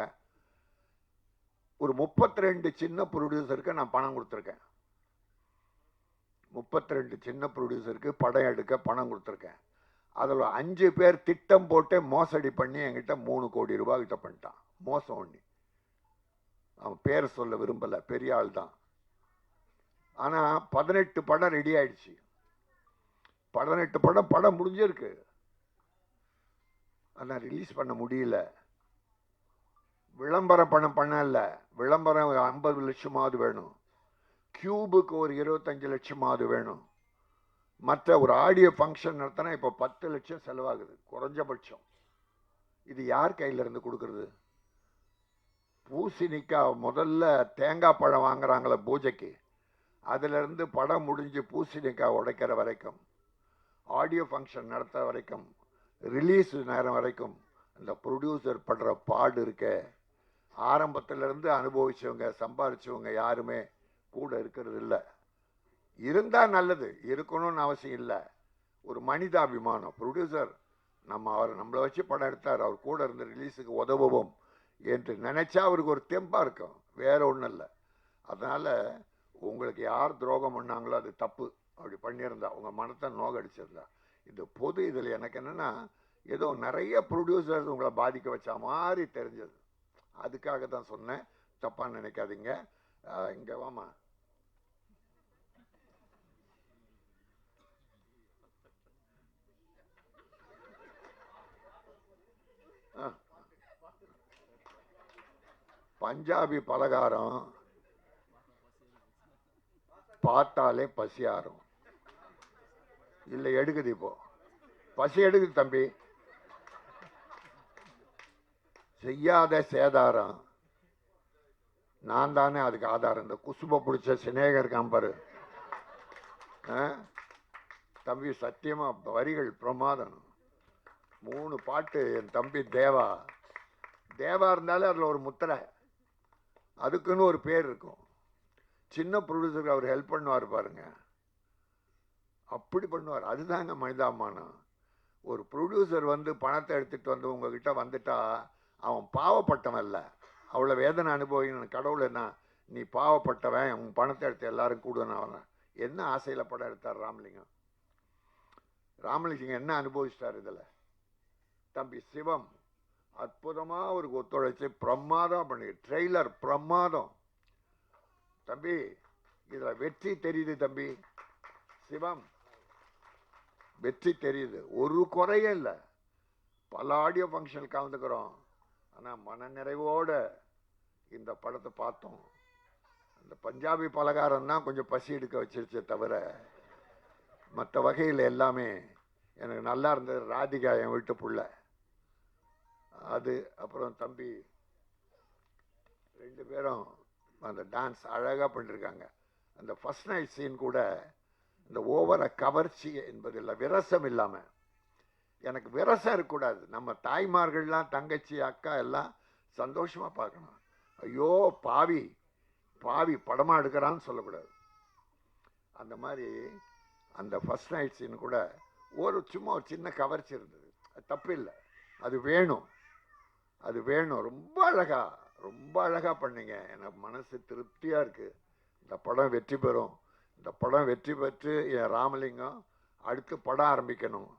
ஒரு 32 சின்ன ப்ரொடியூசருக்கு நான் பணம் கொடுத்துருக்கேன். 32 சின்ன ப்ரொடியூசருக்கு படம் எடுக்க பணம் கொடுத்துருக்கேன். அதில் 5 பேர் திட்டம் போட்டு மோசடி பண்ணி என்கிட்ட 3 கோடி ரூபாய் கிட்ட பண்ணிட்டான். மோசம் ஒண்ணி. அவன் பேரை சொல்ல விரும்பலை, பெரிய ஆள் தான். ஆனால் 18 படம் ரெடி ஆயிடுச்சு. 18 படம் முடிஞ்சிருக்கு, ஆனால் ரிலீஸ் பண்ண முடியல. விளம்பரம் பணம் பண்ணல. விளம்பரம் 50 லட்சமாவது வேணும். கியூபுக்கு ஒரு 25 லட்சமாவது வேணும். மற்ற ஒரு ஆடியோ ஃபங்க்ஷன் நடத்தினா இப்போ 10 லட்சம் செலவாகுது குறைஞ்சபட்சம். இது யார் கையில இருந்து கொடுக்கறது? பூசணிக்காய் முதல்ல தேங்காய் பழம் வாங்குறாங்களே பூஜைக்கு, அதுல இருந்து படம் முடிஞ்சு பூசணிக்காய் உடைக்கிற வரைக்கும், ஆடியோ ஃபங்க்ஷன் நடத்த வரைக்கும், ரிலீஸ் நேரம் வரைக்கும் அந்த ப்ரொடியூசர் படுற பாடு இருக்க. ஆரம்பத்திலிருந்து அனுபவிச்சவங்க, சம்பாதிச்சவங்க யாருமே கூட இருக்கிறது இல்லை. இருந்தால் நல்லது, இருக்கணும்னு அவசியம் இல்லை. ஒரு மனிதாபிமானம். ப்ரொடியூசர் நம்மளை வச்சு படம் எடுத்தார், அவர் கூட இருந்து ரிலீஸுக்கு உதவுவோம் என்று நினைச்சா அவருக்கு ஒரு தெம்பா இருக்கும், வேற ஒன்றும் இல்லை. அதனால உங்களுக்கு யார் துரோகம் பண்ணாங்களோ அது தப்பு. அப்படி பண்ணியிருந்தா உங்கள் மனத்தை நோகடிச்சிருந்தா இது பொது. இதில் எனக்கு என்னென்னா, ஏதோ நிறைய ப்ரொடியூசர்ஸ் உங்களை பாதிக்க வச்ச மாதிரி தெரிஞ்சது. அதுக்காக தான் சொன்னேன், தப்பாக நினைக்காதீங்க. இங்கே வாமா. பஞ்சாபி பலகாரம் பார்த்தாலே பசியாரும். இல்லை எடுக்குது, இப்போ பசி எடுக்குது தம்பி. செய்யாத சேதாரம். நான் தானே அதுக்கு ஆதாரம். இந்த குசுப பிடிச்ச சிநேகர் காம்பாரு தம்பி, சத்தியமா வரிகள் பிரமாதம். 3 பாட்டு. என் தம்பி தேவா இருந்தாலே அதில் ஒரு முத்திரை, அதுக்குன்னு ஒரு பேர் இருக்கும். சின்ன ப்ரொடியூசருக்கு அவர் ஹெல்ப் பண்ணுவார் பாருங்க, அப்படி பண்ணுவார். அதுதாங்க மனிதாபிமானம். ஒரு ப்ரொடியூசர் பணத்தை எடுத்துட்டு உங்ககிட்ட வந்துட்டா அவன் பாவப்பட்டவன் இல்லை, அவ்வளோ வேதனை அனுபவிக்கணும். கடவுள் என்ன, நீ பாவப்பட்டவன், உன் பணத்தை எடுத்து எல்லாரும் கூடுன்னு அவன் என்ன ஆசையில் படம் எடுத்தார் ராமலிங்கம்? ராமலிங்கம் என்ன அனுபவிச்சிட்டார் இதில்? தம்பி சிவம் அற்புதமாக அவருக்கு ஒத்துழைச்சி பிரமாதம் பண்ணி, ட்ரெய்லர் பிரமாதம் தம்பி. இதில் வெற்றி தெரியுது தம்பி. சிவம் வெற்றி தெரியுது, ஒரு குறையும் இல்லை. பல ஆடியோ ஃபங்க்ஷன் கலந்துக்கிறோம், ஆனால் மன நிறைவோட இந்த படத்தை பார்த்தோம். அந்த பஞ்சாபி பலகாரம் தான் கொஞ்சம் பசி எடுக்க வச்சிருச்சே தவிர மற்ற வகையில் எல்லாமே எனக்கு நல்லா இருந்தது. ராதிகா என் வீட்டு புள்ள அது. அப்புறம் தம்பி 2 பேரும் அந்த டான்ஸ் அழகாக பண்ணிருக்காங்க. அந்த ஃபர்ஸ்ட் நைட் சீன் கூட இந்த ஓவர கவர்ச்சி என்பது இல்லை, விரசம் இல்லாமல். எனக்கு விரசம் இருக்கக்கூடாது. நம்ம தாய்மார்கள்லாம், தங்கச்சி, அக்கா எல்லாம் சந்தோஷமாக பார்க்கணும். ஐயோ பாவி பாவி படமாக எடுக்கிறான்னு சொல்லக்கூடாது. அந்த மாதிரி அந்த ஃபர்ஸ்ட் நைட் சீன் கூட சும்மா ஒரு சின்ன கவர்ச்சி இருந்தது. அது தப்பு இல்லை, அது வேணும், அது வேணும். ரொம்ப அழகாக பண்ணீங்க. எனக்கு மனசு திருப்தியாக இருக்குது. இந்த படம் வெற்றி பெறும். இந்த படம் வெற்றி பெற்று என் ராமலிங்கம் அடுத்து படம் ஆரம்பிக்கணும்.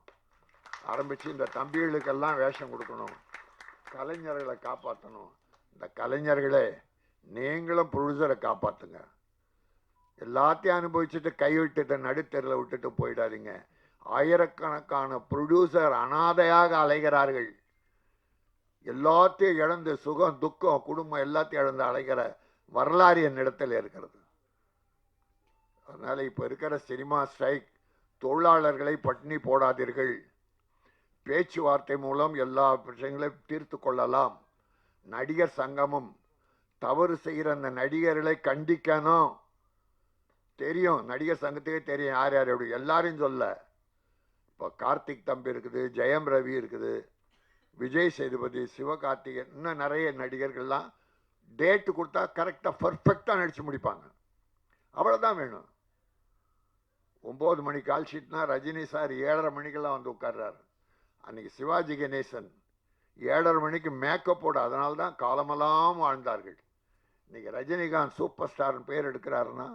ஆரம்பித்து இந்த தம்பிகளுக்கெல்லாம் வேஷம் கொடுக்கணும். கலைஞர்களை காப்பாற்றணும். இந்த கலைஞர்களே நீங்களும் ப்ரொடியூசரை காப்பாற்றுங்க. எல்லாத்தையும் அனுபவிச்சுட்டு கைவிட்டுட்டு நடுத்தெருவில் விட்டுட்டு போயிடாதீங்க. ஆயிரக்கணக்கான ப்ரொடியூசர் அனாதையாக அலைகிறார்கள். எல்லாத்தையும் இழந்து சுகம் துக்கம் குடும்பம் எல்லாத்தையும் இழந்து அலைகிற வரலாறு என்னிடத்தில் இருக்கிறது. அதனால் இப்போ இருக்கிற சினிமா ஸ்ட்ரைக், தொழிலாளர்களை பட்டினி போடாதீர்கள். பேச்சுவார்த்தை மூலம் எல்லா விஷயங்களையும் தீர்த்து கொள்ளலாம். நடிகர் சங்கமும் தவறு செய்கிற அந்த நடிகர்களை கண்டிக்கணும். தெரியும், நடிகர் சங்கத்துக்கே தெரியும் யார் யார் எப்படி, எல்லாரையும் சொல்ல. இப்போ கார்த்திக் தம்பி இருக்குது, ஜெயம் ரவி இருக்குது, விஜய் சேதுபதி, சிவகார்த்திகேயன், இன்னும் நிறைய நடிகர்கள்லாம் டேட்டு கொடுத்தா கரெக்டாக பர்ஃபெக்டாக நடித்து முடிப்பாங்க. அவ்வளோதான் வேணும். 9 மணி கால் ஷீட்னா ரஜினி சார் 7:30 மணிக்கெல்லாம் வந்து உட்கார்றாரு. அன்றைக்கி சிவாஜி கணேசன் 7:30 மணிக்கு மேக்கப்போடு, அதனால தான் காலமெல்லாம் வாழ்ந்தார்கள். இன்றைக்கி ரஜினிகாந்த் சூப்பர் ஸ்டார்னு பேர் எடுக்கிறாருன்னா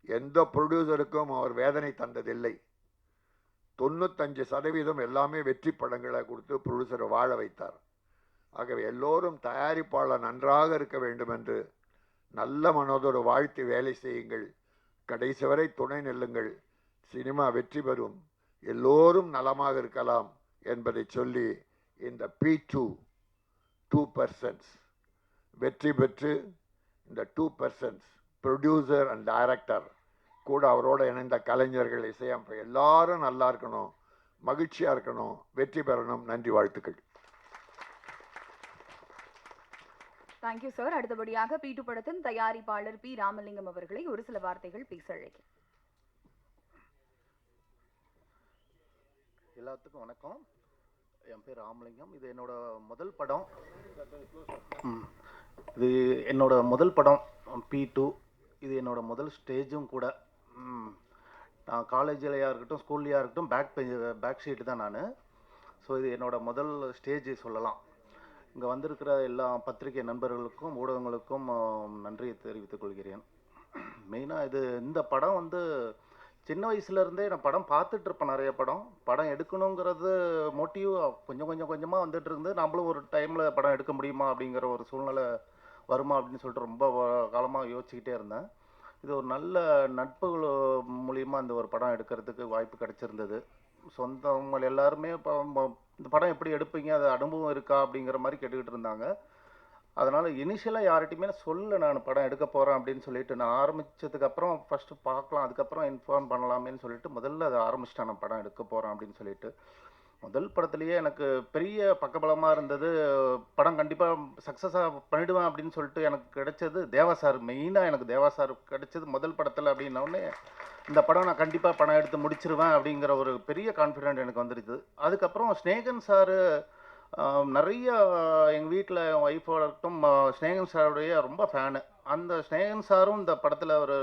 எந்த ப்ரொடியூசருக்கும் அவர் வேதனை தந்ததில்லை. 95% எல்லாமே வெற்றி படங்களை கொடுத்து ப்ரொடியூசரை வாழ வைத்தார். ஆகவே எல்லோரும் தயாரிப்பாளர் நன்றாக இருக்க வேண்டும் என்று நல்ல மனதோடு வாழ்த்து வேலை செய்யுங்கள். கடைசி வரை துணை நெல்லுங்கள். சினிமா வெற்றி பெறும். எல்லோரும் நலமாக இருக்கலாம் என்பதை சொல்லி இந்த P2 2% வெற்றி பெற்று இந்த 2% ப்ரொடியூசர் அண்ட் டைரக்டர் கூட அவரோட இணைந்த கலைஞர்கள், இசையமைப்பு எல்லாரும் நல்லா இருக்கணும், மகிழ்ச்சியாக இருக்கணும், வெற்றி பெறணும். நன்றி, வாழ்த்துக்கள். Thank you sir. அடுத்தபடியாக P2 படத்தின் தயாரிப்பாளர் பி ராமலிங்கம் அவர்களை ஒரு சில வார்த்தைகள் பேச அழைக்கிறேன். எல்லாத்துக்கும் வணக்கம். என் பேர் ராமலிங்கம். இது என்னோட முதல் படம். இது என்னோட முதல் படம் P2. இது என்னோட முதல் ஸ்டேஜும் கூட. நான் காலேஜ்லையாக இருக்கட்டும், ஸ்கூல்லையாக இருக்கட்டும், பேக் ஷீட்டு தான் நான். ஸோ இது என்னோட முதல் ஸ்டேஜ் சொல்லலாம். இங்கே வந்திருக்கிற எல்லா பத்திரிகை நண்பர்களுக்கும் ஊடகங்களுக்கும் நன்றியை தெரிவித்துக் கொள்கிறேன். மெயினாக இந்த படம் சின்ன வயசுலேருந்தே நான் படம் பார்த்துட்ருப்பேன். நிறைய படம் எடுக்கணுங்கிறது மோட்டிவ் கொஞ்சம் கொஞ்சமாக வந்துட்டு இருந்து, நம்மளும் ஒரு டைமில் படம் எடுக்க முடியுமா அப்படிங்கிற ஒரு சூழ்நிலை வருமா அப்படின்னு சொல்லிட்டு ரொம்ப காலமாக யோசிச்சுக்கிட்டே இருந்தேன். இது ஒரு நல்ல நட்புகள் மூலியமாக இந்த ஒரு படம் எடுக்கிறதுக்கு வாய்ப்பு கிடச்சிருந்தது. சொந்தவங்க எல்லாருமே இந்த படம் எப்படி எடுப்பீங்க, அது அனுபவம் இருக்கா அப்படிங்கிற மாதிரி கேட்டுக்கிட்டு இருந்தாங்க. அதனால் இனிஷியலாக யார்கிட்டையுமே நான் படம் எடுக்க போகிறேன் அப்படின்னு சொல்லிட்டு, நான் ஆரம்பித்ததுக்கப்புறம் ஃபஸ்ட்டு பார்க்கலாம், அதுக்கப்புறம் இன்ஃபார்ம் பண்ணலாமேன்னு சொல்லிட்டு முதல்ல அதை ஆரம்பிச்சிட்டேன். நான் படம் எடுக்க போகிறேன் அப்படின்னு சொல்லிட்டு முதல் படத்துலேயே எனக்கு பெரிய பக்கபலமாக இருந்தது. படம் கண்டிப்பாக சக்ஸஸாக பண்ணிவிடுவேன் அப்படின்னு சொல்லிட்டு எனக்கு கிடைச்சது தேவா சார். மெயினாக எனக்கு தேவா சார் கிடைச்சது முதல் படத்தில். அப்படின்னோடனே இந்த படம் நான் கண்டிப்பாக படம் எடுத்து முடிச்சிருவேன் அப்படிங்கிற ஒரு பெரிய கான்ஃபிடென்ட் எனக்கு வந்துடுது. அதுக்கப்புறம் ஸ்நேகன் சார் நிறைய எங்கள் வீட்டில் என் ஒய்ஃபோட இருக்கட்டும் ஸ்நேகன் சாருடைய ரொம்ப ஃபேனு. அந்த ஸ்நேகன் சாரும் இந்த படத்தில் ஒரு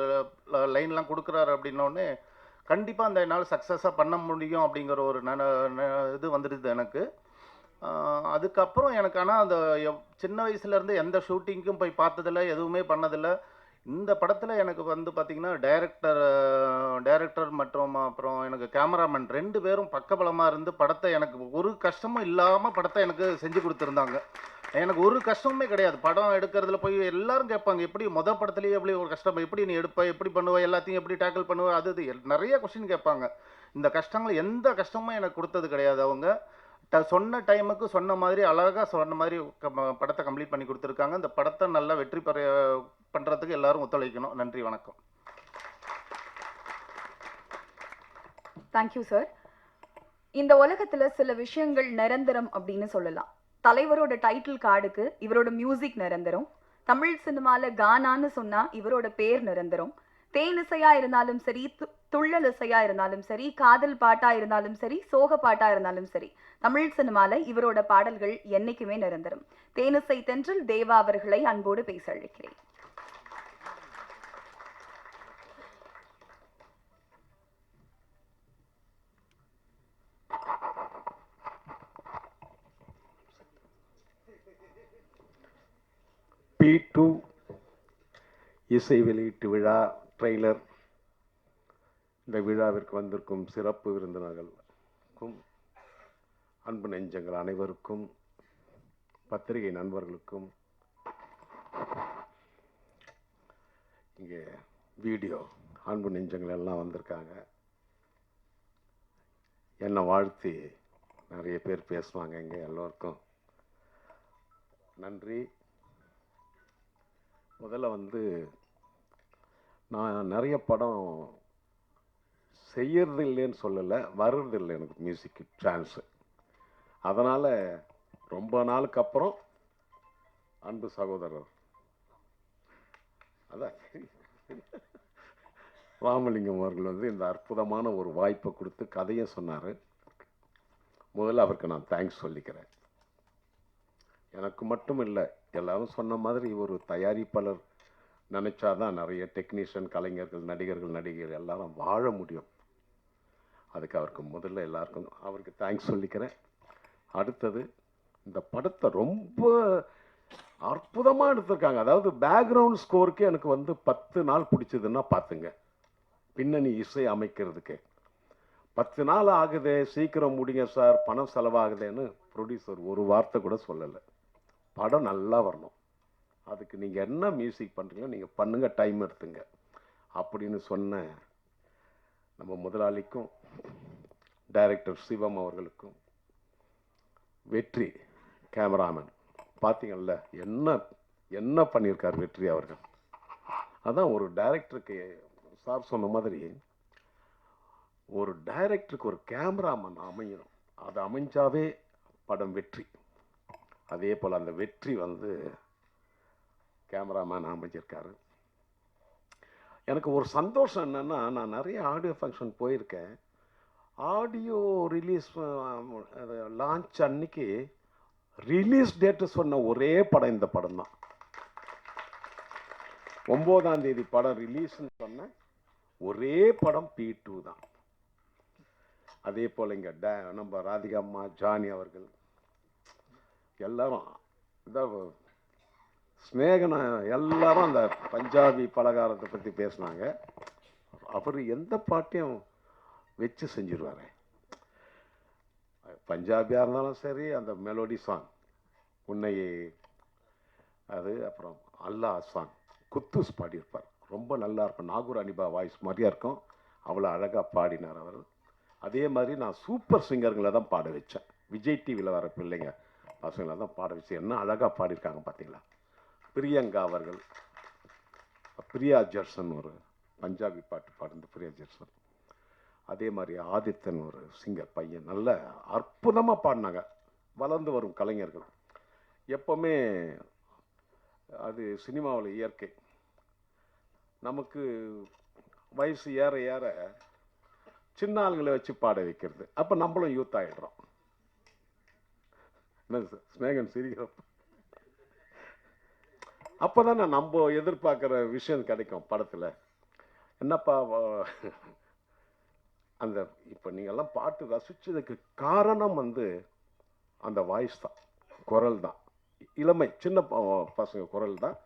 லைன்லாம் கொடுக்குறாரு அப்படின்னோடனே கண்டிப்பாக அந்த என்னால் சக்ஸஸாக பண்ண முடியும் அப்படிங்கிற ஒரு இது வந்துடுது எனக்கு. அதுக்கப்புறம் எனக்கு ஆனால் அந்த சின்ன வயசுலேருந்து எந்த ஷூட்டிங்க்கும் போய் பார்த்ததில்ல, எதுவுமே பண்ணதில்லை. இந்த படத்தில் எனக்கு பார்த்திங்கன்னா டைரக்டர் மற்றும் அப்புறம் எனக்கு கேமராமேன் 2 பேரும் பக்கபலமாக இருந்து படத்தை எனக்கு ஒரு கஷ்டமும் இல்லாமல் படத்தை எனக்கு செஞ்சு கொடுத்துருந்தாங்க. எனக்கு ஒரு கஷ்டமுமே கிடையாது. படம் எடுக்கிறதுல போய் எல்லாரும் கேட்பாங்க, எப்படி படத்துலேயே எப்படி ஒரு கஷ்டம், எப்படி நீ எடுப்ப, எப்படி பண்ணுவ, எல்லாத்தையும் எப்படி டேக்கிள் பண்ணுவ, அது நிறைய கொஸ்டின் கேட்பாங்க. இந்த கஷ்டங்கள் எந்த கஷ்டமும் எனக்கு கொடுத்தது கிடையாது. அவங்க சொன்ன டைமுக்கு சொன்ன மாதிரி அழகாக சொன்ன மாதிரி படத்தை கம்ப்ளீட் பண்ணி கொடுத்துருக்காங்க. இந்த படத்தை நல்லா வெற்றி பண்ணுறதுக்கு எல்லாரும் ஒத்துழைக்கணும். நன்றி, வணக்கம். Thank you sir. இந்த உலகத்துல சில விஷயங்கள் நிரந்தரம் அப்படின்னு சொல்லலாம். தலைவரோட டைட்டில் கார்டுக்கு இவரோட மியூசிக் நிரந்தரம். தமிழ் சினிமால கானான்னு சொன்னா இவரோட பேர் நிரந்தரம். தேனிசையா இருந்தாலும் சரி, துள்ளல் இசையா இருந்தாலும் சரி, காதல் பாட்டா இருந்தாலும் சரி, சோக பாட்டா இருந்தாலும் சரி, தமிழ் சினிமால இவரோட பாடல்கள் என்னைக்குமே நிரந்தரம். தேனிசை தென்றல் தேவா அவர்களை அன்போடு பேச அழைக்கிறேன். P2 இசை வெளியீட்டு விழா ட்ரெய்லர். இந்த விழாவிற்கு வந்திருக்கும் சிறப்பு விருந்தினர்களுக்கும் அன்பு நெஞ்சங்கள் அனைவருக்கும் பத்திரிகை நண்பர்களுக்கும் இங்கே வீடியோ அன்பு நெஞ்சங்கள் எல்லாம் வந்திருக்காங்க. என்னை வாழ்த்தி நிறைய பேர் பேசுவாங்க. இங்கே எல்லோருக்கும் நன்றி. முதல்ல நான் நிறைய படம் செய்யறது இல்லைன்னு சொல்லலை, வர்றது இல்லை எனக்கு மியூசிக்கு சான்ஸு. அதனால் ரொம்ப நாளுக்கு அப்புறம் அன்பு சகோதரர் அதான் ராமலிங்கம் அவர்கள் இந்த அற்புதமான ஒரு வாய்ப்பை கொடுத்து கதையை சொன்னார். முதல்ல அவருக்கு நான் தேங்க்ஸ் சொல்லிக்கிறேன். எனக்கு மட்டும் இல்லை, எல்லாரும் சொன்ன மாதிரி ஒரு தயாரிப்பாளர் நினச்சாதான் நிறைய டெக்னீஷியன், கலைஞர்கள், நடிகர்கள், நடிகைகள் எல்லாரும் வாழ முடியும். அதுக்கு அவருக்கு முதல்ல எல்லாருக்கும் அவருக்கு தேங்க்ஸ் சொல்லிக்கிறேன். அடுத்தது இந்த படத்தை ரொம்ப அற்புதமாக எடுத்திருக்காங்க. அதாவது பேக்ரவுண்ட் ஸ்கோருக்கு எனக்கு 10 நாள் பிடிச்சதுன்னா பார்த்துங்க. பின்னணி இசை அமைக்கிறதுக்கு 10 நாள் ஆகுது, சீக்கிரம் முடிங்க சார், பணம் செலவாகுதுன்னு ப்ரொடியூசர் ஒரு வார்த்தை கூட சொல்லலை. படம் நல்லா வரணும், அதுக்கு நீங்கள் என்ன மியூசிக் பண்ணுறீங்களோ நீங்கள் பண்ணுங்கள், டைம் எடுத்துங்க அப்படின்னு சொன்ன நம்ம முதலாளிக்கும் டைரக்டர் சிவம் அவர்களுக்கும், வெற்றி கேமராமேன் பார்த்தீங்கல்ல என்ன என்ன பண்ணியிருக்கார் வெற்றி அவர்கள். அதான் ஒரு டைரக்டருக்கு சார் சொன்ன மாதிரி ஒரு டைரக்டருக்கு ஒரு கேமராமேன் அமையணும். அது அமைஞ்சாவே படம் வெற்றி. அதே போல் அந்த வெற்றி கேமராமேன் அமைஞ்சிருக்காரு. எனக்கு ஒரு சந்தோஷம் என்னென்னா, நான் நிறைய ஆடியோ ஃபங்க்ஷன் போயிருக்கேன். ஆடியோ ரிலீஸ் லான்ச் அன்னைக்கு ரிலீஸ் டேட்டு சொன்ன ஒரே படம் இந்த படம் தான். 9ஆம் தேதி படம் ரிலீஸ்ன்னு சொன்ன ஒரே படம் P2 தான். அதே போல் இங்கே நம்ம ராதிகா அம்மா, ஜானி அவர்கள் எல்லாரும் ஸ்நேகன எல்லாரும் அந்த பஞ்சாபி பலகாரத்தை பற்றி பேசினாங்க. அவர் எந்த பாட்டையும் வச்சு செஞ்சிருவார். பஞ்சாபியாக இருந்தாலும் சரி, அந்த மெலோடி சாங் உன்னையே அது, அப்புறம் அல்லா சாங் குத்தூஸ் பாடியிருப்பார். ரொம்ப நல்லா இருக்கும். நாகூர் அனிபா வாய்ஸ் மாதிரியா இருக்கும். அவ்வளோ அழகாக பாடினார் அவர். அதே மாதிரி நான் சூப்பர் சிங்கர்களை தான் பாட வச்சேன். விஜய் டிவியில் வர பிள்ளைங்க பசங்களை தான் பாட வச்சு என்ன அழகாக பாடியிருக்காங்க பார்த்தீங்களா. பிரியங்கா அவர்கள், பிரியா ஜெர்சன் ஒரு பஞ்சாபி பாட்டு பாடுந்த பிரியா ஜெர்சன். அதே மாதிரி ஆதித்தன் ஒரு சிங்கர் பையன் நல்ல அற்புதமாக பாடினாங்க. வளர்ந்து வரும் கலைஞர்கள் எப்போவுமே அது சினிமாவில் இயற்கை. நமக்கு வயசு ஏற ஏற சின்ன ஆளுங்களை வச்சு பாட வைக்கிறது. அப்போ நம்மளும் யூத் ஆகிடுறோம். என்ன ஸ்நேகன் சிரிக்கிறோம். அப்போ தானே நம்ம எதிர்பார்க்குற விஷயம் கிடைக்கும் படத்தில். என்னப்பா அந்த இப்போ நீங்கள்லாம் பாட்டு ரசித்ததுக்கு காரணம் அந்த வாய்ஸ் தான், குரல் தான். இளமை சின்ன பசங்க குரல் தான்.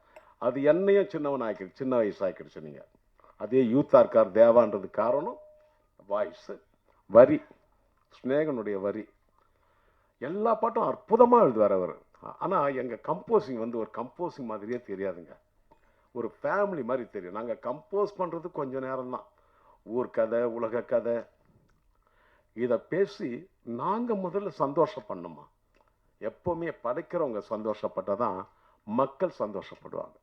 அது என்னையும் சின்னவன் ஆக்கிடுச்சு, சின்ன வயசு ஆக்கிடுச்சு. நீங்கள் அதே யூத்தாக இருக்கார் தேவான்றது காரணம் வாய்ஸு, வரி, ஸ்நேகனுடைய வரி. எல்லா பாட்டும் அற்புதமாக எழுதுவார் அவர். ஆனால் எங்கள் கம்போசிங் ஒரு கம்போசிங் மாதிரியே தெரியாதுங்க. ஒரு ஃபேமிலி மாதிரி தெரியும். நாங்கள் கம்போஸ் பண்ணுறது கொஞ்சம் நேரம்தான். ஊர் கதை, உலக கதை, இதை பேசி நாங்கள் முதல்ல சந்தோஷம் பண்ணோமா. எப்போவுமே படைக்கிறவங்க சந்தோஷப்பட்டால் தான் மக்கள் சந்தோஷப்படுவாங்க.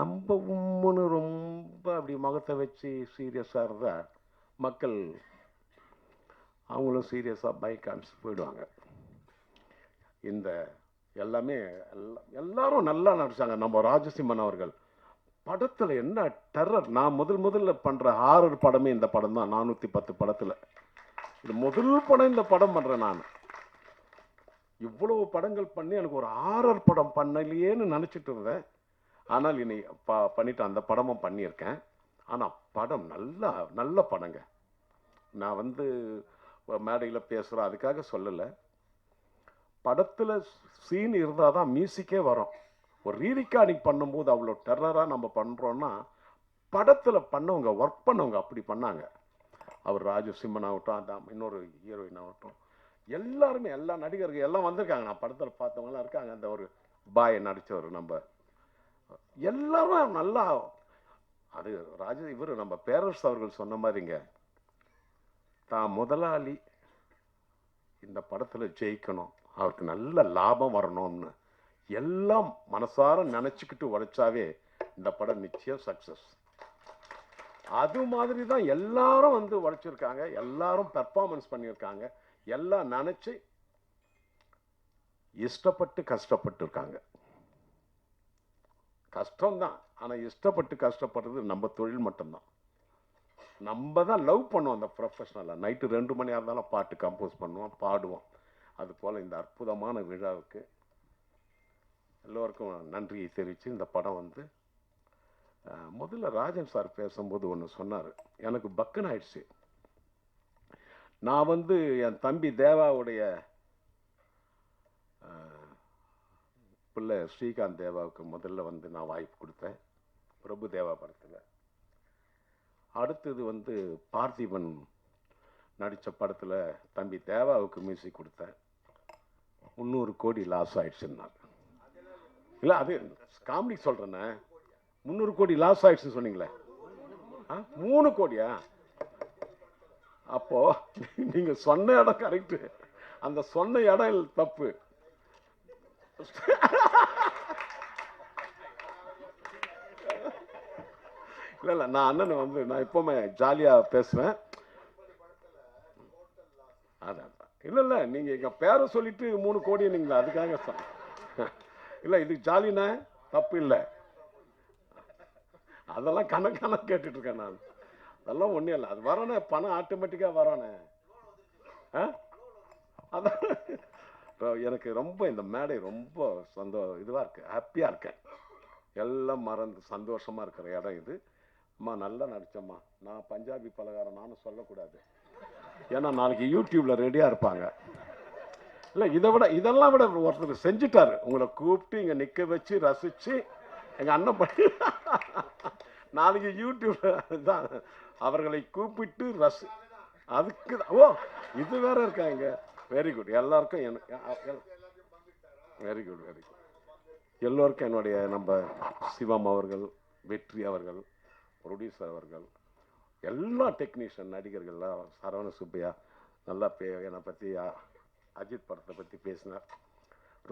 நம்ம உம்முன்னு ரொம்ப அப்படி முகத்தை வச்சு சீரியஸாக இருந்தால் மக்கள் அவங்களும் சீரியஸாக பைக்கான்ஸ் போயிடுவாங்க. இந்த எல்லாமே எல்லாரும் நல்லா நடிச்சாங்க. நம்ம ராஜசிம்மன் அவர்கள் படத்தில் என்ன டெரர். நான் முதல்ல பண்ணுற ஹாரர் படமே இந்த படம் தான். 410 படத்தில் இது முதல் படம் இந்த படம் பண்ணுறேன் நான். இவ்வளவு படங்கள் பண்ணி எனக்கு ஒரு ஹாரர் படம் பண்ணலையேன்னு நினச்சிட்டு இருந்தேன். ஆனால் இனி பண்ணிட்டு அந்த படமும் பண்ணியிருக்கேன். ஆனால் படம் நல்ல படங்க. நான் மேடையில் பேசுகிறேன் அதுக்காக சொல்லலை. படத்தில் சீன் இருந்தால் தான் மியூசிக்கே வரும். ஒரு ரீரிகார்டிங் பண்ணும்போது அவ்வளோ டெரராக நம்ம பண்ணுறோன்னா படத்தில் பண்ணவங்க, ஒர்க் பண்ணவங்க அப்படி பண்ணாங்க. அவர் ராஜசிம்மன் ஆகட்டும், அந்த இன்னொரு ஹீரோயின் ஆகட்டும், எல்லாருமே எல்லா நடிகர்கள் எல்லாம் வந்திருக்காங்க. நான் படத்தில் பார்த்தவங்களாம் இருக்காங்க. அந்த ஒரு பாயை நடித்தவர் நம்ம எல்லாரும் நல்லா. அது இவர் நம்ம பேரரசு அவர்கள் சொன்ன மாதிரிங்க, தான் முதலாளி இந்த படத்தில் ஜெயிக்கணும், அவருக்கு நல்ல லாபம் வரணும்னு எல்லாம் மனசார நினச்சிக்கிட்டு உழைச்சாவே இந்த படம் நிச்சயம் சக்ஸஸ். அது மாதிரி தான் எல்லாரும் வந்து உழைச்சிருக்காங்க, எல்லாரும் பெர்ஃபார்மன்ஸ் பண்ணியிருக்காங்க, எல்லாம் நினச்சி இஷ்டப்பட்டு கஷ்டப்பட்டு இருக்காங்க. கஷ்டம்தான், ஆனால் இஷ்டப்பட்டு கஷ்டப்படுறது நம்ம தொழில் மட்டும்தான். நம்ம தான் லவ் பண்ணுவோம் அந்த ப்ரொஃபஷனலாக. நைட்டு 2 மணியாக இருந்தாலும் பாட்டு கம்போஸ் பண்ணுவோம், பாடுவோம். அதுபோல் இந்த அற்புதமான விழாவுக்கு எல்லோருக்கும் நன்றியை தெரிவித்து இந்த படம் வந்து முதல்ல ராஜன் சார் பேசும்போது ஒன்று சொன்னார், எனக்கு பக்குன்னு ஆயிடுச்சு. நான் வந்து என் தம்பி தேவாவுடைய பிள்ளை ஸ்ரீகாந்த் தேவாவுக்கு முதல்ல வந்து நான் வாய்ப்பு கொடுத்தேன் பிரபு தேவா படத்தில். அடுத்தது வந்து பார்த்திபன் நடித்த படத்தில் தம்பி தேவாவுக்கு மியூசிக் கொடுத்தேன். 300 கோடி லாஸ் ஆயிடுச்சுன்னாங்க. இல்லை அது காமெடி சொல்கிறேண்ணே, 300 கோடி லாஸ் ஆயிடுச்சுன்னு சொன்னீங்களே, 3 கோடியா? அப்போ நீங்க சொன்ன இடம் கரெக்டு, அந்த சொன்ன இடம் தப்பு. இல்லை நான் அண்ணனை வந்து நான் எப்பவுமே ஜாலியா பேசுவேன். அதான் இல்லை நீங்க எங்க பேரை சொல்லிட்டு 3 கோடி நீங்களா, அதுக்காக இல்லை இது ஜாலினா தப்பு இல்லை. அதெல்லாம் கணக்கான கேட்டுட்டு இருக்கேன் நான். அதெல்லாம் ஒன்றும் இல்லை, அது வரானே, பணம் ஆட்டோமேட்டிக்காக வரானே. அதான் எனக்கு ரொம்ப இந்த மேடை ரொம்ப இதுவாக இருக்கு, ஹாப்பியாக இருக்கேன். எல்லாம் மறந்து சந்தோஷமாக இருக்கிற இடம் இது. அம்மா நல்லா நடிச்சம்மா. நான் பஞ்சாபி பலகாரம் நானும் சொல்லக்கூடாது, ஏன்னா நாளைக்கு யூடியூப்ல ரெடியாக இருப்பாங்க. இல்லை இதெல்லாம் விட ஒருத்தர் செஞ்சுட்டாரு, உங்களை கூப்பிட்டு இங்கே நிற்க வச்சு ரசித்து எங்கள் அண்ணன் பண்ணி நாளைக்கு யூடியூப்ல தான் அவர்களை கூப்பிட்டு அதுக்கு ஓ இது வேற இருக்காங்க. Very good. எல்லாருக்கும் வெரி குட் வெரி குட். எல்லோருக்கும் என்னுடைய நம்ம சிவம் அவர்கள், வெற்றி அவர்கள், ப்ரொடியூசர் அவர்கள், எல்லா டெக்னீஷியன் நடிகர்கள்லாம், சரவண சுப்பையா நல்லா என்னை பற்றி அஜித் படத்தை பற்றி பேசினார்.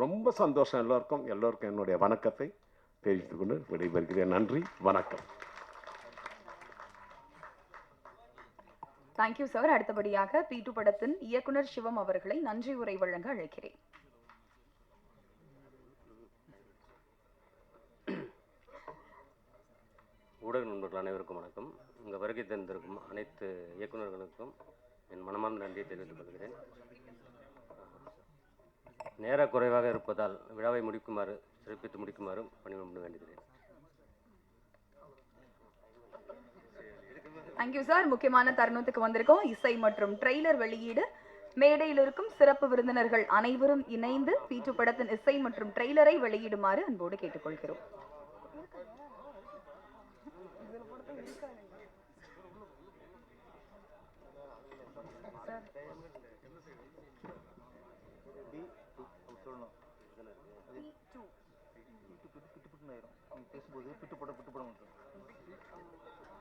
ரொம்ப சந்தோஷம். எல்லோருக்கும் என்னுடைய வணக்கத்தை தெரிவித்துக் கொண்டு விடைபெறுகிறேன். நன்றி, வணக்கம். Thank you sir. அடுத்தபடியாக P2 படத்தின் இயக்குனர் சிவம் அவர்களை நன்றி உரை வழங்க அழைக்கிறேன். ஊடக நண்பர்கள் அனைவருக்கும் வணக்கம். இங்கே வருகை தந்திருக்கும் அனைத்து இயக்குநர்களுக்கும் என் மனமார்ந்த நன்றியை தெரிவித்துக் கொள்கிறேன். நேர குறைவாக இருப்பதால் விழாவை சிறப்பித்து முடிக்குமாறு பணிபுரிய வேண்டுகிறேன். Thank you sir. முக்கியமான தருணத்துக்கு வந்திருக்கோம். இசை மற்றும் ட்ரெய்லர் வெளியீடு. மேடையில் இருக்கும் சிறப்பு விருந்தினர்கள் அனைவரும் இணைந்து P2 படத்தின் இசை மற்றும் ட்ரெய்லரை வெளியிடுமாறு அன்போடு கேட்டுக்கொள்கிறோம். பேசும்போது பிட்டு படம்